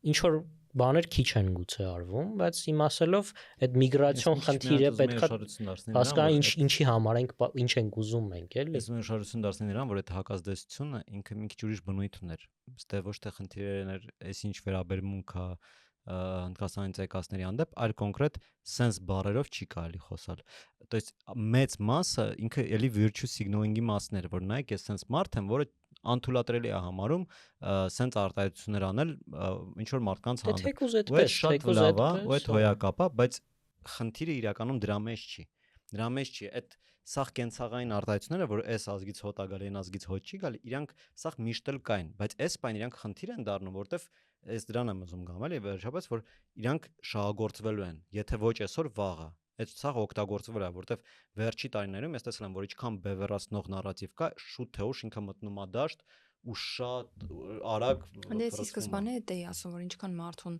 ինչ որ բաներ քիչ են գուցե արվում, բայց իմ ասելով այդ միգրացիոն խնդիրը պետքա հասկանալ ինչի համար ենք, ինչ ենք ուզում մենք, էլի։ Ես ուշադրություն դարձնի նրան, որ այդ հակազդեցությունը ինքը մի քիչ ուրիշ բնույթ ուներ։ Ստե ոչ թե խնդիրներն էր, այսինչ վերաբերմունք է հնդկաստանի ցեկասների հանդեպ, այլ կոնկրետ sense բառերով չի կարելի խոսալ։ То есть մեծ մասը ինքը էլի virtue signaling-ի մասն էր, որ նայեք, ես sense մարդ եմ, որը անթույլատրելի է համարում sense արտահայտություններ անել ինչ որ մարդկանց հանդեպ։ Դե թեկուզ այդպես, թեկուզ այդպես, ու այդ հոյակապ է, բայց խնդիրը իրականում դրա մեջ չի։ Դրա մեջ չի, այդ սաղ կենցաղային արտահայտությունները, որ այս ազգից հոտ է գալի, այն ազգից հոտ չի գալի, իրանք սաղ միշտ էլ կային, բայց այս բան իրանք խնդիր են դառնում, որտեվ այս դրան եմ ուզում գամ, էլի, վերջապես որ իրանք շահագործվելու են, եթե ոչ այսօր վաղը։ Այդ սաղ օգտագործվել է, որտեվ վերջի տարիներում ես տեսել եմ, որ ինչքան բևեռացնող նարատիվ կա, շուտ թե ուշ ինքը մտնում է դաշտ ու շատ արագ։ Դες ի սկզբանե դա էի ասում, որ ինչքան մարդուն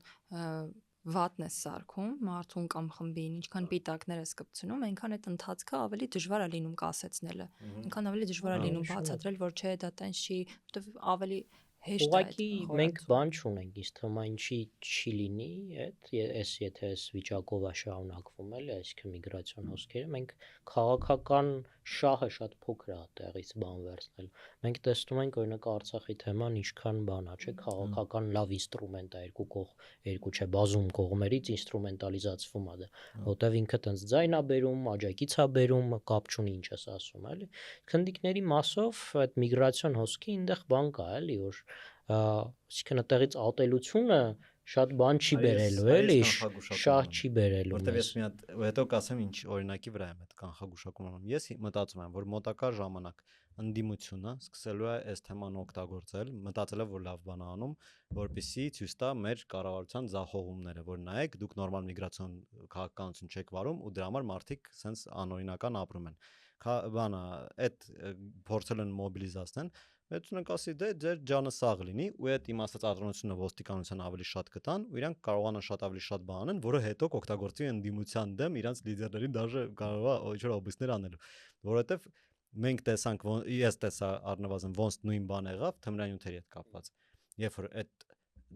վատն է սարքում, մարդուն կամ խմբին, ինչքան պիտակներ է սկպցնում, այնքան այդ ընթացքը ավելի դժվար է լինում կասեցնելը։ Այնքան ավելի դժվար է լինում բացատրել, որ չէ, դա տենց չի, որտեվ ավելի հեշտ է։ Ուղղակի մենք բան չունենք, իսկ թվում է ինչի չի լինի, եթե այս վիճակով է շարունակվում, էլի, այսինքն միգրացիոն հոսքերը, մենք քաղաքական շահը շատ փոքր է տեղից բան վերցնել։ Մենք տեսնում ենք օրինակ Արցախի թեման ինչքան բան է, չէ, քաղաքական լավ ինստրումենտ է երկու չէ, բազում կողմերից ինստրումենտալիզացվում է դա, որտեվ ինքը տենց ձայն է բերում, աջակից է բերում, կապ չունի ինչ ես ասում, էլի։ Քնդիկների մասով այդ միգրացիոն հոսքի այնտեղ բան կա, էլի, որ այսինքն այդտեղից ատելությունը շատ բան չի բերելու, էլի, շահ չի բերելու։ Որտեվ ես մի հատ հետո կասեմ ինչ օրինակի վրա եմ այդ կանխագուշակումը։ Ես մտածում եմ, որ մոտակա ժամանակ ընդդիմությունը սկսելու է այս թեման օգտագործել, մտածել է, որ լավ բան է անում, որպեսզի ցույց տա մեր կառավարության ձախողումները, որ նայեք, դուք նորմալ միգրացիոն քաղաքականություն չեք վարում ու դրա համար մարդիկ սենց անօրինական ապրում են։ Բանը այդ փորձել են մոբիլիզացնել, մեծունը կասի դե ձեր ջանը սաղ լինի ու այդ իմաստած արտոնությունը ոստիկանության ավելի շատ կտան ու իրանք կարողանան շատ ավելի շատ բան անեն, որը հետո կօգտագործվի ընդդիմության դեմ իրանք լիդերներին դաժե կարող է ինչ-որ օբիսներ անելու, որովհետև մենք տեսանք, ես տեսա առնվազն ոնց նույն բան եղավ թմրանյութերի հետ կապված, երբ որ այդ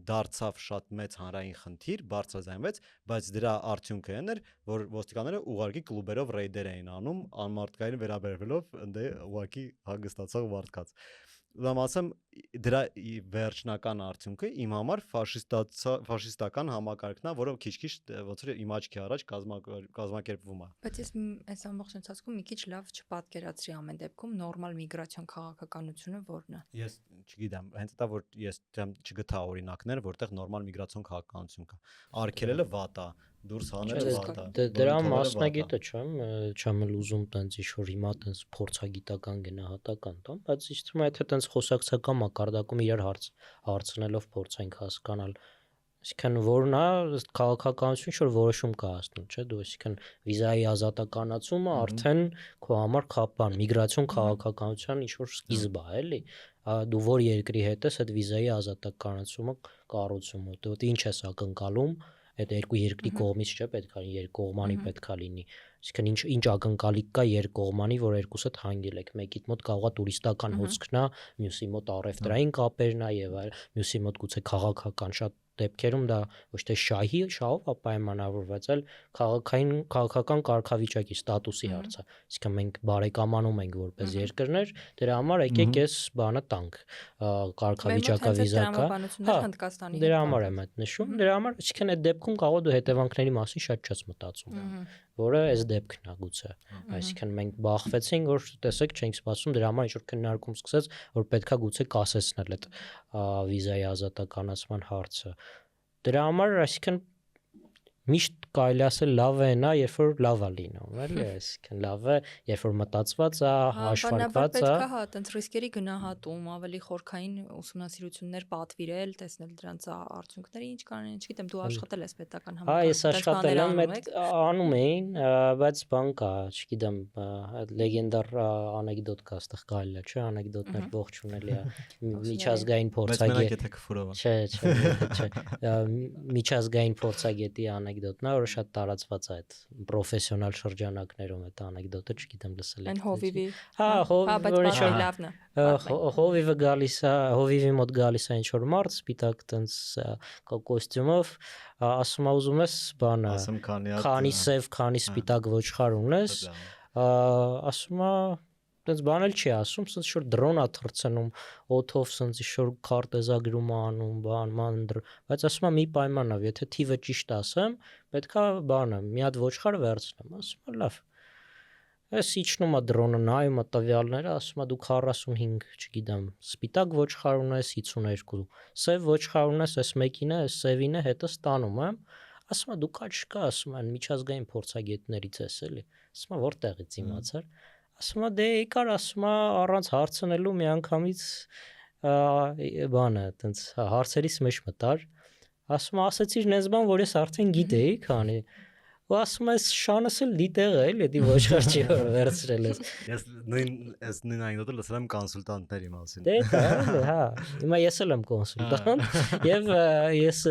դարձավ շատ մեծ հանրային խնդիր, բարձրաձայնվեց, բայց դրա արդյունքը այն էր, որ ոստիկանները ուղղակի կլուբերով ռեյդեր էին անում, անմարդկային վերաբերվելով ընդ ուղղակի հանգստացող մարդկանց։ Ուրեմն ասեմ դրա վերջնական արդյունքը իմ համար ֆաշիստական համակարգն է, որը քիչ-քիչ ոնց որ իմ աչքի առաջ կազմակերպվում է։ Բայց ես այս ամբողջ ընթացքում մի քիչ լավ չպատկերացրի ամեն դեպքում նորմալ միգրացիոն քաղաքականությունը որն է։ Ես չգիտեմ, հենց դա որ ես չգտա օրինակներ, որտեղ նորմալ միգրացիոն քաղաքականություն կա։ Արգելելը վատ է, դուրս հանելը վատ է։ Դրա մասնագետը չեմ ուզում տենց ինչ-որ հիմա տենց փորձագիտական գնահատական տամ, բայց ինձ թվում է եթե տենց խոսակցական մակարդակում իրար հարցնելով փորձենք հասկանալ, այսինքն որն է քաղաքականություն ինչ-որ որոշում կա հասնում, չէ՞, դու այսինքն վիզայի ազատականացումը արդեն քո համար բան միգրացիոն քաղաքականության ինչ-որ սկիզբ է, էլի, դու որ երկրի հետ ես այդ վիզայի ազատականացումը կառուցում, որտեղ ինչ ես ակնկալում այդ երկու երկրի կողմից չէ պետք է երկկողմանի պետք է լինի, այսինքն ինչ ակնկալիք կա երկկողմանի, որ երկուսդ հանգել եք, մեկիդ մոտ կարող է տուրիստական հոսքն է, մյուսի մոտ առևտրային կապերն է եւ այլ, մյուսի մոտ գուցե քաղաքական շատ դեպքերում դա ոչ թե շահով է պայմանավորված, այլ քաղաքական կարգավիճակի ստատուսի հարց է, այսինքն մենք բարեկամանում ենք որպես երկրներ, դրա համար եկեք այս բանը տանք, կարգավիճակը վիզակա, դրա համար եմ այդ նշում, դրա համար այսինքն այդ դեպքում կարող դու հետևանքների մասին շատ չես մտածում, որը այս դեպքն է գուցե, այսինքն մենք բախվեցինք, որ տեսեք չենք սպասում, դրա համար ինչ-որ քննարկում սկսեց, որ պետքա գուցե կասեցնել այդ վիզայի ազատականացման հարցը, դրա համար այսինքն միշտ կարելի ասել լավ է նա, երբ որ լավ է լինում, էլի, այսինքն լավ է, երբ որ մտածված է, հաշվարկված է։ Պետք է հա, տենց ռիսկերի գնահատում, ավելի խորքային ուսումնասիրություններ պատվիրել, տեսնել դրանց արդյունքները, ինչ կանեն, չգիտեմ, դու աշխատել ես պետական համակարգում։ Հա, ես աշխատել եմ, այդ անում էին, բայց բան կա, չգիտեմ, լեգենդար անեկդոտ կա, այստեղ կարելի է, չէ, անեկդոտներ ողջունելի է, միջազգային փորձագետ։ Չէ, միջազգային փորձագետի անեկդոտ անեկդոտն է, որը շատ տարածված է այդ պրոֆեսիոնալ շրջանակներում այդ անեկդոտը, չգիտեմ լսել եք։ Այն հովիվի։ Հա, բայց որ ինչ-որ լավն է։ հովիվը գալիս է, հովիվի մոտ գալիս է ինչ-որ մարդ, սպիտակ տենց կոստյումով, ասում է ուզում ես բանը, ասում քանի սև, քանի սպիտակ ոչխար ունես, ասում է տենց բան էլ չի ասում, սենց շուտ դրոն է թռցնում, օթով սենց ինչ-որ քարտեզագրում անում, բան, բայց ասում է մի պայմանով, եթե թիվը ճիշտ ասեմ, պետքա բանը, մի հատ ոչխար վերցնեմ, ասում է լավ։ Այս իջնում է դրոնը, նայում է տվյալները, ասում է դու 45, չգիտեմ, սպիտակ ոչխար ունես 52, սև ոչխար ունես, այս մեկին է, այս սևին է, հետը ստանում եմ, ասում է դու կա չկա, ասում են միջազգային փորձագետներից ես էլի, ասում է որտեղից իմացար, ասում է դե եկար, ասում է առանց հարցնելու մի անգամից բանը, տենց հարցերից մեջ մտար, ասում է ասեցիր նես բան, որ ես արդեն գիտեի, քանի ու ասում ես շանս էլ դիտեղ է, էլի դի ոչխար չի որ վերցրել ես։ Ես նույն այնուհետև լսել եմ կոնսուլտանտների մասին։ Դե դա էլի, հա։ Հիմա ես էլ եմ կոնսուլտանտ եւ ես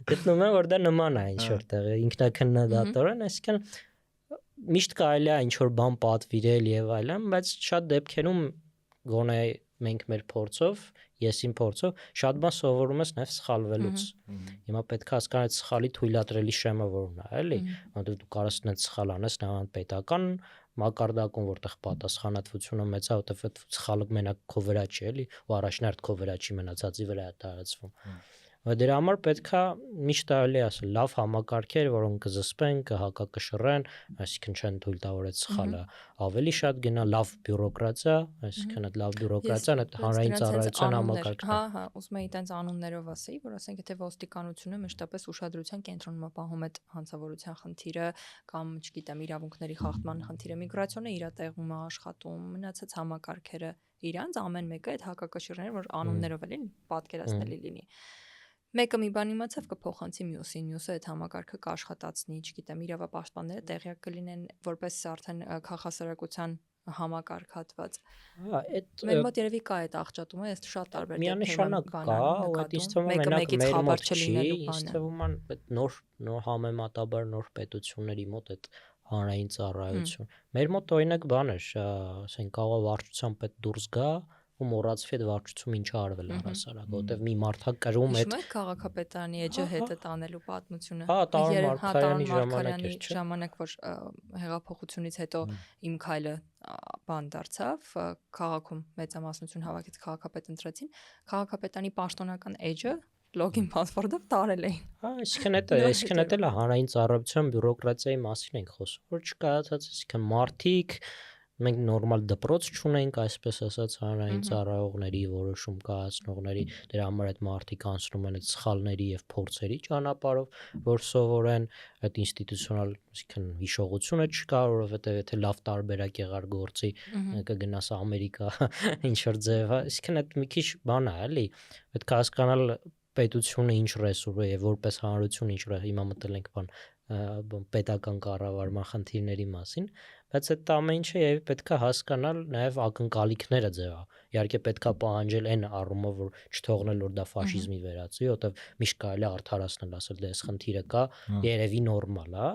գտնում եմ որ դա նման է ինչ որտեղ ինքնակնդատորեն, այսինքն միշտ կարելի է ինչ որ բան պատվիրել եւ այլն, բայց շատ դեպքերում գոնե մենք մեր փորձով, ես իմ փորձով շատ բան սովորում ես նաև սխալվելուց։ Հիմա պետք է հասկանալ այդ սխալի թույլատրելի շեմը որն է, էլի, որովհետեւ դու կարաս այնց սխալ անես նաև պետական մակարդակում, որտեղ պատասխանատվությունը մեծ է, որտեղ այդ սխալը մենակ քո վրա չի, էլի, ու առաջնարդ քո վրա չի, մնացածի վրա է տարածվում։ Դրա համար պետք է միշտ այլի ասել լավ համակարգեր, որոնք կզսպեն, կհակակշռեն, այսինքն չեն թույլ տա որ այդ սխալը ավելի շատ գնա, լավ բյուրոկրատիա, այսինքն այդ լավ բյուրոկրատիան այդ հանրային ծառայության համակարգն է։ Հա, ուզում եի տենց անուններով ասեի, որ ասենք եթե ոստիկանությունը մշտապես ուշադրության կենտրոնում է պահում այդ հանցավորության խնդիրը կամ, չգիտեմ, իրավունքների խախտման խնդիրը, միգրացիոնը իր տեղում է աշխատում, մնացած համակարգերը իրանց ամեն մեկը այդ հակակշիռները, որ անուններով էլի պատկերացնելի լինի։ Մեկը մի բան իմացավ կփոխանցի մյուսին, մյուսը այդ համակարգը կաշխատացնի, չգիտեմ, իրավապաշտպանները տեղյակ կլինեն որպես արդեն քաղաքասարակության համակարգ հատված։ Հա, այդ մեր մոտ երևի կա այդ աղճատումը, ես շատ տարբեր միանշանակ կա, ու այդ ինձ թվում է մենակ մեր մոտ չի, ինձ թվում է այդ նոր համեմատաբար նոր պետությունների մոտ այդ հանրային ծառայություն։ Մեր մոտ օրինակ բան է, ասենք կարող վարչության պետ դուրս գա ու մոռացվի այդ վարչությունում ինչ արվել առհասարակ, որովհետև մի մարդա կրում այդ Իշմա քաղաքապետարանի էջը հետը տանելու պատմությունը։ Հա, Տարոն Մարգարյանի ժամանակ, որ հեղափոխությունից հետո իմ քայլը բան դարձավ, քաղաքում մեծամասնություն հավաքեց քաղաքապետ ընտրեցին, քաղաքապետանի պաշտոնական էջը լոգին փասվորդով տարել էին։ Հա, այսինքն դա էլ հանրային ծառայության բյուրոկրատիայի մասին ենք խոսում, որ չկայացած, այսինքն մարդիկ մենք նորմալ դպրոց չունենք, այսպես ասած հանրային ծառայողների որոշում կայացնողների, դրա համար այդ մարդիկ անցնում են այդ սխալների եւ փորձերի ճանապարհով, որ սովորեն այդ ինստիտուցիոնալ, այսինքն հիշողությունը չկա, որովհետեւ եթե լավ տարբերակ եղար գործի, կգնաս Ամերիկա, ինչ որ ձև, այսինքն այդ մի քիչ բան է, էլի, պետք է հասկանալ պետությունը ինչ ռեսուրս է եւ որպես հանրություն ինչ ռեսուրս, հիմա մտել ենք բան պետական կառավարման խնդիրների մասին, բայց այդ ամեն ինչը եւ պետք է հասկանալ նաեւ ակնկալիքները ձեւա։ Իհարկե պետք է պահանջել այն առումով, որ չթողնել որ դա ֆաշիզմի վերածվի, որտեվ միշտ կարելի է արդարացնել, ասել դե այս խնդիրը կա, երևի նորմալ է,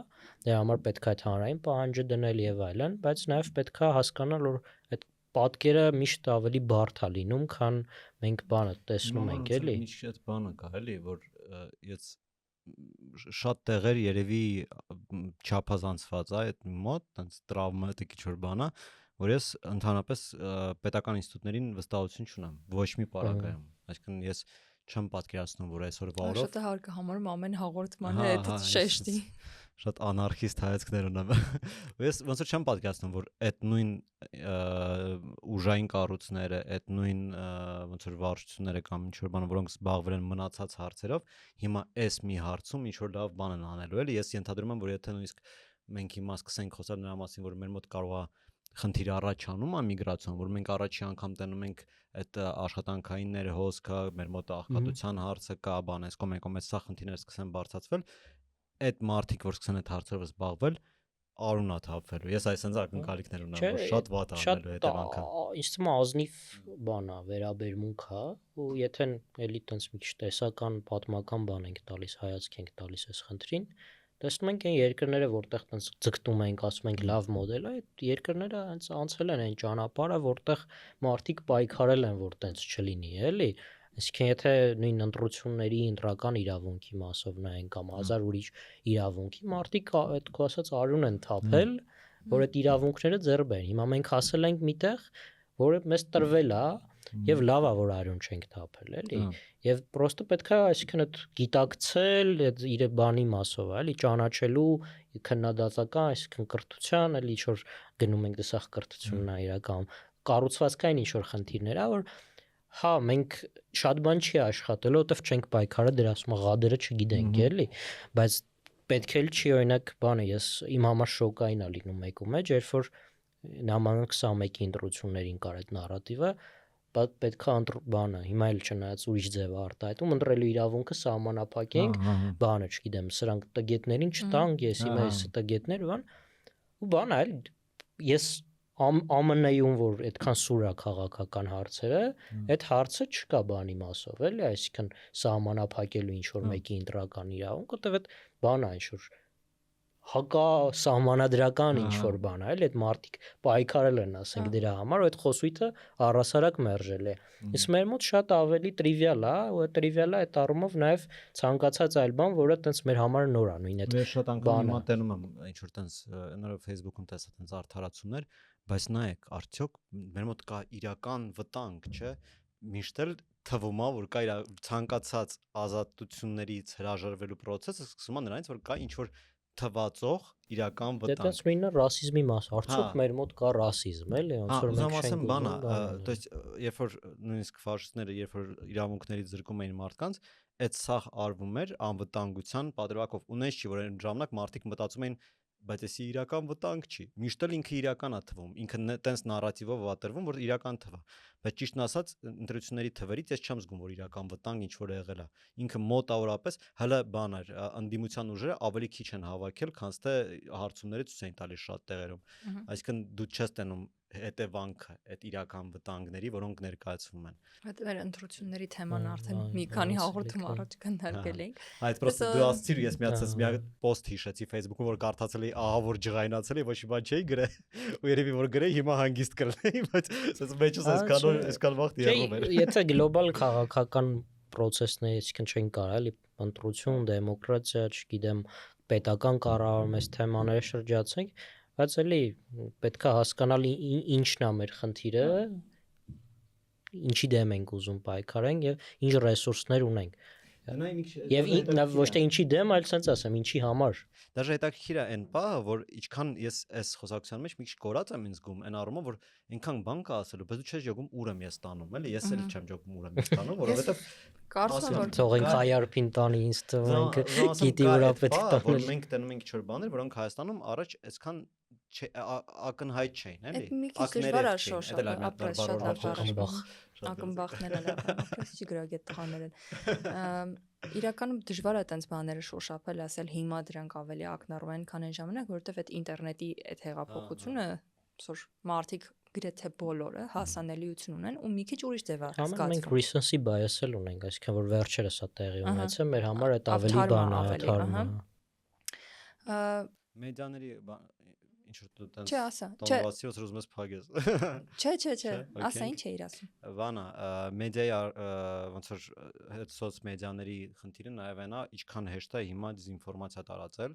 դրա համար պետք է այդ հանրային պահանջը դնել եւ այլն, բայց նաեւ պետք է հասկանալ, որ այդ պատկերը միշտ ավելի բարդ է լինում, քան մենք բանը տեսնում ենք, էլի։ Միշտ այդ բանը կա, էլի, որ ես շատ տեղեր երևի չափազանցված է այդ մոտ, այնց տրավմատիկ ինչ-որ բան է, որ ես ընդհանրապես պետական ինստիտուտներին վստահություն չունեմ, ոչ մի պարագայում, այսինքն ես չեմ պատկերացնում, որ այսօրվա օրով Շատ հարկը համարում ամեն հաղորդմանը այդ շեշտի շատ անարխիստ հայացքներ ունեմ։ Ես ոնց որ չեմ պատկերացնում, որ այդ նույն ուժային կառույցները, այդ նույն ոնց որ վարչությունները կամ ինչ որ բան, որոնք զբաղվել են մնացած հարցերով, հիմա այս մի հարցում ինչ որ լավ բան են անելու, էլի ես ենթադրում եմ, որ եթե նույնիսկ մենք հիմա սկսենք խոսալ նրա մասին, որ մեր մոտ կարող է խնդիր առաջանում է միգրացիոն, որ մենք առաջի անգամ տենում ենք այդ աշխատանքայինները հոսքը, մեր մոտ աղքատության հարցը կա, բան էս կոմեկոմ այս սա խնդիրները սկսեն բարձրացվել, այդ մարդիկ որ սկսեն այդ հարցերով զբաղվել, արունա թափվելու։ Ես այս sense ակնկալիքներ ունեմ, որ շատ վատ անելու հետևանքը։ Ինձ թվում է ազնիվ բան է, վերաբերմունք է, ու եթե էլի տենց մի քիչ տեսական պատմական բան ենք տալիս, հայացք ենք տալիս այս խնդրին, տեսնում ենք այն երկրները, որտեղ տենց ձգտում ենք, ասում ենք լավ մոդել է, այդ երկրները հենց անցել են այն ճանապարհը, որտեղ մարդիկ պայքարել են, որ տենց չլինի, էլի։ Այսինքն եթե նույն ընտրությունների ընտրական իրավունքի մասով նայենք կամ հազար ուրիշ իրավունքի, մարդիկ այդ քո ասած արյուն են թափել, որ այդ իրավունքները ձեռ բերեն։ Հիմա մենք հասել ենք միտեղ, որը մեզ տրվել է, եւ լավ է որ արյուն չենք թափել, էլի։ Եվ պրոստը պետք է այսինքն այդ գիտակցել այդ իր բանի մասով, էլի, ճանաչելու քննադատական, այսինքն կրթության, էլի ինչ որ գնում ենք դասախ կրթությունն է իրական կառուցվածքային ինչ որ խնդիրներ, որ հա մենք շատ բան չի աշխատելու, որտեվ չենք պայքարը դրա ասում ղադերը չգիտենք, էլի, բայց պետք է չի օրինակ բանը ես իմ համար շոկային է լինում մեկու մեջ, երբ որ նամանք 21-ի ընտրություններին կար այդ նարատիվը, պետք է բանը հիմա էլ չնայած ուրիշ ձև արտահայտում ընտրելու իրավունքը սահմանափակենք, բանը չգիտեմ, սրանք տգետներին չտանք, ես հիմա այս տգետներ բան ու բանը էլ ես ԱՄՆ-ում որ այդքան սուր է քաղաքական հարցերը, այդ հարցը չկա բանի մասով, էլի, այսինքն սահմանափակելու ինչ որ մեկի ընտրական իրավունք, որտեվ այդ բանը ինչ որ հակա սահմանադրական ինչ որ բան է, էլի, այդ մարդիկ պայքարել են, ասենք դրա համար, ու այդ խոսույթը առհասարակ մերժել է։ Իսկ մեր մոտ շատ ավելի տրիվիալ է, ու այդ տրիվիալը այդ առումով նաև ցանկացած այլ բան, որը տենց մեր համար նոր է, նույն այդ Ես շատ անգամ հիմա տենում եմ ինչ որ տենց նորը Facebook-ում տեսա տենց արդարացումներ, բայց նայեք, արդյոք մեր մոտ կա իրական վտանգ, չէ՞։ Միշտ էլ թվում է, որ կա ցանկացած ազատություններից հրաժարվելու process-ը սկսում է նրանից, որ կա ինչ որ թվացող իրական վտանգ։ Դե նույնը ռասիզմի մաս, արդյոք մեր մոտ կա ռասիզմ, էլի, ոնց որ մենք չենք բանը, то есть երբ որ նույնիսկ ֆաշիստները երբ որ իրավունքներից զրկում էին մարդկանց, այդ սա արվում էր անվտանգության պատրվակով, ու նույնիսկ չի որ այն ժամանակ մարդիկ մտածում էին բայց էսի իրական վտանգ չի։ Միշտ էլ ինքը իրական է թվում, ինքը տենց նարատիվով է տրվում, որ իրական թվա։ Բայց ճիշտն ասած, ընտրությունների թվերից ես չեմ զգում, որ իրական վտանգ ինչ որ եղել է։ Ինքը մոտավորապես հələ բան էր, ընդդիմության ուժերը ավելի քիչ են հավաքել, քան թե հարցումները ցույց են տալիս շատ տեղերում։ Այսինքն դու չես տենում հետևանքը այդ իրական վտանգների, որոնք ներկայացվում են։ Այդ մեր ընտրությունների թեման արդեն մի քանի հաղորդում առաջ քննարկել ենք։ Այդ պրոստը դու ասցիր, ես միացած մի post հիշեցի Facebook-ում, որ կարդացել էի, ահա որ ջղայնացել է, ոչ մի բան չէի գրել, ու երևի որ գրեի հիմա հանգիստ կլինեի, բայց ասես մեջս այսքան վաղ եղում էր։ Եթե գլոբալ քաղաքական process-ներ, այսինքն չեն կարա, էլի, ընտրություն, դեմոկրատիա, չգիտեմ, պետական կառավարում այս թեմաները շրջացենք, բայց էլի պետք է հասկանալ ինչն է մեր խնդիրը, ինչի դեմ ենք ուզում պայքարենք եւ ինչ ռեսուրսներ ունենք։ Եվ ոչ թե ինչի դեմ, այլ sense ասեմ, ինչի համար։ Դաժե հետաքրքիր է այն բանը, որ ինչքան ես այս խոսակցության մեջ մի քիչ կորած եմ ինձ զգում, այն առումով, որ այնքան բան կա ասելու, բայց դու չես ջոգում ուր եմ ես տանում, էլի, ես էլ չեմ ջոգում ուր եմ ես տանում, որովհետեւ կարծում եմ որ թողենք IRP-ին տանի ինձ թվում ենք գիտի ուրա պետք է տանել։ Որ մենք տենում ենք ինչ-որ բաներ, որոնք Հայաստանում առաջ այսքան ակնհայտ չէին, էլի։ Այդ մի քիչ դժվար է շոշափել, ապրես շատ լավ ակնբախներ են, ապրես չի գրագետ տղաներ են։ Իրականում դժվար է այդպես բաները շոշափել, ասել հիմա դրանք ավելի ակնառու են, քան այն ժամանակ, որովհետև այդ ինտերնետի այդ հեղափոխությունը, որ մարդիկ գրեթե բոլորը հասանելիություն ունեն ու մի քիչ ուրիշ ձև է զգացվում։ Մենք recency bias էլ ունենք, այսինքն որ վերջերս է տեղի ունեցել, մեր համար այդ ավելի բան է, թարմ է։ Մեդիաների ինչ որ դու տենց Չէ, ասա։ տոնվացի որ ուզում ես փագես։ Չէ, ասա ինչ էիր ասում։ Վանա, մեդիայի ոնց որ այդ սոցմեդիաների խնդիրը նաև այնա, ինչքան հեշտ է հիմա դեզինֆորմացիա տարածել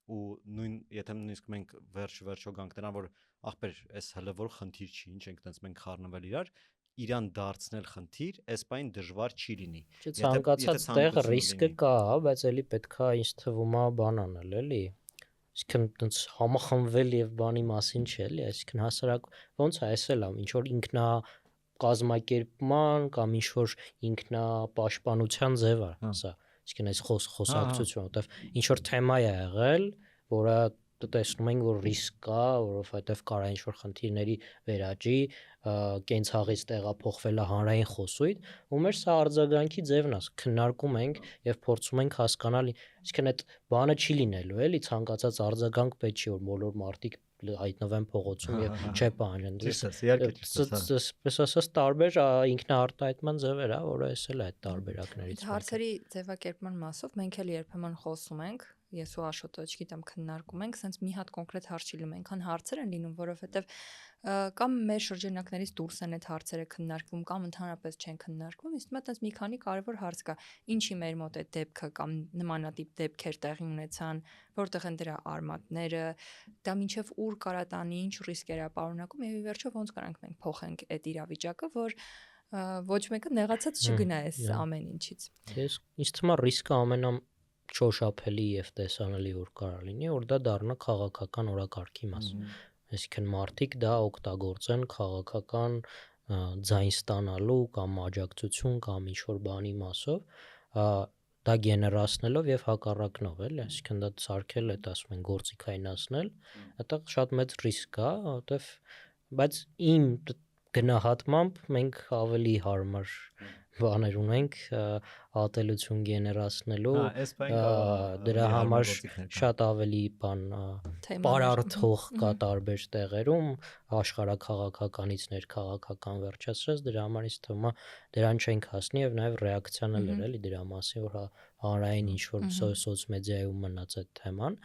ու նույն եթե նույնիսկ մենք վերջո գանք նրան որ ախպեր, այս հələ որ խնդիր չի, ինչ ենք տենց մենք խառնվել իրան դարձնել խնդիր, այս բան դժվար չի լինի։ Ցանկացած տեղ ռիսկը կա, բայց էլի պետքա ինձ թվում է բան անել, էլի։ Այսինքն տենց համախմբվել եւ բանի մասին չէ, էլի, այսինքն հասարակ ոնց է էսել ինչ որ ինքնա կազմակերպման կամ ինչ որ ինքնա պաշտպանության ձև է, սա։ Այսինքն այս խոսակցությունը, որտեվ ինչ որ թեմա է եղել, որը տեսնում ենք որ ռիսկ կա, որովհետև կարա ինչ որ խնդիրների վերաճի, կենցաղից տեղափոխվելա հանրային խոսույթ, ու մեր սա արձագանքի ձևն է, քննարկում ենք եւ փորձում ենք հասկանալ, այսինքն այդ բանը չի լինելու, էլի, ցանկացած արձագանք պետք չի որ բոլոր մարդիկ հայտնվեն փողոցում եւ չպահանջեն։ Պես ասած տարբեր ինքնաարտահայտման ձևեր է, որը էսել է այդ տարբերակներից։ Հարցերի ձևակերպման մասով մենք էլ երբեմն խոսում ենք ես ու Աշոտը, չգիտեմ, քննարկում ենք, սենց մի հատ կոնկրետ հարց չի լինում, այնքան հարցեր են լինում, որովհետև կամ մեր շրջանակներից դուրս են այդ հարցերը քննարկվում, կամ ընդհանրապես չեն քննարկվում, իսկ մտած մի քանի կարևոր հարց կա, ինչի մեր մոտ այդ դեպքը կամ նմանատիպ դեպքեր տեղի ունեցան, որտեղ են դրա արմատները, դա մինչև ուր կարա տանի, ինչ ռիսկեր է պարունակում, եւ ի վերջո ոնց կարանք մենք փոխենք այդ իրավիճակը, որ ոչ մեկը նեղացած չգնա այս ամեն ինչից։ Ես ինձ թվում է ռիսկը ամենաչոշափելի եւ տեսանելի որ կարա լինի, որ դա դառնա քաղաքական օրակարգի մաս։ Այսինքն մարդիկ դա օգտագործեն քաղաքական ձայն ստանալու կամ աջակցություն կամ ինչ-որ բանի մասով, դա գեներացնելով եւ հակառակնով, էլի, այսինքն դա սարքել է, ասում են, գործիքայնացնել, այդտեղ շատ մեծ ռիսկ կա, որտեվ բայց իմ գնահատմամբ մենք ավելի հարմար բաներ ունենք ատելություն գեներացնելու, դրա համար շատ ավելի պարարթող կա տարբեր տեղերում, աշխարհաքաղաքականից ներքաղաքական վերջացրած, դրա համար ինձ թվում է դրան չենք հասնի եւ նաեւ ռեակցիան էլ էր էլի դրա մասին, որ հանրային ինչ որ սոցմեդիայում մնաց այդ թեման,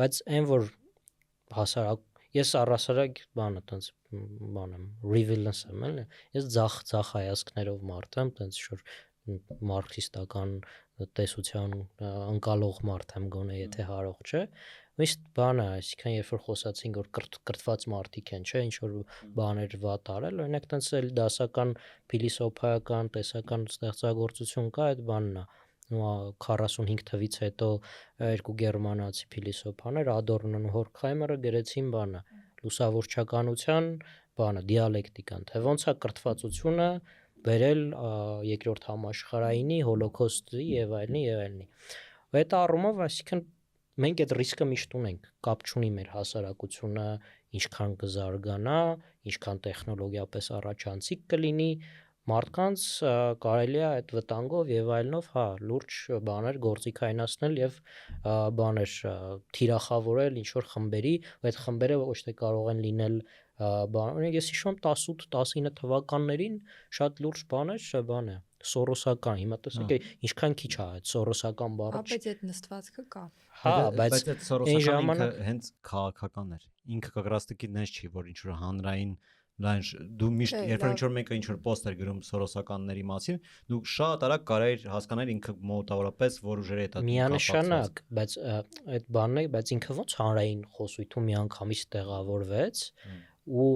բայց այն որ հասարակ ես առասարակ բանը տենց բանեմ reveal-ս եմ էլի ես ձախ հայացքներով մարդ եմ տենց շուտ մարքսիստական տեսության ընկալող մարդ եմ գոնե եթե հարող չէ միշտ բանը այսինքն երբ որ խոսացինք որ կրթված մարդիկ են չէ ինչ որ բաներ վատ արել օրինակ տենց էլ դասական փիլիսոփայական տեսական ստեղծագործություն կա այդ բանն է 45 թվից հետո երկու գերմանացի փիլիսոփաներ Ադորնոն ու Հորքհայմերը գրեցին բանը լուսավորչականության բանը դիալեկտիկան թե ոնց է կրթվածությունը բերել երկրորդ համաշխարհայինի հոլոկոստի եւ այլնի այդ առումով այսինքն մենք այդ ռիսկը միշտ ունենք կապ չունի մեր հասարակությունը ինչքան կզարգանա ինչքան տեխնոլոգիապես առաջանցիկ կլինի մարդկանց կարելի է այդ վտանգով եւ այլնով լուրջ բաներ գործիքայնացնել եւ բաներ թիրախավորել ինչ որ խմբերի այդ խմբերը ոչ թե կարող են լինել օրինակ ես հիշում եմ 18-19 թվականներին շատ լուրջ բաներ բան է սորոսական հիմա տեսեք ինչքան քիչ է այդ սորոսական բառը բայց այդ նստվածքը կա բայց այդ սորոսական ինքը հենց քաղաքական էր ինքը կգրաստիկի դենց չի որ ինչ որ հանրային լայն դու միշտ երբ որ ինչ որ մեկը ինչ որ post էր գրում սորոսականների մասին դու շատ արագ կարայիր հասկանալ ինքը մոտավորապես որ ուժերի հետ է միանշանակ բայց այդ բանն է բայց ինքը ոնց հանրային խոսույթում միանգամից տեղավորվեց ու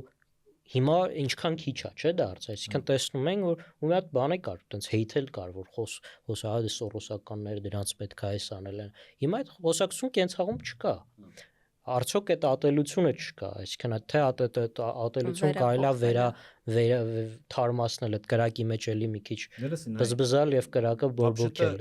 հիմա ինչքան քիչ է չէ դարձ այսինքն տեսնում ենք որ ու մի հատ բան է կար այտենց հեյթել կար որ խոսահա սորոսականները դրանց պետք է այս անել են հիմա այդ խոսակցություն կենցաղում չկա արդյոք այդ ատելությունը չկա այսինքն թե ատելություն կարելի է թարմացնել այդ կրակի մեջ էլի մի քիչ բզբզալ եւ կրակը բորբոքել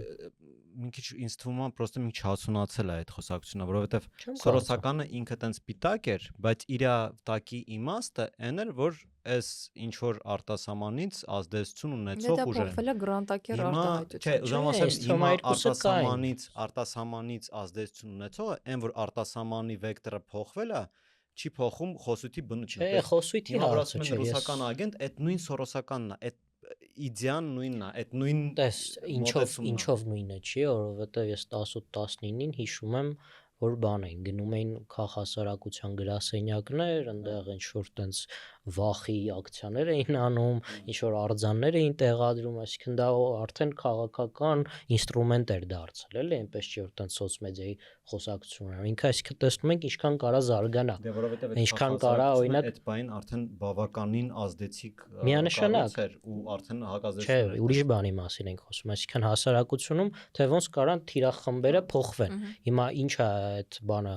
մի քիչ ինձ թվում է պրոստը մի քիչ հասունացել է այդ խոսակցությունը որովհետեւ սորոսականը ինքը տենց պիտակ էր բայց իր տակի իմաստը այն էր որ այս ինչ որ արտասահմանից ազդեցություն ունեցող ուժեր դա փոխվել է գրանտակեր արտահայտություն չէ ուզում ասեմ հիմա արտասահմանից ազդեցություն ունեցողը այն որ արտասահմանի վեկտորը փոխվել է չի փոխում խոսույթի բնությունը չէ խոսույթի հարցը չէ ռուսական ագենտ այդ նույն սորոսականն է այդ իդեան նույնն է այդ նույն ինչով նույնը չի որովհետեւ ես 18-19-ին հիշում եմ որ բան էին գնում էին քաղաքասարակության գրասենյակներ այնտեղ ինչ որ տենց վախի ակցիաներ էին անում ինչ որ արձաններ էին տեղադրում այսինքն դա արդեն քաղաքական ինստրումենտ էր դարձել էլի այնպես չի որ տենց սոցմեդիայի խոսակցություններ ինքը այսինքն տեսնում ենք ինչքան կարա զարգանա ինչքան կարա օրինակ այդ բանին արդեն բավականին ազդեցիկ միանշանակ էր ու արդեն հակազդեցություն չէ ուրիշ բանի մասին ենք խոսում այսինքն հասարակությունում թե ոնց կարան թիրախմբերը փոխվեն հիմա ինչ է այդ բանը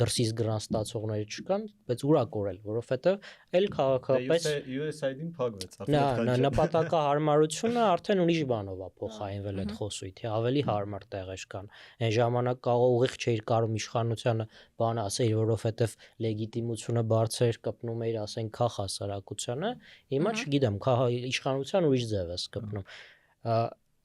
դրսից գրանտ ստացողները չկան, բայց ուր է կորել, որովհետև էլ քաղաքապես USAID-ին փակվեց, արդեն նպատակահարմարությունը արդեն ուրիշ բանով է փոխարինվել այդ խոսույթի, ավելի հարմար տեղեր կան։ Այն ժամանակ կարող ուղիղ չէր կարող իշխանությանը բան ասել, որովհետև լեգիտիմությունը բարձր կպնում էր, ասենք, քաղաքասարակությանը, հիմա չգիտեմ, իշխանության ուրիշ ձև է կպնում։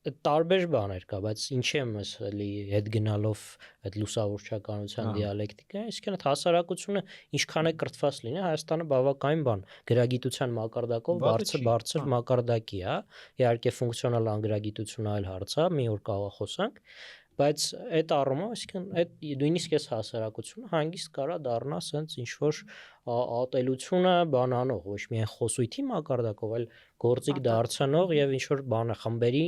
Տարբեր բաներ կա, բայց ինչի եմ ես էլի հետ գնալով այդ լուսավորչականության դիալեկտիկա, այսինքն այդ հասարակությունը ինչքան է կրթված լինի, Հայաստանը բավականին բան գրագիտության մակարդակով բարձր մակարդակի է, իհարկե ֆունկցիոնալ անգրագիտությունը այլ հարց է, մի օր կարող խոսանք, բայց այդ առումով, այսինքն այդ նույնիսկ այս հասարակությունը հանգիստ կարա դառնա սենց ինչ որ ատելությունը բանանող, ոչ միայն խոսույթի մակարդակով, այլ գործիք դարձնող եւ ինչ որ բանը խմբերի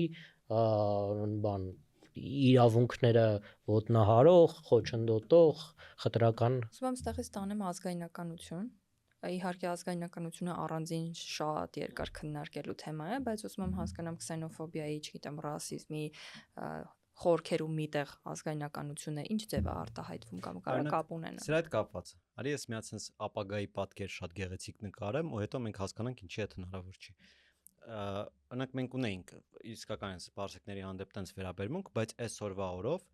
բան իրավունքները ոտնահարող, խոչընդոտող, խտրական։ Ուզում եմ ստեղից տանեմ ազգայնականություն։ Իհարկե ազգայնականությունը առանձին շատ երկար քննարկելու թեմա է, բայց ուզում եմ հասկանամ քսենոֆոբիայի, չգիտեմ, ռասիզմի խորքերում միտեղ ազգայնականությունը ինչ ձև է արտահայտվում կամ կարա կապ ունենա։ Սրա հետ կապված։ Արի ես մի հատ sense ապագայի պատկեր շատ գեղեցիկ նկարեմ, ու հետո մենք հասկանանք ինչի է հնարավոր չի։ Օրինակ մենք ունեինք իսկական սպարսիկների հանդեպ տենց վերաբերմունք, բայց այսօրվա օրով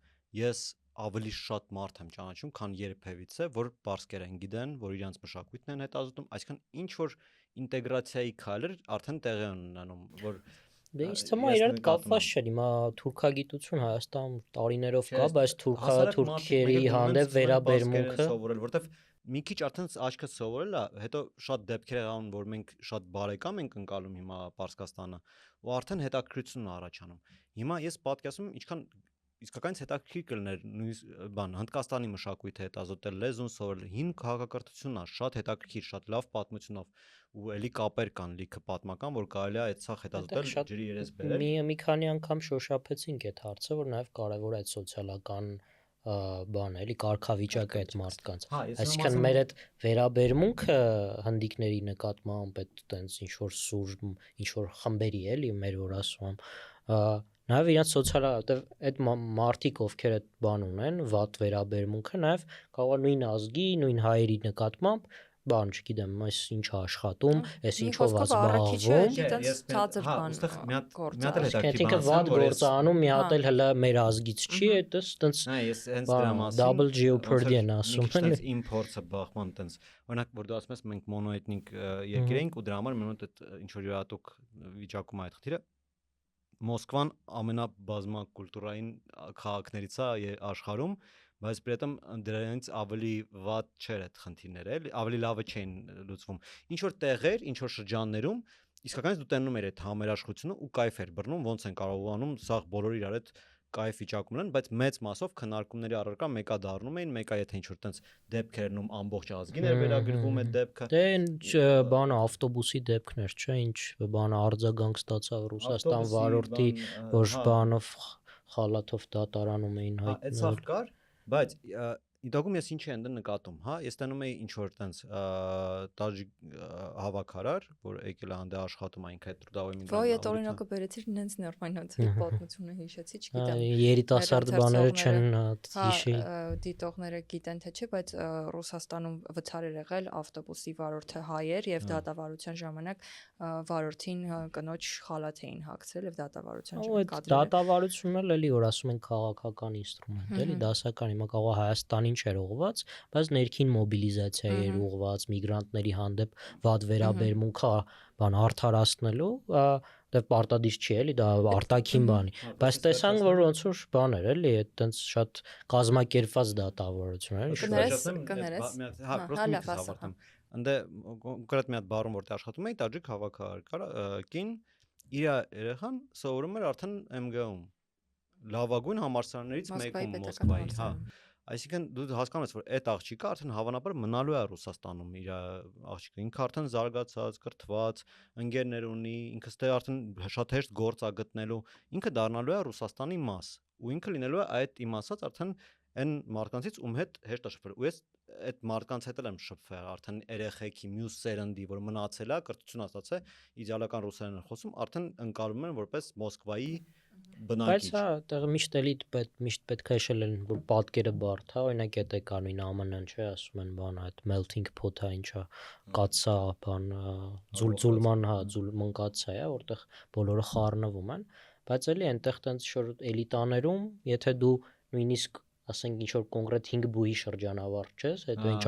ես ավելի շատ մարդ եմ ճանաչում, քան երբևիցե, որ պարսկերեն գիտեն, որ իրենց մշակույթն են հետազոտում, այսինքն ինչ որ ինտեգրացիայի քայլեր արդեն տեղի են ունենում, որ Դե ինձ թվում է իրար կապված չէ, հիմա թուրքագիտություն Հայաստանում տարիներով կա, բայց թուրքերի հանդեպ վերաբերմունքը սովորել, որտեվ մի քիչ արդեն աչքը սովորել է, հետո շատ դեպքեր եղան, որ մենք շատ բարեկամ ենք ընկալում հիմա Պարսկաստանը, ու արդեն հետաքրքրություն է առաջանում։ Հիմա ես պատկերացնում եմ ինչքան իսկականից հետաքրքիր կլներ նույնիսկ բան Հնդկաստանի մշակույթը հետազոտել, լեզուն սովորել, հին քաղաքակրթությունն է, շատ հետաքրքիր, շատ լավ պատմությունով ու էլի կապեր կան լիքը պատմական, որ կարելի է այդ սա հետազոտել, ջրի երես բերել։ Մի քանի անգամ շոշափեցինք այդ հարցը, որ նաև կարևոր է այդ սոցիալական բան էլի կարգավիճակը այդ մարդկանց։ Այսինքն մեր այդ վերաբերմունքը հնդիկների նկատմամբ այդ տենց ինչ որ սուր, ինչ որ խմբերի էլի մեր որ ասում նաև իրաց սոցիալական այդ մարդիկ ովքեր այդ բան ունեն, վատ վերաբերմունքը նաև կարող է նույն ազգի, նույն հայերի նկատմամբ բան, չգիտեմ, այս ինչ աշխատում, այս ինչով ազբաղվում, Այսինքն վատ գործ անում, մի հատ էլ հələ մեր ազգից չի, այդպես տենց ես հենց դրա մասին double jeopardy են ասում, էլի իմ փորձը բախման տենց օրինակ որ դու ասում ես մենք մոնոէթնիկ երկիր ենք ու դրա համար մենք այդ ինչ որ յուրատուկ վիճակում է այդ խնդիրը Մոսկվան ամենաբազմակուլտուրային քաղաքներից է աշխարհում, բայց при этом դրանից ավելի վատ չէր այդ խնդիրները, էլի, ավելի լավը չէին լուծվում։ Ինչ որ տեղեր, ինչ որ շրջաններում իսկականից դու տենում ես այդ համերաշխությունը ու կայֆ էր բռնում, ոնց են կարողանում սաղ բոլորը իրար այդ կայֆ վիճակում ունեն, բայց մեծ մասով քննարկումների առարկա մեկա դառնում էին, մեկա եթե ինչ որ տենց դեպքեր նում ամբողջ ազգին էր վերագրվում այդ դեպքը։ Դե բանը ավտոբուսի դեպքներ, չէ, ինչ բանը արձագանք ստացավ Ռուսաստան վարորդի, որ բանով խալաթով դատարանում էին հայտնել։ Այդ սաղ կար, բայց իդակում ես ինչ եմ նկատում, հա, ես տենում էի ինչ որ տենց տաջիկ հավաքարար, որ եկել է հանդե աշխատում այնքան Տրուդավոյի Ոյ այդ օրինակը բերեցիր նենց նորմայնացի պատմությունը հիշեցի, չգիտեմ։ Երիտասարդ բաները չեն հիշի։ Դիտողները գիտեն թե չէ, բայց Ռուսաստանում վթար էր եղել ավտոբուսի վարորդը հայ էր եւ դատավարության ժամանակ վարորդին կնոջ խալաթ էին հագցրել եւ դատավարության ժամանակ կադրել։ Դատավարությունն էլ էլի որ ասում են քաղաքական ինստրումենտ, էլի դասական, հիմա կարող է Հայաստանին չէր ուղղված, բայց ներքին մոբիլիզացիա էր ուղղված միգրանտների հանդեպ վատ վերաբերմունքը բան արդարացնելու, դա պարտադիր չի էլի, դա արտաքին բանի, բայց տեսանք որ ոնց որ բան էր էլի, այդ տենց շատ կազմակերպված դատավարություն էր։ Կներես։ Հա, պրոստը մի հավատամ։ Անդե կոնկրետ մի հատ բառում որտեղ աշխատում էի, տաջիկ հավաքարար կար, կին իր երեխան սովորում էր արդեն MGU-ում լավագույն համալսարաններից մեկում Մոսկվայի, հա։ Այսինքն դու հասկանում ես որ այդ աղջիկը արդեն հավանաբար մնալու է Ռուսաստանում իր աղջիկը ինքը արդեն զարգացած, կրթված, ընկերներ ունի, ինքը ստե արդեն շատ հեշտ գործ է գտնելու, ինքը դառնալու է Ռուսաստանի մաս ու ինքը լինելու է այդ իմացած արդեն այն մարդկանցից ում հետ հեշտ է շփվել ու ես այդ մարդկանց հետ եմ շփվել արդեն երեխեքի մյուս սերնդի որ մնացել է կրթություն ստացել իդեալական ռուսերեն են խոսում արդեն ընկալում են որպես Մոսկվայի բնակիչ բայց հա այդտեղ միշտ էլի միշտ պետք է հիշել են որ պատկերը բարդ է օրինակ այդ է կան նույն ԱՄՆ-ն չէ ասում են բան այդ melting pot-ը ինչա կացա բան ձուլման հա ձուլման կացա է որտեղ բոլորը խառնվում են բայց էլի այնտեղ տենց շուտ էլիտաներում եթե դու նույնիսկ ասենք ինչ որ կոնկրետ 5 բուհի շրջանավարտ չես, հետո ինչ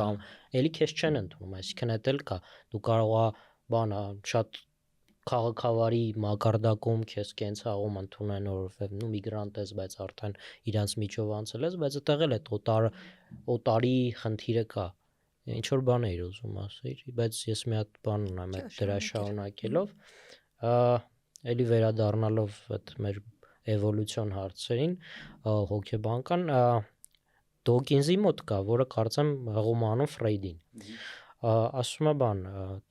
էլի քեզ չեն ընդունում, այսինքն էդ էլ կա, դու կարող ես բանա շատ քաղաքավարի մակարդակում քեզ կենցաղում ընդունեն որովհետև նու միգրանտ ես, բայց արդեն իրանց միջով անցել ես, բայց այդտեղ էլ այդ օտարի խնդիրը կա։ Ինչ որ բան էիր ուզում ասել, բայց ես մի հատ բան ունեմ այդ դրա շարունակելով, էլի վերադառնալով այդ մեր էվոլյուցիոն հարցերին հոգեբանական Դոկինզի մոտ կա, որը կարծեմ հղում անում Ֆրեյդին։ Ասում է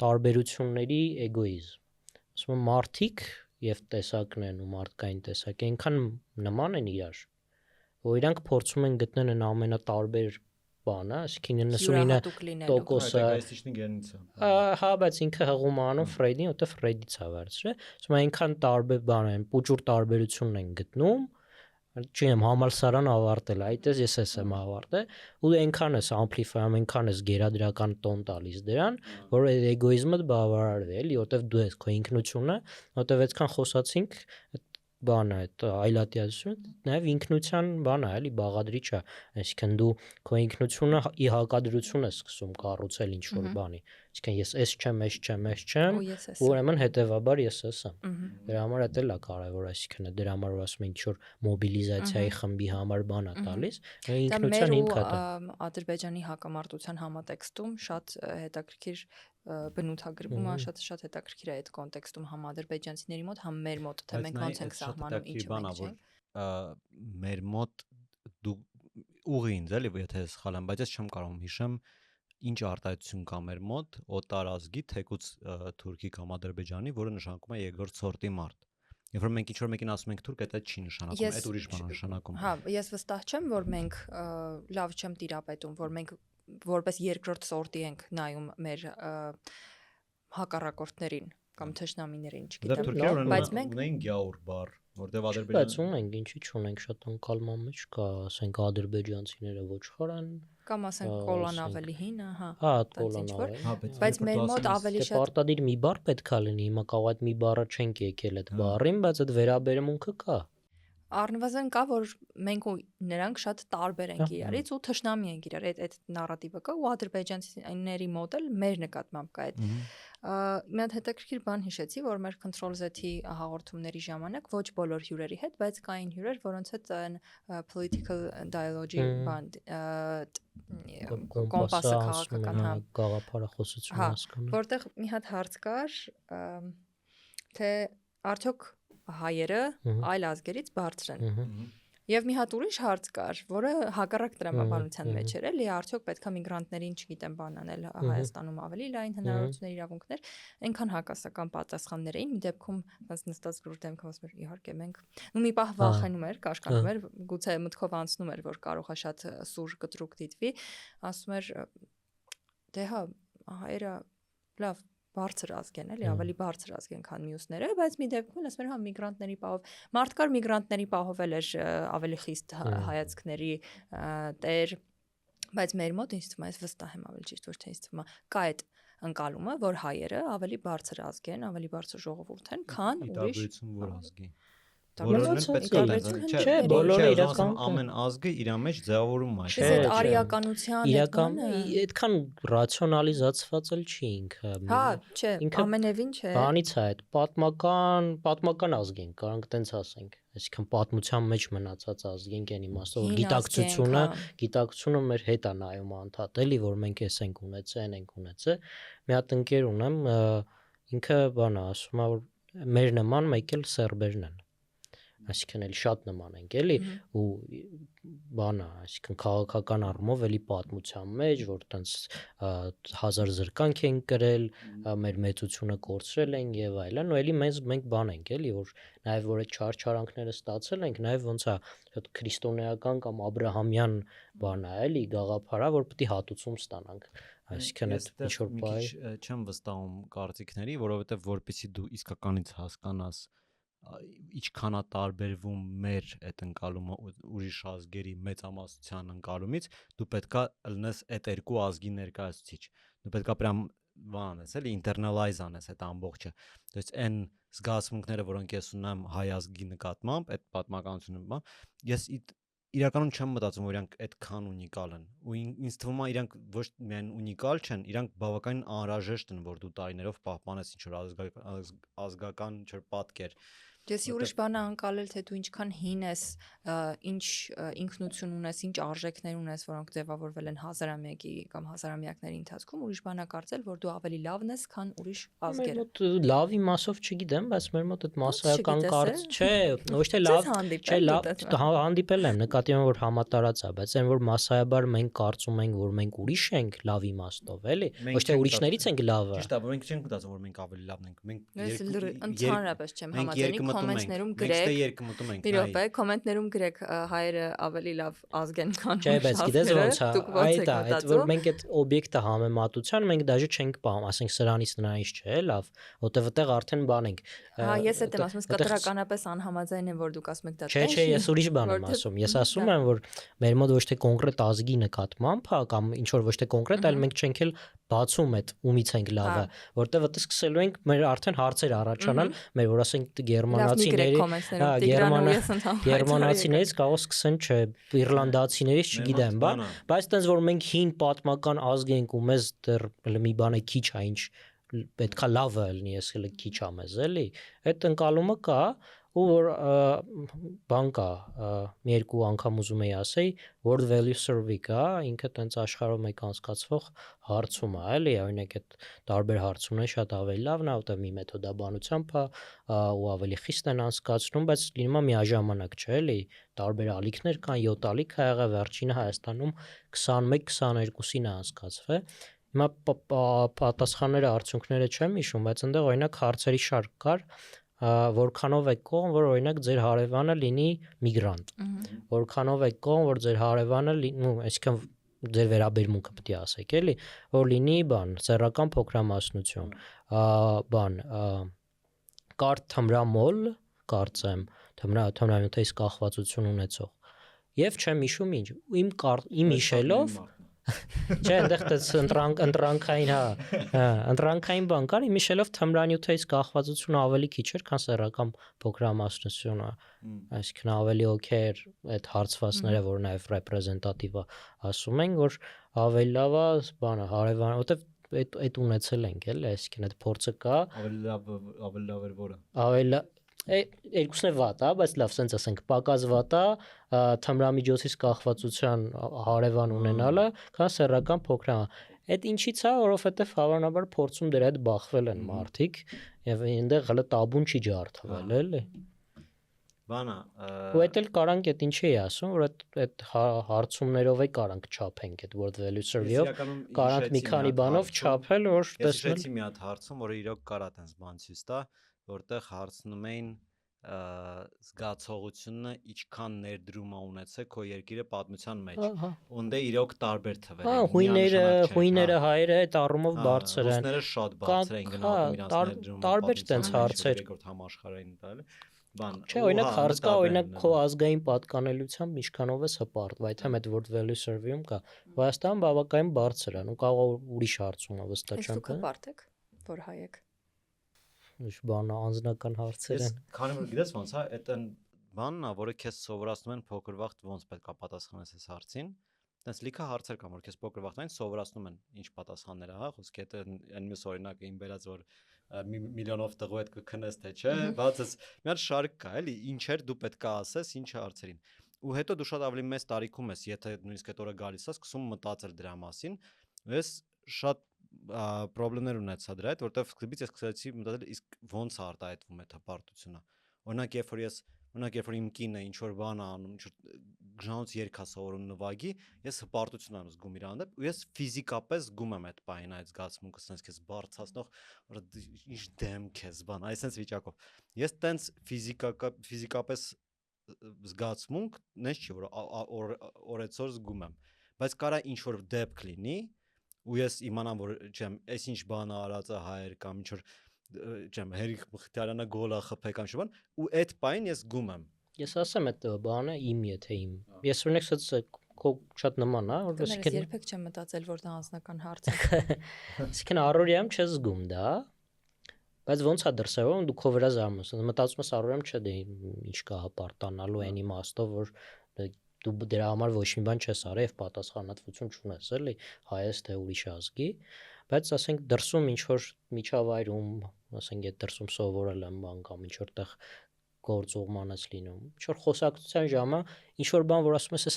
տարբերությունների էգոիզմ։ Ասում է մարդիկ եւ տեսակներն ու մարդկային տեսակը այնքան նման են իրար, որ իրանք փորձում են գտնել այն ամենատարբեր բանը, այսինքն 99%-ը էգոիստичный գենից է։ հա, բայց ինքը հղում անում Ֆրեյդին, որտեղ Ֆրեյդից է վերցրել։ Ասում է այնքան տարբեր բան են, փոճուր տարբերությունն են գտնում, չեմ համալսարան ավարտել, այդպես ես եմ ավարտել, ու այնքան ես ամպլիֆայում, այնքան ես գերադրական տոն տալիս դրան, որ այդ էգոիզմը բավարարվի, էլի, որտեղ դու ես քո ինքնությունը, որտեղ այդքան խոսացինք, բանը այդ այլատիացությունը նաև ինքնության բան է, էլի, բաղադրիչ է, այսինքն դու քո ինքնությունը ի հակադրություն ես սկսում կառուցել ինչ որ բանի, այսինքն ես էս չեմ, ուրեմն հետեւաբար ես ես եմ։ Դրա համար դա էլ է կարևոր, այսինքն դրա համար որ ասում են ինչ որ մոբիլիզացիայի խմբի համար բան է տալիս, ինքնության հիմքը դա։ Ադրբեջանի հակամարտության համատեքստում շատ հետաքրքիր բնութագրվում է, շատ հետաքրքիր է այդ կոնտեքստում համ ադրբեջանցիների մոտ, համ մեր մոտ, թե մենք ոնց ենք սահմանում ինչը մենք չենք։ Մեր մոտ դու ուղի ինձ էլի, եթե սխալ եմ, բայց ես չեմ կարող հիշեմ ինչ արտահայտություն կա մեր մոտ օտար ազգի, թեկուց թուրքի կամ ադրբեջանի, որը նշանակում է երկրորդ սորտի մարդ։ Երբ որ մենք ինչ որ մեկին ասում ենք թուրք, դա չի նշանակում, այդ ուրիշ բան է նշանակում։ Հա, ես վստահ չեմ, որ մենք լավ չեմ տիրապետում, որ մենք որպես երկրորդ սորտի ենք նայում մեր հակառակորդներին կամ թշնամիներին, չգիտեմ, բայց մենք ունենք գյաուր բառ, որտեղ Ադրբեջանը բայց ունենք, ինչի՞ չունենք, շատ անկալման մեջ կա, ասենք ադրբեջանցիները ոչխար են, կամ ասենք կոլան ավելի հին, ահա։ Հա, կոլան ավելի։ Բայց մեր մոտ ավելի շատ պարտադիր մի բառ պետք է լինի, հիմա կարող այդ մի բառը չենք եկել այդ բառին, բայց այդ վերաբերմունքը կա։ Առնվազն կա, որ մենք ու նրանք շատ տարբեր ենք իրարից ու թշնամի ենք իրար, այդ նարատիվը կա ու ադրբեջանցիների մոտ էլ մեր նկատմամբ կա այդ։ Մի հատ հետաքրքիր բան հիշեցի, որ մեր Control Z-ի հաղորդումների ժամանակ ոչ բոլոր հյուրերի հետ, բայց կային հյուրեր, որոնց հետ այն political dialogue-ի բան կոմպասը քաղաքական, հա, գաղափարախոսություն հասկանալ։ Որտեղ մի հատ հարց կար, թե արդյոք հայերը այլ ազգերից բարձր են։ Եվ մի հատ ուրիշ հարց կար, որը հակառակ տրամաբանության մեջ էր, էլի, արդյոք պետք է միգրանտներին, չգիտեմ, բան անել Հայաստանում ավելի լայն հնարավորություններ, իրավունքներ, այնքան հակասական պատասխաններ էին, մի դեպքում նստած լուր դեմքով ասում էր, իհարկե մենք, ու մի պահ վախենում էր, կաշկանդում էր, գուցե մտքով անցնում էր, որ կարող է շատ սուր կտրուկ դիտվի, ասում էր, դե հա, հայերը լավ բարձր ազգ են, էլի, ավելի բարձր ազգ են, քան մյուսները, բայց մի դեպքում ասում են, հա, միգրանտների պահով, մարդկար միգրանտների պահով էլ էր ավելի խիստ հայացքների տեր, բայց մեր մոտ ինձ թվում է, ես վստահ եմ ավելի ճիշտ, ոչ թե ինձ թվում է, կա այդ ընկալումը, որ հայերը ավելի բարձր ազգ են, ավելի բարձր ժողովուրդ են, քան ուրիշ որ ազգի։ Չէ, բոլորը իրական ամեն ազգը իր մեջ ձևավորում է։ Չէ, այդ արիականության իրական այդքան ռացիոնալիզացված էլ չի ինքը։ Հա, չէ, ամենևին չէ։ Բանից է այդ պատմական ազգ են, կարանք տենց ասենք, այսինքն պատմության մեջ մնացած ազգ ենք այն իմաստով, որ գիտակցությունը մեր հետ է նայում անդադ, էլի, որ մենք էս ենք ունեցել, մի հատ ընկեր ունեմ, ինքը բան է ասում, որ մեր նման մեկ էլ սերբերն են։ Այսինքն էլի շատ նման ենք, էլի, ու բանը, այսինքն քաղաքական առումով էլի պատմության մեջ, որ տենց 1000 զրկանք են կրել, մեր մեծությունը կորցրել են եւ այլն, ու էլի մենք բան ենք, էլի, որ նաեւ որ այդ չարչարանքները ստացել ենք, նաեւ ոնց է շատ քրիստոնեական կամ աբրահամյան բան է, էլի, գաղափար է, որ պետք է հատուցում ստանանք։ Այսինքն այդ ինչ որ բայ չեմ վստահում կարծիքների, որովհետեւ որպեսզի դու իսկականից հասկանաս ինչքան է տարբերվում մեր այդ ընկալումը ուրիշ ազգերի մեծամասնության ընկալումից, դու պետքա լնես այդ երկու ազգի ներկայացուցիչ։ Դու պետքա պրամ բանես, էլի internalize անես այդ ամբողջը։ То есть այն զգացմունքները, որոնք ես ունեմ հայ ազգի նկատմամբ, այդ պատմականությունը, ես իրականում չեմ մտածում, որ իրանք այդքան ունիկալ են։ Ու ինձ թվում է իրանք ոչ միայն ունիկալ չեն, իրանք բավականին անհրաժեշտ են, որ դու տարիներով պահպանես ինչ որ ազգական ինչ որ պատկեր։ Եսի ուրիշ բան է անցալել, թե դու ինչքան հին ես, ինչ ինքնություն ունես, ինչ արժեքներ ունես, որոնք ձևավորվել են հազարամյակի կամ հազարամյակների ընթացքում, ուրիշ բան է կարծել, որ դու ավելի լավն ես, քան ուրիշ Մեր ազգերը։ մոտ լավի մասով չգիտեմ, բայց մեր մոտ այդ մասսայական չգիտես, կարծ չէ, ոչ թե Չես լավ, չէ, հանդիպել լավ դու դա։ հանդիպել եմ, նկատի ունեմ, որ համատարած է, բայց այն որ մասսայաբար մենք կարծում ենք, որ մենք ուրիշ ենք լավ իմաստով, էլի, ոչ թե ուրիշներից ենք լավը։ Ճիշտ է, որ մենք չենք մտածում, որ մենք ավելի լավն ենք։ Ես ընդհանրապես չեմ համաձայնի, կոմենտներում Մենք գրեք, երկմտում ենք, մի րոպե, կոմենտներում գրեք հայերը ավելի լավ ազգ են, քան Չէ, բայց գիտես ոնց է, դուք ոնց եք այդ որ մենք այդ օբյեկտը համեմատության մենք դաժե չենք պահում, ասենք սրանից նրանից չէ, լավ, որտեղ այդտեղ արդեն բան ենք։ Հա, ես էլ եմ ասում, կտրականապես անհամաձայն եմ, որ դուք ասում եք դա Չէ, չէ, ես ուրիշ բան եմ ասում։ Ես ասում եմ, որ մեր մոտ ոչ թե կոնկրետ ազգի նկատմամբ, հա, կամ ինչ որ ոչ թե կոնկրետ, այլ մենք չենք էլ բացում այդ ումից ենք լավը, որտեղ այդտեղ սկսելու ենք մեր արդեն հարցեր առաջանալ, մեր որ ասենք գերմանացիների, հա, գերմանացիներից կարող սկսեն, չէ, իռլանդացիներից չգիտեմ, բան, բայց այդպես որ մենք հին պատմական ազգ ենք ու մեզ դեռ մի բան է քիչ է ինչ պետքա լավը լինի, ես հələ քիչ եմ ես, էլի, այդ ընկալումը կա ու որ բան կա, մի երկու անգամ ուզում եի ասեի, World Value Survey կա, ինքը տենց աշխարհում մեկ անցկացվող հարցում է, էլի, օրինակ այդ տարբեր հարցումները շատ ավելի լավն է, որտեղ մի մեթոդաբանությամբ է ու ավելի խիստ են անցկացնում, բայց լինում է միաժամանակ, չէ, էլի, տարբեր ալիքներ կան, 7 ալիք ա եղել, վերջինը Հայաստանում 21-22-ին է անցկացվել։ Հիմա պատասխանները, արդյունքները չեմ հիշում, բայց այնտեղ օրինակ հարցերի շարք կար, որքանով է կողմ, որ օրինակ ձեր հարևանը լինի միգրանտ, որքանով է կողմ, որ ձեր հարևանը լինի, այսինքն ձեր վերաբերմունքը պետք է ասեք, էլի, որ լինի բան, սեռական փոքրամասնություն, բան, կարճ թմրամոլ, կարծեմ, թմրանյութերից կախվածություն ունեցող, եւ չեմ հիշում ինչ, իմ հիշելով Չէ, այնտեղ դες ընտրանքային, հա, ընտրանքային բան կար, իմ հիշելով թմրանյութերից կախվածությունը ավելի քիչ էր, քան սեռական փոքրամասնությունը, այսինքն ավելի օքեյ էր այդ հարցվածները, որ նաև ռեպրեզենտատիվ է, ասում են, որ ավելի լավ է բանը, հարևան, որտեվ այդ ունեցել ենք, էլի, այսինքն այդ փորձը կա, ավելի լավ էր որը։ Ավելի երկուսն է վատ, հա, բայց լավ, սենց ասենք, պակաս վատ է, թմրամիջոցից կախվածության հարևան ունենալը, քան սեռական փոքրամա։ Այդ ինչի՞ց է, որովհետև հավանաբար փորձում դրա հետ բախվել են մարդիկ եւ այնտեղ հələ տաբուն չի ջարդվել, էլի։ Բանա, ու այդ էլ կարանք այդ ինչի է ասում, որ այդ հարցումներով է կարանք չափենք այդ World Value Survey-ով, կարանք մի քանի բանով չափել, որ տեսնել։ Ես մի հատ հարցում, որը իրոք կարա տենց բան ցույց տա, որտեղ հարցնում էին զգացողությունը ինչքան ներդրում է ունեցել քո երկիրը պատմության մեջ։ Ոնդե իրոք տարբեր թվեր են։ Հույները հայերը այդ առումով բարձր են։ Ռուսները շատ բարձր են գնահատում իրենց ներդրումը։ Տարբեր տենց հարցեր։ Երկրորդ համաշխարհային տալի։ Բան։ Չէ, օրինակ հարց կա, օրինակ քո ազգային պատկանելությամբ ինչքանով ես հպարտվում, այդ համ այդ World Value Survey-ում կա։ Վայաստան բավականին բարձր է, ու կարող ուրիշ հարցում է վստահ չեմ։ Դուք հպարտ եք, որ հայ եք։ Ինչ բան անձնական հարցեր են։ Քանի որ գիտես ոնց է, այդ բանն է, որը քեզ սովորացնում են փոքր վաղ ոնց պետք է պատասխանես այս հարցին։ Տենց լիքը հարցեր կան, որ քեզ փոքր վաղտային սովորացնում են ինչ պատասխանները, հա, խոսքի հետ այն մյուս օրինակը իմ բերած որ միլիոնով տղու հետ կքնես թե չէ, բայց մի հատ շարք կա, էլի, ինչեր դու պետք է ասես, ինչ հարցերին։ Ու հետո դու շատ ավելի մեծ տարիքում ես, եթե նույնիսկ այդ օրը գալիս ես, սկսում մտածել դրա մասին։ Ես շատ պրոբլեմներ ունեցա դրա հետ, որտեղ սկզբից ես սկսեցի մտածել, իսկ ոնց է արտահայտվում այդ հպարտությունը։ Օրինակ, երբ որ իմ կինը ինչ որ բան է անում, ինչ որ գժանոց երգ է սովորում նվագի, ես հպարտություն եմ զգում իր հանդեպ, ու ես ֆիզիկապես զգում եմ այդ բանը, այդ զգացմունքը, sense քեզ բարձրացնող, որ ինչ դեմք ես, բան, այսպես վիճակով։ Ես տենց ֆիզիկապես զգացմունք, նես չի, որ օրեցօր զգում եմ, բայց կարա ինչ որ դեպք լինի, ու ես իմանամ, որ չեմ, այս ինչ բան արած է հայեր կամ ինչ որ չեմ, Հերիկ Մխիթարյանը գոլ է խփել կամ շուտ, ու այդ բանը ես զգում եմ։ Ես ասեմ այդ բանը իմ եթե իմ։ Ես օրինակ քո շատ նման է, որ ես երբեք չեմ մտածել, որ դա անձնական հարց է։ Այսինքն առօրյայում չես զգում դա, բայց ոնց է դրսևորվում, դու քո վրա զարմանում ես, մտածում ես առօրյայում չէ դե ինչ կա հպարտանալու այն իմաստով, որ դու դրա համար ոչ մի բան չես արել եւ պատասխանատվություն չունես, էլի, հայես թե ուրիշ ազգի, բայց ասենք դրսում ինչ որ միջավայրում, ասենք այդ դրսում սովորել եմ բան կամ ինչ որտեղ գործողման ես լինում։ Ինչ որ խոսակցության ժամը ինչ որ բան, որ ասում ես, էս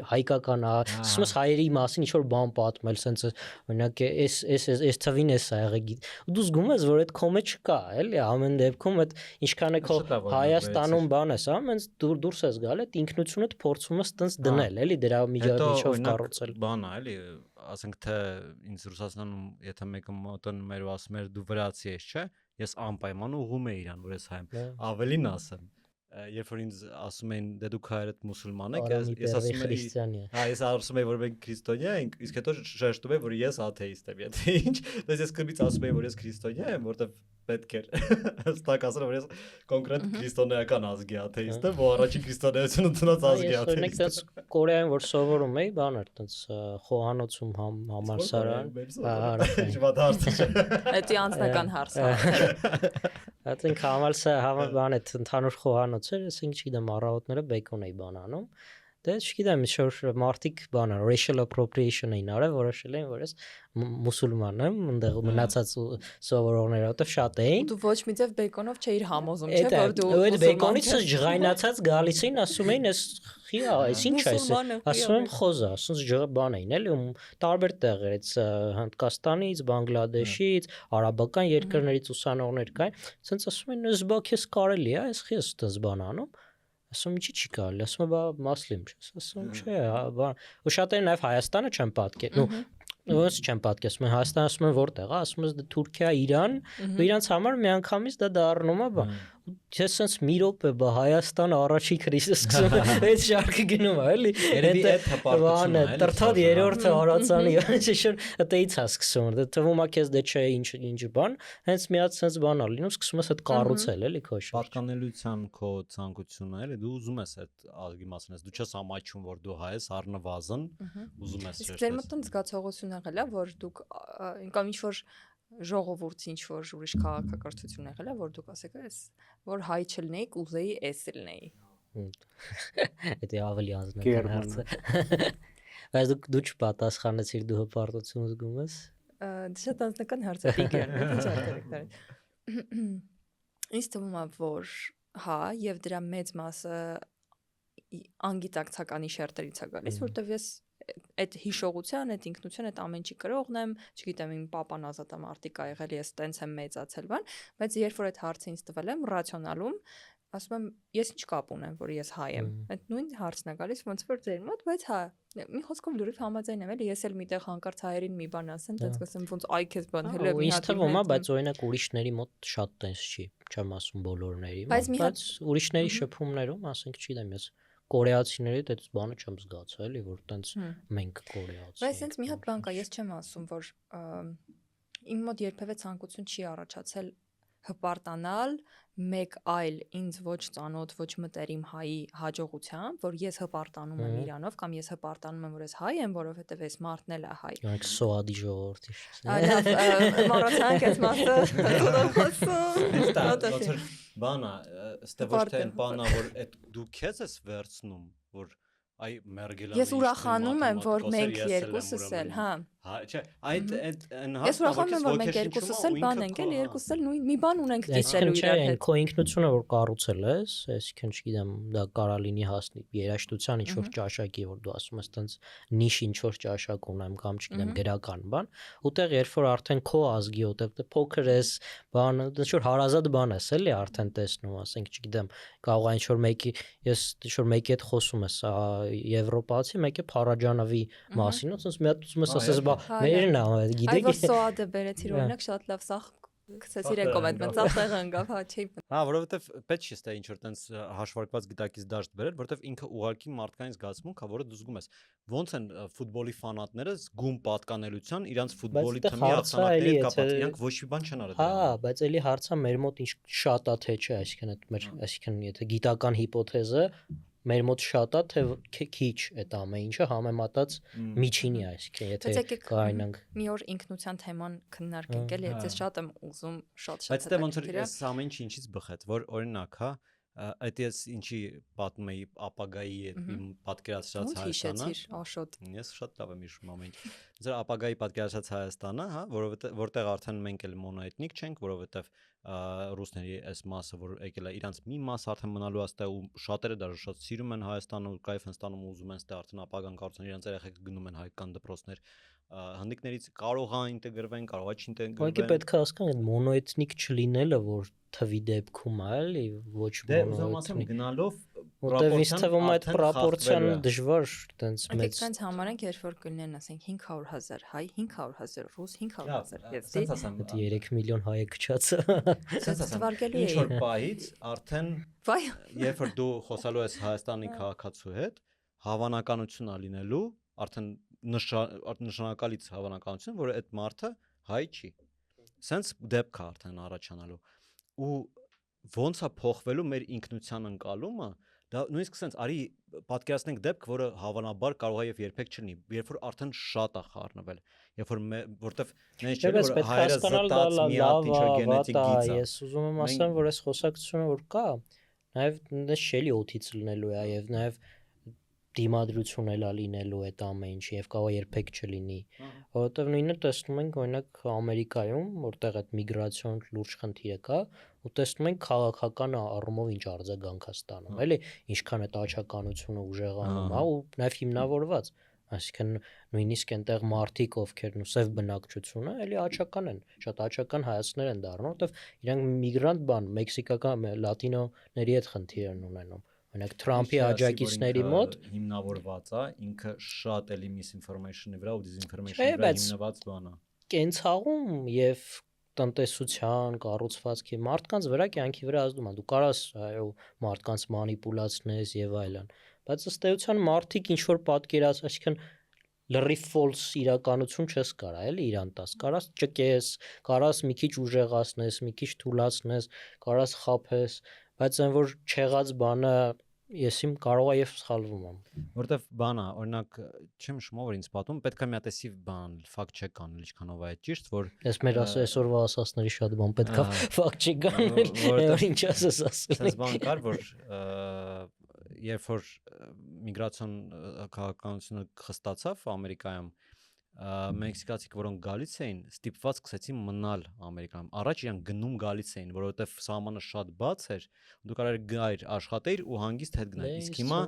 հայկական, ասում ես հայերի մասին ինչ որ բան պատմել, սենց օրինակ էս թվին էս ա եղել։ Ու դու զգում ես, որ այդ քո մեջ կա, էլի, ամեն դեպքում այդ ինչքան է քո Հայաստանում բան ես, ամենից դուրս ես գալ, այդ ինքնությունդ փորձում ես տենց դնել, էլի, դրա միջով կառուցել։ Բան է, էլի, ասենք թե ինձ Ռուսաստանում եթե մեկը մոտենում էր ու ասում էր դու վրացի ես, չէ՞, ես անպայման ուղղում եի իրան, որ ես հայ եմ։ Ավելին ասեմ, երբ որ ինձ ասում էին դե դուք հայերդ մուսուլման եք, ես ասում եի, ես ասում եի, որ մենք քրիստոնյա ենք, իսկ հետո շեշտում եի, որ ես աթեիստ եմ, եթե ինչ, դες ես կրկից ասում եի, որ ես քրիստոնյա եմ, որտեվ պետք էր հստակ ասել, որ ես կոնկրետ քրիստոնեական ազգի աթեիստ եմ, որ առաջին քրիստոնեությունը ծնած ազգի աթեիստ եմ։ Կորեայում որ սովորում էի, բան էր, տենց խոհանոցում համալսարան, Ջվատ հարցը չէ։ Դա անձնական հարց է։ Այդինք բան է, ընդհանուր խոհանոց էր, ասենք չգիտեմ, առավոտները բեկոն էի բան անում։ Դե չգիտեմ, ինչ-որ մարդիկ բան է, racial appropriation էին արել, որոշել էին, որ ես մուսուլման եմ, այնտեղ մնացած սովորողները որտեվ շատ էին։ Դու ոչ մի ձև բեկոնով չէիր համոզում, չէ՞ որ դու այդ բեկոնից ջղայնացած գալիս էին, ասում էին, էս խիա, էս ինչ է, ասում եմ խոզա, ասենց բան էին, էլի, տարբեր տեղերից, Հնդկաստանից, Բանգլադեշից, արաբական երկրներից ուսանողներ կային, ասենց ասում են, էս բա քեզ կարելի է, էս խիես տես բան անում։ Ասում ինչի՞ չի կարելի, ասում բա մասլիմ չես, ասում չէ, բան, ու շատերը նաև Հայաստանը չեն պատկերացնում, ոնց չեն պատկերացնում, Հայաստանը ասում են որտեղ է, ասում ես դե Թուրքիա, Իրան, ու իրանց համար միանգամից դա դառնում է, բա ես sense մի րոպե բա Հայաստանը առաջի քրիսը սկսում է այդ շարքը գնում է էլի երևի այդ հպարտությունը է տրթած երրորդը հարացանի ինչ-որ այդից է սկսում դա թվում է քեզ դե չէ ինչ բան հենց միած sense բան է լինում սկսում ես այդ կառուցել էլի քո շուրջ պատկանելիության քո ցանկությունը էլի դու ուզում ես այդ ազգի մասին ես դու չես ամաչում որ դու հայ ես առնվազն ուզում ես իսկ ձեր մոտ զգացողություն եղել է որ դուք կամ ինչ որ ժողովուրդի ինչ որ ուրիշ քաղաքակրթություն եղել է որ դուք ասեք ես որ հայ չլնեի կուզեի էս լինեի դա ավելի անձնական հարց է բայց դու չպատասխանեցիր դու հպարտություն զգում ես դա շատ անձնական հարց է դիգեր ինձ թվում է որ հա եւ դրա մեծ մասը անգիտակցականի շերտերից է գալիս որտեվ ես այդ հիշողության, այդ ինքնության, այդ ամեն ինչի կրողն եմ, չգիտեմ, իմ papan ազատամարտիկ ա եղել, ես տենց եմ մեծացել բան, բայց երբ որ այդ հարցը ինձ տվել եմ ռացիոնալում, ասում եմ, ես ինչ կապ ունեմ, որ ես հայ եմ։ Այդ նույն հարցն է գալիս, ոնց որ ձեր մոտ, բայց հա, մի խոսքով լուրջ համաձայն եմ, էլի ես էլ միտեղ հանկարծ հայերին մի բան ասեմ, դից կասեմ ոնց այ քեզ բան հələ մի հատ թվում է, բայց օրինակ ուրիշների մոտ շատ տենց չի, չեմ ասում բոլորների, բայց ուրիշների շփումներում, ասենք, չգիտեմ, ես կորեացիների դա բանը չեմ զգացել, էլի որ տենց մենք կորեացի։ Բայց sense մի հատ բան կա, ես չեմ ասում, որ իմ մոտ երբևէ ցանկություն չի առաջացել հպարտանալ մեկ այլ ինձ ոչ ծանոթ, ոչ մտերիմ հայի հաջողությամբ, որ ես հպարտանում եմ իրանով կամ ես հպարտանում եմ, որ ես հայ եմ, որովհետև ես մարդն էլ է հայ։ Yank սոադի ժողովրդի։ Այո, մոռացանք այս մասը։ Բանա, ստե ոչ թե բանա, որ այդ դու քեզ ես վերցնում, որ այ մերգելան ես ուրախանում եմ, որ մենք երկուսս էլ, հա։ Հա, չէ, այդ ես ուրախանում եմ, որ մենք երկուսս էլ բան ենք, էլ երկուսս էլ նույն մի բան ունենք կիսելու իրար հետ։ Քո ինքնությունը որ կառուցել ես, այսինքն չգիտեմ, դա կարա լինի հասնի երաժշտության ինչ որ ճաշակի, որ դու ասում ես տենց նիշ ինչ որ ճաշակ ունեմ կամ չգիտեմ գրական բան, ուտեղ երբ որ արդեն քո ազգի ուտեղ փոքր ես, բան, ինչ որ հարազատ բան ես, էլի արդեն տեսնում, ասենք, չգիտեմ, կարող է ինչ որ մեկի, ես ինչ որ մեկի հետ խոսում ես, եվրոպացի, մեկը Փարաջանովի մասին, ասես մի հատ ուզում ես ասես, բա մերն է, գիտեք։ Այո, սոադը բերեցիր օրինակ շատ լավ, սա գցեցիր ռեկոմենդ, սա տեղը ընկավ, հա, չի։ Հա, որովհետև պետք չի ստե ինչ որ տենց հաշվարկված գիտակից դաշտ բերել, որովհետև ինքը ուղարկի մարդկային զգացմունք, որը դու զգում ես։ Ոնց են ֆուտբոլի ֆանատները զգում պատկանելիության իրանց ֆուտբոլի թմի ախսանատների հետ կապված, իրանք ոչ մի բան չեն արել։ Հա, բայց էլի հարցը մեր մոտ ինչ շատ է թե չէ, այսինքն եթե գիտական հիպոթեզը մեր մոտ շատ է թե քիչ այդ ամեն ինչը համեմատած միջինի այսինքն եթե կայնանք մի օր ինքնության թեման քննարկենք էլի ես շատ եմ ուզում շատ բայց դե ոնց որ այս ամեն ինչի ինչից բխեց որ օրինակ հա այդ ես ինչի պատմում էի ապագայի իմ պատկերացրած Հայաստանը։ Աշոտ։ Ես շատ լավ եմ հիշում ամեն ինչ։ Ձեր ապագայի պատկերացրած Հայաստանը, հա, որտեղ արդեն մենք էլ մոնոէթնիկ չենք, որովհետև ռուսների այս մասը, որ եկել է, իրանց մի մաս արդեն մնալու աստեղ ու շատերը դեռ շատ սիրում են Հայաստանը ու կայֆ են ստանում ու ուզում են ստեղ արդեն ապագան կառուցեն, իրանց երեխեքը գնում են հայկական դպրոցներ, հնդիկներից կարող է ինտեգրվեն, կարող է չինտեգրվեն։ Ուղղակի պետք է հասկանալ մոնոէթնիկ չլինելը, որ թվի դեպքում է, էլի, ոչ մոնոէթնիկ գնալով որտեղ ինձ թվում է այդ պրոպորցիան դժվար տենց մեծ։ Այդպես տենց համարենք, երբ որ կլինեն, ասենք 500,000 հայ, 500,000 ռուս, 500,000 եզդի։ Դա 3 միլիոն հայ է քչացը։ Սենց թվարկելի է։ Ինչ որ պահից արդեն Վայ, երբ որ դու խոսալու ես Հայաստանի քաղաքացու հետ, հավանականություն է լինելու, արդեն նշանակալից հավանականություն, որ այդ մարդը հայ չի։ Սենց դեպք է արդեն առաջանալու։ Ու ոնց է փոխվելու մեր ինքնության ընկալումը, դա նույնիսկ սենց արի պատկերացնենք դեպք, որը հավանաբար կարող է եւ երբեք չլինի, երբ որ արդեն շատ է խառնվել, երբ որ որտեվ նենց չէ որ հայրը զտած մի հատ ինչ որ գենետիկ գիծ է։ Ես ուզում եմ ասեմ, որ այս խոսակցությունը որ կա, նաեւ դες շելի օթից լինելու է եւ նաեւ դիմադրություն էլ լինելու այդ ամեն ինչի եւ կարող է երբեք չլինի, որովհետեւ նույնը տեսնում ենք օրինակ Ամերիկայում, որտեղ այդ միգրացիոն լուրջ խնդիրը կա, ու տեսնում ենք քաղաքական առումով ինչ արձագանք է ստանում, էլի, ինչքան այդ աչականությունը ուժեղանում է ու նաեւ հիմնավորված, այսինքն նույնիսկ այնտեղ մարդիկ ովքեր նուսև բնակչությունը, էլի աչական են, շատ աչական հայացքներ են դառնում, որովհետեւ իրանք միգրանտ բան, մեքսիկական լատինոների հետ խնդիր են ունենում։ Օրինակ Թրամփի աջակիցների մոտ հիմնավորված է, ինքը շատ էլի misinformation-ի վրա ու disinformation-ի վրա հիմնված բան է։ Կենցաղում եւ տնտեսության կառուցվածքի մարդկանց վրա կյանքի վրա ազդում է։ Դու կարաս այո մարդկանց մանիպուլացնես եւ այլն, բայց ըստ էության մարդիկ ինչ որ պատկերած, այսինքն լրիվ false իրականություն չես կարա, էլի իրան տաս, կարաս ճկես, կարաս մի քիչ ուժեղացնես, մի քիչ թուլացնես, կարաս խափես, բայց այն որ չեղած բանը ես իմ կարող է եւ սխալվում եմ, որտեվ բանա, օրինակ, չեմ հիշում ով ինձ պատում, պետք է մի հատ էսի բան, fact check անել, ինչքանով է այդ ճիշտ, որ ես մեր այսօրվա ասածների շատ բան պետք է fact check անել, որ ինչ ասես ասել։ Այս բան կար, որ երբ որ միգրացիոն քաղաքականությունը խստացավ Ամերիկայում, մեքսիկացիք, որոնք գալիս էին, ստիպված սկսեցին մնալ Ամերիկայում։ Առաջ իրանք գնում գալիս էին, որովհետև սահմանը շատ բաց էր, դու կարող ես գայր աշխատեիր ու հանգիստ հետ գնալ։ Իսկ հիմա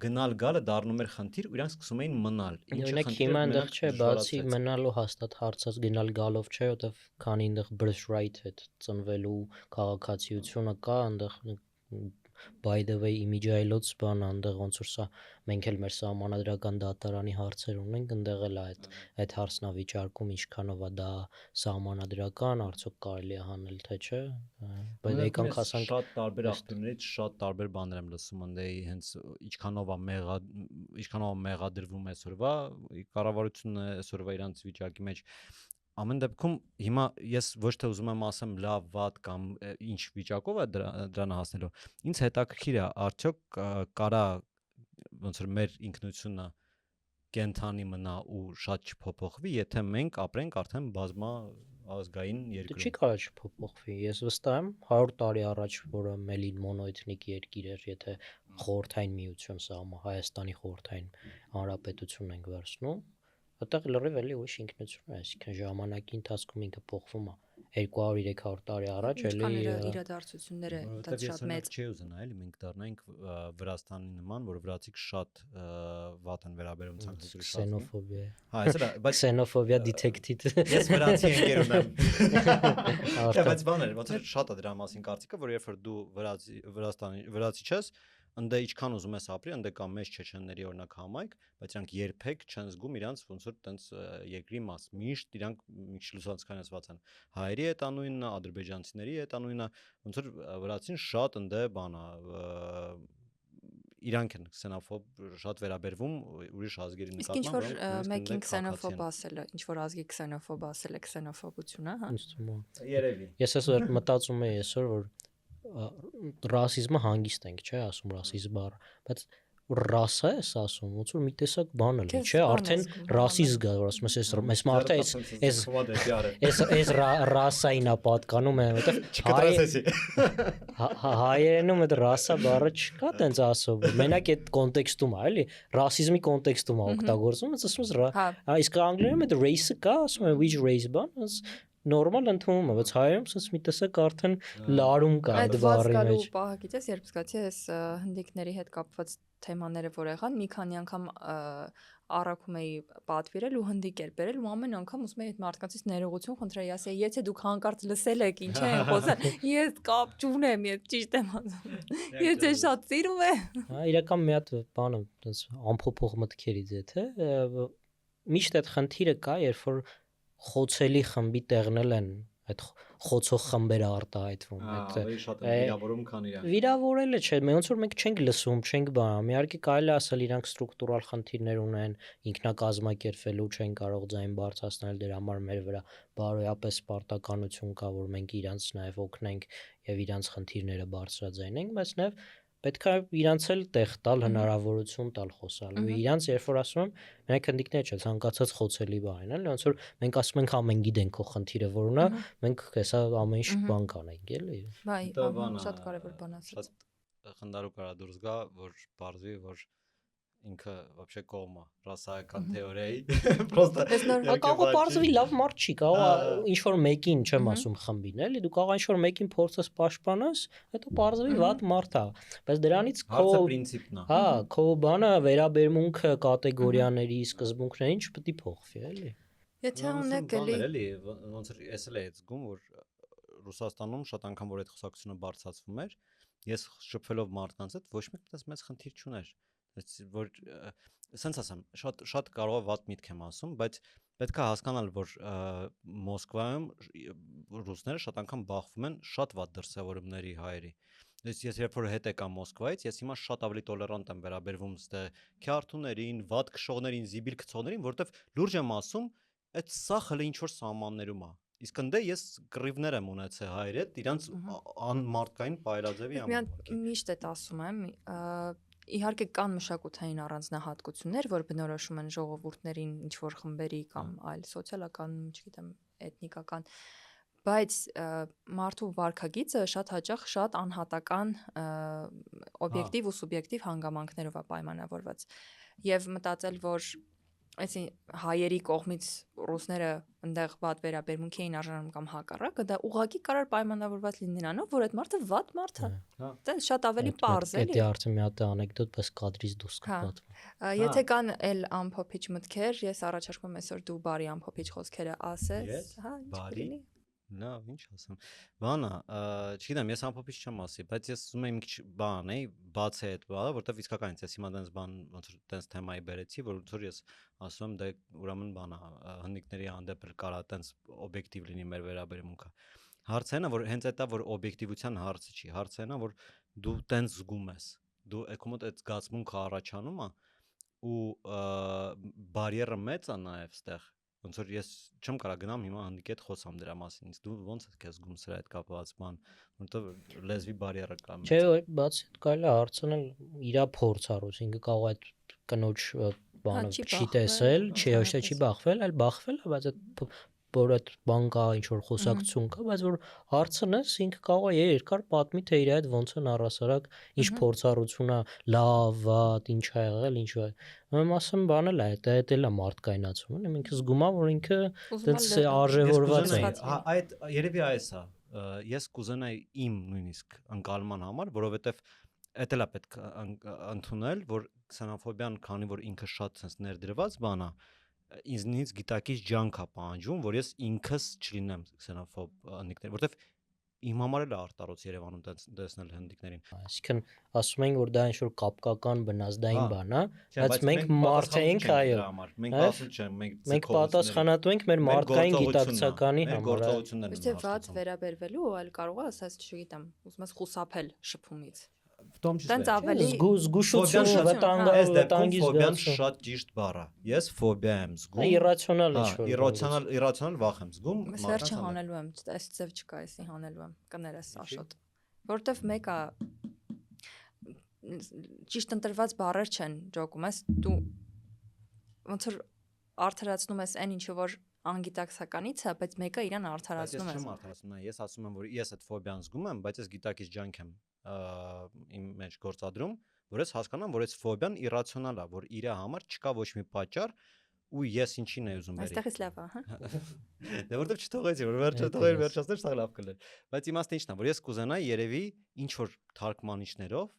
գնալ գալը դառնում էր խնդիր ու իրանք սկսում էին մնալ։ Ինչը հիմա այնտեղ չէ, բացի մնալու հաստատ հարցած գնալ գալով չէ, որովհետև քանի այնտեղ birthright է ծնվելու քաղաքացիությունը կա, այնտեղ by the way image-այլոց բան այնտեղ ոնց որ սա մենք էլ մեր սահմանադրական դատարանի հարցեր ունենք, այնտեղ էլ այդ հարցն է վիճարկում ինչքանով է դա սահմանադրական, արդյոք կարելի է հանել թե չէ, բայց եկանք հասանք շատ տարբեր աղբյուրներից շատ տարբեր բաներ եմ լսում ընդեի հենց ինչքանով է մեղադրվում այսօրվա կառավարությունը այսօրվա իրանց վիճակի մեջ ամեն դեպքում հիմա ես ոչ թե ուզում եմ ասեմ լավ, վատ կամ ինչ վիճակով է դրան հասնելու։ Ինձ հետաքրքիր է, արդյոք կարա ոնց որ մեր ինքնությունը կենթանի մնա ու շատ չփոփոխվի, եթե մենք ապրենք արդեն բազմա ազգային երկրում։ Չի կարա չփոփոխվի։ Ես վստահ եմ 100 տարի առաջ, որը մելին մոնոէթնիկ երկիր էր, եթե խորհրդային միություն սա Հայաստանի խորհրդային հանրապետություն ենք վերցնում, այդտեղ լրիվ էլի ուրիշ ինքնություն է, այսինքն ժամանակի ընթացքում ինքը փոխվում է 200-300 տարի առաջ էլի իրադարձությունները դա շատ մեծ չի ուզենա էլի մենք դառնանք Վրաստանի նման, որ վրացիք շատ վատ են վերաբերում ցանկացած քսենոֆոբիա։ Հա, այսա, բայց քսենոֆոբիա detected։ Ես վրացի ընկեր ունեմ։ Բայց բաներ, ոնց որ շատ է դրա մասին կարծիքը, որ երբ որ դու վրացի չես, ընդե ինչքան ուզում ես ապրի, ընդե կա մեծ չեչենների օրինակ համայնք, բայց իրանք երբեք չեն զգում իրանք ոնց որ տենց երկրի մաս։ Միշտ իրանք մի քիչ լուսանցքայնացված են։ Հայերի հետ անույնն է, ադրբեջանցիների հետ անույնն է, ոնց որ վրացին շատ ընդե բան է, իրանք են քսենոֆոբ շատ վերաբերվում ուրիշ ազգերի նկատմամբ։ Իսկ ինչ որ մեկին քսենոֆոբ ասելը, ինչ որ ազգի քսենոֆոբ ասելը, քսենոֆոբություն է, հա։ Երևի։ Ես այսօր մտածում եմ այսօր որ ռասիզմը հանգիստ ենք, չէ, ասում ռասիզմ բառը, բայց ռասա ես ասում, ոնց որ մի տեսակ բան է, Քեզ չէ, բան արդեն ես զգում, ռասիզմ գա, որ ասում ես, այս մարդը այս ռասային է պատկանում է, որովհետև հայերենում այդ ռասա բառը չկա տենց ասում, մենակ այդ կոնտեքստում է, էլի, ռասիզմի կոնտեքստում է օգտագործվում, ասում ես, իսկ անգլերենում այդ race-ը կա, ասում են which race բան, նորմալ ընդունում է, բայց հայերում sense մի տեսակ արդեն լարում կա այդ բառի մեջ։ Այդ պահակից երբ զգացի այս հնդիկների հետ կապված թեմաները որ եղան, մի քանի անգամ առաքում էի պատվիրել ու հնդիկ էր բերել ու ամեն անգամ ուզում էի այդ մարդկանցից ներողություն խնդրեի, ասեի, եթե դուք հանկարծ լսել եք ինչ են խոսել, ես կապ չունեմ, ես ճիշտ եմ ասում։ Ես ձեզ շատ սիրում եմ։ Հա, իրական մի հատ բանը, այնպես ամփոփող մտքերից է, թե միշտ այդ խնդիրը կա, երբ որ խոցելի խմբի տեղնել են այդ խոցող խմբերը արտահայտվում, այդ շատ է վիրավորում, քան իրենք։ Վիրավորելը չէ, ոնց որ մենք չենք լսում, չենք բանում, իհարկե կարելի է ասել իրանք ստրուկտուրալ խնդիրներ ունեն, ինքնակազմակերպվելու չեն կարող ձայն բարձրացնել դրա համար մեր վրա բարոյապես պարտականություն կա, որ մենք իրանց նաև օգնենք եւ իրանց խնդիրները բարձրաձայնենք, բայց նաև պետք է իրանց էլ տեղ տալ, հնարավորություն տալ խոսալու։ Իրանց երբ որ ասում եմ, մենք հնդիկներ չէ, ցանկացած խոցելի բան, էլի, ոնց որ մենք ասում ենք ամեն գիտենք քո խնդիրը որն է, մենք հեսա ամեն ինչ բան կանենք, էլի։ Բայ, շատ կարևոր բան ասաց։ Շատ խնդարու կարա դուրս գա, որ բարձվի, որ ինքը вообще կողմը ռասայական թեորիայի պրոստը կարող է բարձվի լավ մարդ չի, կարող է ինչ որ մեկին չեմ ասում խմբին, էլի, դու կարող ինչ որ մեկին փորձես պաշտպանես, հետո բարձվի վատ մարդ է, բայց դրանից քո պրինցիպն է։ հա, քո բանը վերաբերմունքը կատեգորիաների, սկզբունքներին չպետք է փոխվի, էլի։ Եթե ունեք էլի, ոնց որ էս էլ է զգում, որ Ռուսաստանում շատ անգամ որ այդ խոսակցությունը բարձրացվում էր, ես շփվելով մարդկանց հետ ոչ մեկ այդպես մեծ խնդիր չուներ։ Որ սենց ասեմ, շատ կարող է վատ միտք եմ ասում, բայց պետք է հասկանալ, որ Մոսկվայում ռուսները շատ անգամ բախվում են շատ վատ դրսևորումների հայերի։ Ես երբ որ հետ եկա Մոսկվայից, ես հիմա շատ ավելի տոլերանտ եմ վերաբերվում ստե քյարթուներին, վատ քշողներին, զիբիլ գցողներին, որովհետև լուրջ եմ ասում, այդ սա հələ ինչ որ սահմաններում է։ Իսկ ընդ ես կռիվներ եմ ունեցել հայերի հետ, իրանց անմարդկային բայրաձևի համար։ Միշտ այդ ասում եմ, իհարկե կան մշակութային առանձնահատկություններ, որ բնորոշում են ժողովուրդներին ինչ որ խմբերի կամ այլ սոցիալական, չգիտեմ, էթնիկական, բայց մարդու վարքագիծը շատ հաճախ շատ անհատական օբյեկտիվ ու սուբյեկտիվ հանգամանքներով է պայմանավորված եւ մտածել, որ այսինքն հայերի կողմից ռուսները այնտեղ վատ վերաբերմունք էին արժանում կամ հակառակը, դա ուղղակի կարող պայմանավորված լինի նրանով, որ այդ մարդը վատ մարդ է։ Դա շատ ավելի պարզ է։ Դա արդեն մի հատ անեկդոտ, բայց կադրից դուրս կպատմեմ։ Եթե կան էլ ամփոփիչ մտքեր, ես առաջարկում եմ այսօր դու բարի ամփոփիչ խոսքերը ասես, հա, բարի։ Լավ, ինչ ասեմ։ Բանը, չգիտեմ, ես ամփոփիչ չեմ ասի, բայց ես ուզում եմ մի քիչ բան էի, բացի այդ բանը, որտեվ իսկականից ես հիմա դենց բան ոնց որ դենց թեմայի բերեցի, որ ոնց որ ես ասում եմ, դե ուրեմն բան է, հնդիկների հանդեպ կարա դենց օբյեկտիվ լինի մեր վերաբերմունքը։ Հարցը նա որ հենց այդ է, որ օբյեկտիվության հարցը չի, հարցը նա որ դու դենց զգում ես, դու եկոմոտ այդ զգացմունքը առաջանում է ու բարիերը մեծ է նաև ստեղ ոնց որ ես չեմ կարա գնամ հիմա հնդիկի հետ խոսամ դրա մասին, իսկ դու ոնց ես քեզ զգում սրա հետ կապված բան, որովհետև լեզվի բարիերը կա։ Չէ, բացի կարելի է հարցնել իրա փորձառուց, ինքը կարող է կնոջ բանը չի տեսել, չի ոչ թե չի բախվել, այլ բախվել է, բայց այդ որ այդ բան կա, ինչ որ խոսակցություն կա, բայց որ հարցնես, ինքը կարող է երկար պատմի, թե իր այդ ոնց են առասարակ ինչ փորձառություն է, լավ, վատ, ինչ ա եղել, ինչ է։ Ուրեմն ասեմ, բան էլ է, դա էլ է մարդկայնացումը, ինքը զգում է, որ ինքը դից արժևորված է։ Այդ երևի այս է։ Ես կուզենայի իմ նույնիսկ ընկալման համար, որովհետև էդ էլ է պետք ընդունել, որ քսենոֆոբիան, քանի որ ինքը շատ sense ներդրված բան է, ինձնից գիտակից ջանք է պահանջում, որ ես ինքս չլինեմ քսենոֆոբ հնդիկներ, որովհետև իմ համար էլ է արտարոց Երևանում տեսնել հնդիկներին։ Այսինքն ասում են, որ դա ինչ որ կապկական բնազդային բան է, բայց մենք մարդ ենք, այո։ Մենք ասում չենք, մենք պատասխանատու ենք մեր մարդկային գիտակցականի համար։ Ոչ վատ վերաբերվելու, այլ կարող է ասած, չգիտեմ, ուզում ես խուսափել շփումից։ Տենց ավելի զգուշություն, վտանգի ֆոբիան շատ ճիշտ բառ է։ Ես ֆոբիա եմ զգում։ Իրացիոնալ ինչ-որ։ Իրացիոնալ վախ եմ զգում։ Սերճը հանելու եմ, այս ձև չկա, էսի հանելու եմ, կներես Աշոտ։ Որտեվ մեկը ճիշտ ընտրված բառեր չեն ճոկում ես դու ոնց որ արդարացնում ես այն ինչը որ անգիտակցականից է, բայց մեկը իրան արդարացնում Ես ես։ չեմ արդարացնում, ես ասում եմ, որ ես այդ ֆոբիան զգում եմ, բայց ես գիտակից ջանք եմ իմ մեջ գործադրում, որ ես հասկանամ, որ այս ֆոբիան իրացիոնալ է, որ իր համար չկա ոչ մի պատճառ ու ես ինչին եմ ուզում բերի։ Այստեղից լավ է, հա։ Դե որտեվ չթողեցի, որ վերջը թողեր վերջացներ, սա լավ կլներ։ Բայց իմաստը ինչն է, որ ես կուզենայի երևի ինչ որ թարգմանիչներով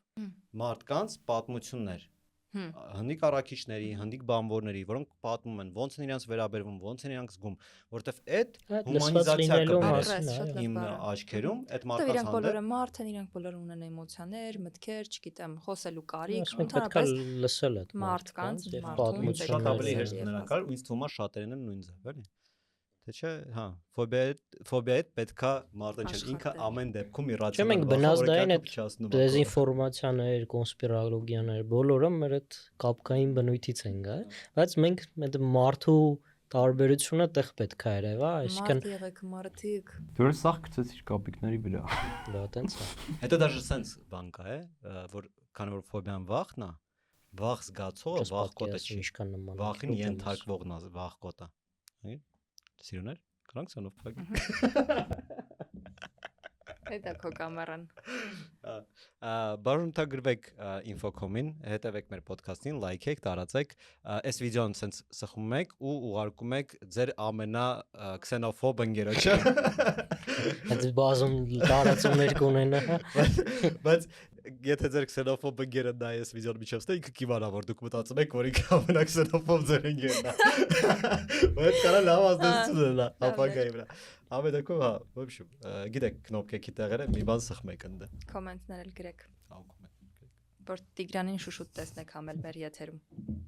մարդկանց պատմություններ հնդիկ առաքիչների, հնդիկ բանվորների, որոնք պատմում են ոնց են իրենց վերաբերվում, ոնց են իրենք զգում, որտեվ այդ հումանիզացիա կբերի իմ աչքերում, այդ մարդկանց իրանք բոլորը մարդ են, իրանք բոլորը ունեն էմոցիաներ, մտքեր, չգիտեմ, խոսելու կարիք, ընդհանրապես լսել այդ մարդկանց պատմությունները շատ ավելի հեշտներակալ ու ինձ թվում է շատերին էլ նույն ձև, էլի։ Թե չէ, հա, ֆոբիա պետքա մարդը չէ, ինքը ամեն դեպքում իրացիոնալ։ Չէ, մենք բնազդային այդ դեզինֆորմացիաներ, կոնսպիրոլոգիաներ, բոլորը մեր այդ կապկային բնույթից են գա, բայց մենք այդ մարդու տարբերությունը տեղ պետք է երևա, այսինքն մարդ եղեք մարդիկ։ Դու ես սաղ գցեցիր կապիկների վրա։ դա տենց է։ Հետո դաժե sense բան կա, որ քանի որ ֆոբիան վախն է, վախ զգացողը վախկոտ է չի։ Ինչքան նման։ Վախին ենթարկվողն է վախկոտը։ Սիրուներ, կրանք սանով փակ։ Այդ է քո կամերան։ Բարոյթագրվեք Infocom-ին, հետևեք մեր ոդքասթին, լայքեք, տարածեք։ Այս վիդեոն sense սխում եք ու ուղարկում եք ձեր ամենա քսենոֆոբ ընկերոջը։ Այդ բազում տարածումներ կունենա։ Բայց եթե ձեր քսենոֆոբ ընկերը դա այս վիդեոն միջով ստե ինքը կիմանա որ դուք մտածում եք որ ինքը ամենա քսենոֆոբ ձեր ընկերն է։ Բայց կարա լավ ազդեցություն ունենա ապագայի վրա։ Ամենակով հա, в общем, գիտեք կնոպկեքի տեղերը մի բան սխմեք ընդ։ Կոմենտներ էլ գրեք։ Ահա կոմենտ։ Որ Տիգրանին շուշուտ տեսնեք համել մեր եթերում։